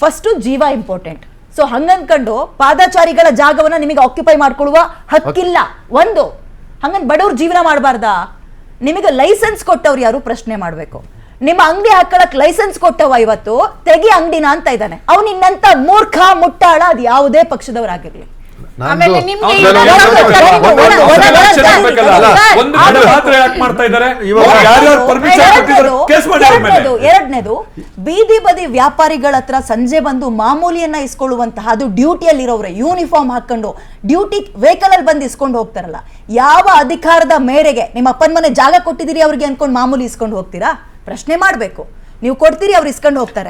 ಫಸ್ಟ್ ಜೀವ ಇಂಪಾರ್ಟೆಂಟ್. ಸೊ ಹಂಗನ್ಕೊಂಡು ಪಾದಚಾರಿಗಳ ಜಾಗವನ್ನ ನಿಮಗೆ ಆಕ್ಯುಪೈ ಮಾಡ್ಕೊಳ್ಳುವ ಹಕ್ಕಿಲ್ಲ. ಒಂದು ಹಂಗನ್ ಬಡವ್ರ ಜೀವನ ಮಾಡಬಾರ್ದಾ? ನಿಮಗೆ ಲೈಸೆನ್ಸ್ ಕೊಟ್ಟವ್ರು ಯಾರು ಪ್ರಶ್ನೆ ಮಾಡ್ಬೇಕು. ನಿಮ್ಮ ಅಂಗಡಿ ಹಾಕೊಳಕ್ ಲೈಸೆನ್ಸ್ ಕೊಟ್ಟವ ಇವತ್ತು ತೆಗಿ ಅಂಗಡಿನ ಅಂತ ಇದ್ದಾನೆ. ಅವ್ನು ಇನ್ನಂತ ಮೂರ್ಖ ಮುಟ್ಟಾಳ ಅದು ಯಾವುದೇ ಪಕ್ಷದವರಾಗಿರ್ಲಿ. ಎರಡನೇದು, ಬೀದಿ ಬದಿ ವ್ಯಾಪಾರಿಗಳ ಹತ್ರ ಸಂಜೆ ಬಂದು ಮಾಮೂಲಿಯನ್ನ ಇಸ್ಕೊಳ್ಳುವಂತಹ, ಅದು ಡ್ಯೂಟಿಯಲ್ಲಿರೋವ್ರೆ ಯೂನಿಫಾರ್ಮ್ ಹಾಕೊಂಡು ಡ್ಯೂಟಿ ವೆಹಿಕಲ್ ಅಲ್ಲಿ ಬಂದು ಇಸ್ಕೊಂಡು ಹೋಗ್ತಾರಲ್ಲ, ಯಾವ ಅಧಿಕಾರದ ಮೇರೆಗೆ ನಿಮ್ಮ ಅಪ್ಪನ ಮನೆ ಜಾಗ ಕೊಟ್ಟಿದ್ದೀರಿ ಅವ್ರಿಗೆ ಅನ್ಕೊಂಡು ಮಾಮೂಲಿ ಇಸ್ಕೊಂಡು ಹೋಗ್ತೀರಾ? ಪ್ರಶ್ನೆ ಮಾಡ್ಬೇಕು. ನೀವು ಕೊಡ್ತೀರಿ, ಅವ್ರು ಇಸ್ಕೊಂಡು ಹೋಗ್ತಾರೆ.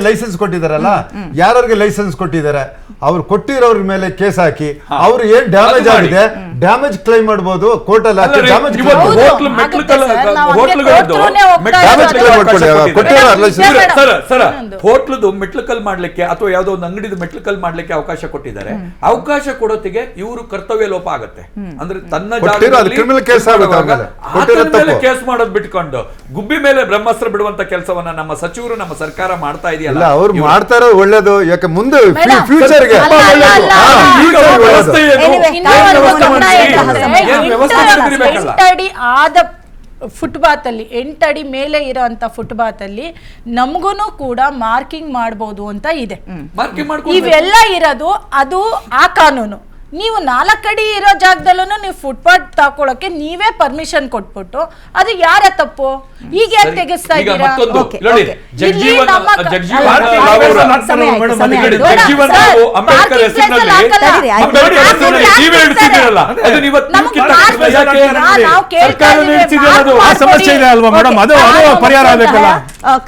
ಲೈಸೆನ್ಸ್ ಕೊಟ್ಟಿದಾರಲ್ಲ, ಯಾರಿಗೆ ಲೈಸೆನ್ಸ್ ಕೊಟ್ಟಿದ್ದಾರೆ ಅವ್ರು ಕೊಟ್ಟಿರೋರ ಮೇಲೆ ಕೇಸ್ ಹಾಕಿ ಅವ್ರು ಏನ್ ಡ್ಯಾಮೇಜ್ ಆಗಿದೆ ಡ್ಯಾಮೇಜ್ ಕ್ಲೈಮ್ ಮಾಡಬಹುದು ಕೋರ್ಟ್ ಅಲ್ಲಿ. ಹೋಟ್ಲದು ಮೆಟ್ಲಕಲ್ ಮಾಡ್ಲಿಕ್ಕೆ ಅಥವಾ ಯಾವ್ದೋ ಒಂದು ಅಂಗಡಿದು ಮೆಟ್ಲಕಲ್ ಮಾಡ್ಲಿಕ್ಕೆ ಅವಕಾಶ ಕೊಟ್ಟಿದ್ದಾರೆ. ಅವಕಾಶ ಕೊಡೋತ್ತಿಗೆ ಇವರು ಕರ್ತವ್ಯ ಲೋಪ ಆಗತ್ತೆ. ಅಂದ್ರೆ ತನ್ನ ಕೇಸ್ ಮಾಡೋದ್ ಬಿಟ್ಕೊಂಡು ಗುಬ್ಬಿ ಮೇಲೆ ಬ್ರಹ್ಮಾಸ್ತ್ರ ಬಿಡುವಂತ ಕೆಲಸವನ್ನ ನಮ್ಮ ಸಚಿವರು, ನಮ್ಮ ಸರ್ಕಾರ ಮಾಡ್ತಾ ಇದೆಯಲ್ಲ, ಅವ್ರು ಮಾಡ್ತಾರ ಒಳ್ಳೇದು. ಯಾಕೆ ಮುಂದೆ ಫ್ಯೂಚರ್ ಫುಟ್ಪಾತ್ ಅಲ್ಲಿ 8 ಅಡಿ ಮೇಲೆ ಇರೋಂತ ಫುಟ್ಪಾತ್ ಅಲ್ಲಿ ನಮಗೂ ಕೂಡ ಮಾರ್ಕಿಂಗ್ ಮಾಡಬಹುದು ಅಂತ ಇದೆ. ಇವೆಲ್ಲ ಇರೋದು ಅದು ಆ ಕಾನೂನು. ನೀವು 4 ಅಡಿ ಇರೋ ಜಾಗದಲ್ಲೂ ನೀವು ಫುಟ್ಪಾತ್ ತಾಕೊಳ್ಳೋಕೆ ನೀವೇ ಪರ್ಮಿಷನ್ ಕೊಟ್ಬಿಟ್ಟು ಅದು ಯಾರ ತಪ್ಪು ಈಗ ಯಾಕೆ ತೆಗೆಸ್ತಾ ಈಗ ಇದ್ದೀರಾ? ಮತ್ತೊಂದು Okay, ನೋಡಿ, okay. ಜಗಜೀವನ್ ಇಲ್ಲಿ ನಮ್ಮ ಜಗಜೀವನ್ ಅಲ್ಲ, ರಾವ್ ಅವರ ಸಮಯ ಆಯ್ತು, ಸಮಯ ಆಯ್ತು. ಜಗಜೀವನ್ ಸರ್, ರಾವ್ ಅಂಬೇಡ್ಕರ್ parking ಹೆಸರಿನಲ್ಲಿ place ಅಲ್ಲಿ ತಡೀರಿ, ಆಯ್ತು. ಅಂಬೇಡ್ಕರ್ ಹೆಸರಿನಲ್ಲಿ ಯಾಕೆ ನೀವೇ ಹೇಳ್ತಿದ್ದೀರಲ್ಲ, ಅದನ್ನ ಇವತ್ತು ನೀವು ನಮ್ಗೆ ಕಿತ್ತಾಕ್ಬೇಕು. ಯಾಕೆ? ನಾವು ಕೇಳ್ತಾ ಸರ್ಕಾರ ಇದ್ದೀವಿ, ನಿಲ್ಸಿದ್ದೀರದು. ಆ ಸಮಸ್ಯೆ ಇದೆ ಅಲ್ವಾ ಮೇಡಮ್, ಅದು ಪರಿಹಾರ ಆಗಬೇಕಲ್ಲ.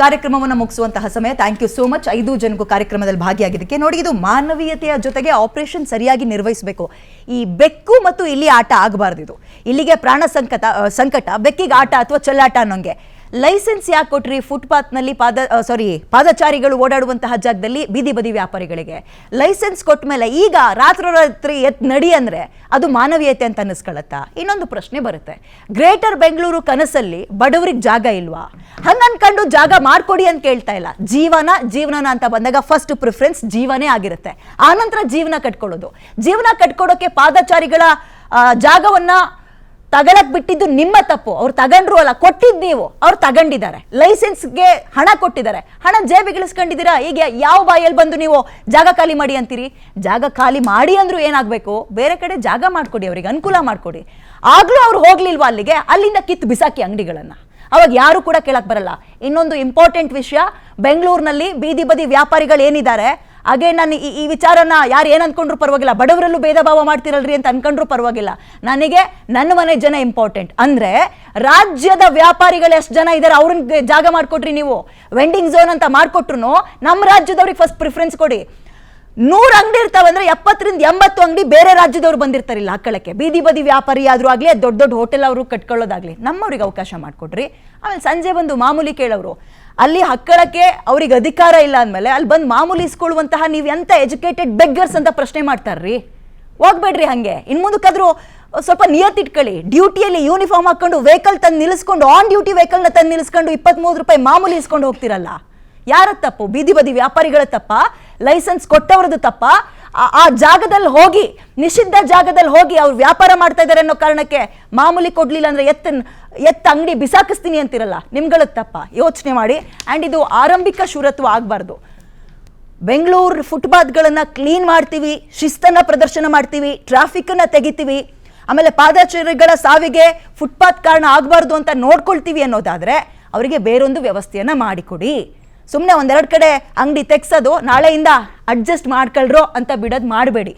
ಕಾರ್ಯಕ್ರಮವನ್ನು ಮುಗಿಸುವಂತಹ ಸಮಯ. ಥ್ಯಾಂಕ್ ಯು ಸೋ ಮಚ್ 5 ಜನಕ್ಕೂ ಕಾರ್ಯಕ್ರಮದಲ್ಲಿ ಭಾಗಿಯಾಗಿದ್ದಕ್ಕೆ. ನೋಡಿ, ಇದು ಮಾನವೀಯತೆಯ ಜೊತೆಗೆ ಆಪರೇಷನ್ ಸರಿಯಾಗಿ ನಿರ್ವಹಿಸಬೇಕು. ಈ ಬೆಕ್ಕು ಮತ್ತು ಇಲ್ಲಿ ಆಟ ಆಗಬಾರ್ದು. ಇದು ಇಲ್ಲಿಗೆ ಪ್ರಾಣ ಸಂಕಟ, ಬೆಕ್ಕಿಗೆ ಆಟ ಅಥವಾ ಚೆಲ್ಲಾಟ ಅನ್ನೋಂಗೆ. ಲೈಸೆನ್ಸ್ ಯಾಕೆ ಕೊಟ್ರಿ ಫುಟ್ಪಾತ್ನಲ್ಲಿ ಪಾದಚಾರಿಗಳು ಓಡಾಡುವಂತಹ ಜಾಗದಲ್ಲಿ ಬೀದಿ ಬದಿ ವ್ಯಾಪಾರಿಗಳಿಗೆ? ಲೈಸೆನ್ಸ್ ಕೊಟ್ಟ ಮೇಲೆ ಈಗ ರಾತ್ರಿ ನಡಿ ಅಂದ್ರೆ ಅದು ಮಾನವೀಯತೆ ಅಂತ ಅನ್ನಿಸ್ಕೊಳತ್ತಾ? ಇನ್ನೊಂದು ಪ್ರಶ್ನೆ ಬರುತ್ತೆ, ಗ್ರೇಟರ್ ಬೆಂಗಳೂರು ಕನಸಲ್ಲಿ ಬಡವರಿಗೆ ಜಾಗ ಇಲ್ವಾ? ಹಂಗ ಅನ್ಕೊಂಡು ಜಾಗ ಮಾಡ್ಕೊಡಿ ಅಂತ ಕೇಳ್ತಾ ಇಲ್ಲ. ಜೀವನ ಅಂತ ಬಂದಾಗ ಫಸ್ಟ್ ಪ್ರಿಫರೆನ್ಸ್ ಜೀವನೇ ಆಗಿರುತ್ತೆ. ಆನಂತರ ಜೀವನ ಕಟ್ಕೊಡೋಕೆ ಪಾದಚಾರಿಗಳ ಜಾಗವನ್ನ ತಗೊಳಕ್ ಬಿಟ್ಟಿದ್ದು ನಿಮ್ಮ ತಪ್ಪು. ಅವ್ರು ತಗೊಂಡ್ರು ಅಲ್ಲ, ಕೊಟ್ಟಿದ್ದು ನೀವು. ಅವ್ರು ತಗೊಂಡಿದ್ದಾರೆ, ಲೈಸೆನ್ಸ್ಗೆ ಹಣ ಕೊಟ್ಟಿದ್ದಾರೆ, ಹಣ ಜೇಬಿಗಿಳಿಸ್ಕೊಂಡಿದ್ದೀರಾ. ಈಗ ಯಾವ ಬಾಯಲ್ಲಿ ಬಂದು ನೀವು ಜಾಗ ಖಾಲಿ ಮಾಡಿ ಅಂತೀರಿ? ಜಾಗ ಖಾಲಿ ಮಾಡಿ ಅಂದ್ರೂ ಏನಾಗಬೇಕು, ಬೇರೆ ಕಡೆ ಜಾಗ ಮಾಡ್ಕೊಡಿ, ಅವ್ರಿಗೆ ಅನುಕೂಲ ಮಾಡ್ಕೊಡಿ. ಆಗ್ಲೂ ಅವ್ರು ಹೋಗ್ಲಿಲ್ವಾ ಅಲ್ಲಿಗೆ? ಅಲ್ಲಿಂದ ಕಿತ್ತು ಬಿಸಾಕಿ ಅಂಗಡಿಗಳನ್ನ. ಅವಾಗ ಯಾರು ಕೂಡ ಕೇಳಕ್ ಬರಲ್ಲ. ಇನ್ನೊಂದು ಇಂಪಾರ್ಟೆಂಟ್ ವಿಷಯ, ಬೆಂಗಳೂರಿನಲ್ಲಿ ಬೀದಿ ಬದಿ ವ್ಯಾಪಾರಿಗಳು ಏನಿದ್ದಾರೆ, ಹಾಗೆ ನಾನು ಈ ವಿಚಾರನ ಯಾರು ಏನು ಅನ್ಕೊಂಡ್ರು ಪರವಾಗಿಲ್ಲ, ಬಡವರಲ್ಲೂ ಭೇದ ಭಾವ ಮಾಡ್ತಿರಲ್ರಿ ಅಂತ ಅನ್ಕೊಂಡ್ರು ಪರವಾಗಿಲ್ಲ. ನನಗೆ ನನ್ನ ಮನೆ ಜನ ಇಂಪಾರ್ಟೆಂಟ್. ಅಂದ್ರೆ ರಾಜ್ಯದ ವ್ಯಾಪಾರಿಗಳು ಎಷ್ಟು ಜನ ಇದ್ದಾರೆ ಅವ್ರನ್ನ ಜಾಗ ಮಾಡ್ಕೊಟ್ರಿ ನೀವು. ವೆಂಡಿಂಗ್ ಝೋನ್ ಅಂತ ಮಾಡ್ಕೊಟ್ರು ನಮ್ಮ ರಾಜ್ಯದವ್ರಿಗೆ ಫಸ್ಟ್ ಪ್ರಿಫರೆನ್ಸ್ ಕೊಡಿ. 100 ಅಂಗಡಿ ಇರ್ತಾವಂದ್ರೆ 70ರಿಂದ 80 ಅಂಗಡಿ ಬೇರೆ ರಾಜ್ಯದವ್ರು ಬಂದಿರ್ತಾರಿಲ್ಲ ಹಾಕೊಳ್ಳಕ್ಕೆ. ಬೀದಿ ಬದಿ ವ್ಯಾಪಾರಿ ಆದ್ರೂ ಆಗ್ಲಿ, ದೊಡ್ಡ ಹೋಟೆಲ್ ಅವರು ಕಟ್ಕೊಳ್ಳೋದಾಗ್ಲಿ, ನಮ್ಮವ್ರಿಗೆ ಅವಕಾಶ ಮಾಡ್ಕೊಡ್ರಿ. ಆಮೇಲೆ ಸಂಜೆ ಬಂದು ಮಾಮೂಲಿ ಕೇಳೋರು ಅಲ್ಲಿ ಹಕ್ಕಳಕ್ಕೆ ಅವ್ರಿಗೆ ಅಧಿಕಾರ ಇಲ್ಲ ಅಂದಮೇಲೆ ಅಲ್ಲಿ ಬಂದು ಮಾಮೂಲಿ ಇಸ್ಕೊಳ್ಳುವಂತಹ ನೀವು ಎಂತ ಎಜುಕೇಟೆಡ್ ಬೆಗ್ಗರ್ಸ್ ಅಂತ ಪ್ರಶ್ನೆ ಮಾಡ್ತಾರ್ರಿ. ಹೋಗ್ಬೇಡ್ರಿ ಹಂಗೆ. ಇನ್ ಮುಂದಕ್ಕಾದ್ರೂ ಸ್ವಲ್ಪ ನಿಯತ್ತಿಟ್ಕೊಳ್ಳಿ. ಡ್ಯೂಟಿಯಲ್ಲಿ ಯೂನಿಫಾರ್ಮ್ ಹಾಕೊಂಡು ವೆಹಿಕಲ್ ತಂದು ನಿಲ್ಲಿಸ್ಕೊಂಡು, ಆನ್ ಡ್ಯೂಟಿ ವೆಹಿಕಲ್ನ ತಂದು ನಿಲ್ಲಿಸ್ಕೊಂಡು 23 ರೂಪಾಯಿ ಮಾಮೂಲಿ ಇಸ್ಕೊಂಡು ಹೋಗ್ತಿರಲ್ಲ. ಯಾರ ತಪ್ಪು? ಬೀದಿ ಬದಿ ವ್ಯಾಪಾರಿಗಳ ತಪ್ಪ? ಲೈಸೆನ್ಸ್ ಕೊಟ್ಟವ್ರದ್ದು ತಪ್ಪ? ಆ ಜಾಗದಲ್ಲಿ ಹೋಗಿ, ನಿಷಿದ್ಧ ಜಾಗದಲ್ಲಿ ಹೋಗಿ ಅವ್ರು ವ್ಯಾಪಾರ ಮಾಡ್ತಾ ಇದ್ದಾರೆ ಅನ್ನೋ ಕಾರಣಕ್ಕೆ ಮಾಮೂಲಿ ಕೊಡ್ಲಿಲ್ಲ ಅಂದ್ರೆ ಎತ್ತ ಅಂಗಡಿ ಬಿಸಾಕಿಸ್ತೀನಿ ಅಂತಿರಲ್ಲ, ನಿಮ್ಗಳದ್ ತಪ್ಪ? ಯೋಚನೆ ಮಾಡಿ. ಆ್ಯಂಡ್ ಇದು ಆರಂಭಿಕ ಶೂರತ್ವ ಆಗಬಾರ್ದು. ಬೆಂಗಳೂರು ಫುಟ್ಪಾತ್ಗಳನ್ನು ಕ್ಲೀನ್ ಮಾಡ್ತೀವಿ, ಶಿಸ್ತನ್ನು ಪ್ರದರ್ಶನ ಮಾಡ್ತೀವಿ, ಟ್ರಾಫಿಕ್ಕನ್ನು ತೆಗಿತೀವಿ, ಆಮೇಲೆ ಪಾದಚಾರಿಗಳ ಸಾವಿಗೆ ಫುಟ್ಪಾತ್ ಕಾರಣ ಆಗಬಾರ್ದು ಅಂತ ನೋಡ್ಕೊಳ್ತೀವಿ ಅನ್ನೋದಾದರೆ ಅವರಿಗೆ ಬೇರೊಂದು ವ್ಯವಸ್ಥೆಯನ್ನು ಮಾಡಿಕೊಡಿ. ಸುಮ್ಮನೆ 1-2 ಕಡೆ ಅಂಗಡಿ ತೆಗ್ಸೋದು, ನಾಳೆಯಿಂದ ಅಡ್ಜಸ್ಟ್ ಮಾಡ್ಕೊಳ್ರೋ ಅಂತ ಬಿಡೋದು ಮಾಡಬೇಡಿ.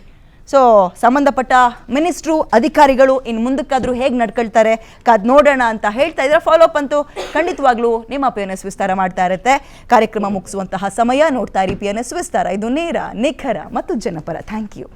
ಸೊ ಸಂಬಂಧಪಟ್ಟ ಮಿನಿಸ್ಟ್ರು, ಅಧಿಕಾರಿಗಳು ಇನ್ನು ಮುಂದಕ್ಕಾದರೂ ಹೇಗೆ ನಡ್ಕೊಳ್ತಾರೆ ಕಾದ್ ನೋಡೋಣ ಅಂತ ಹೇಳ್ತಾ ಇದ್ರೆ, ಫಾಲೋಅಪ್ ಅಂತೂ ಖಂಡಿತವಾಗ್ಲೂ ನಿಮ್ಮ PNS ವಿಸ್ತಾರ ಮಾಡ್ತಾ ಇರುತ್ತೆ. ಕಾರ್ಯಕ್ರಮ ಮುಗಿಸುವಂತಹ ಸಮಯ. ನೋಡ್ತಾ ಇರಿ PNS ವಿಸ್ತಾರ. ಇದು ನೇರ, ನಿಖರ ಮತ್ತು ಜನಪರ. Thank you.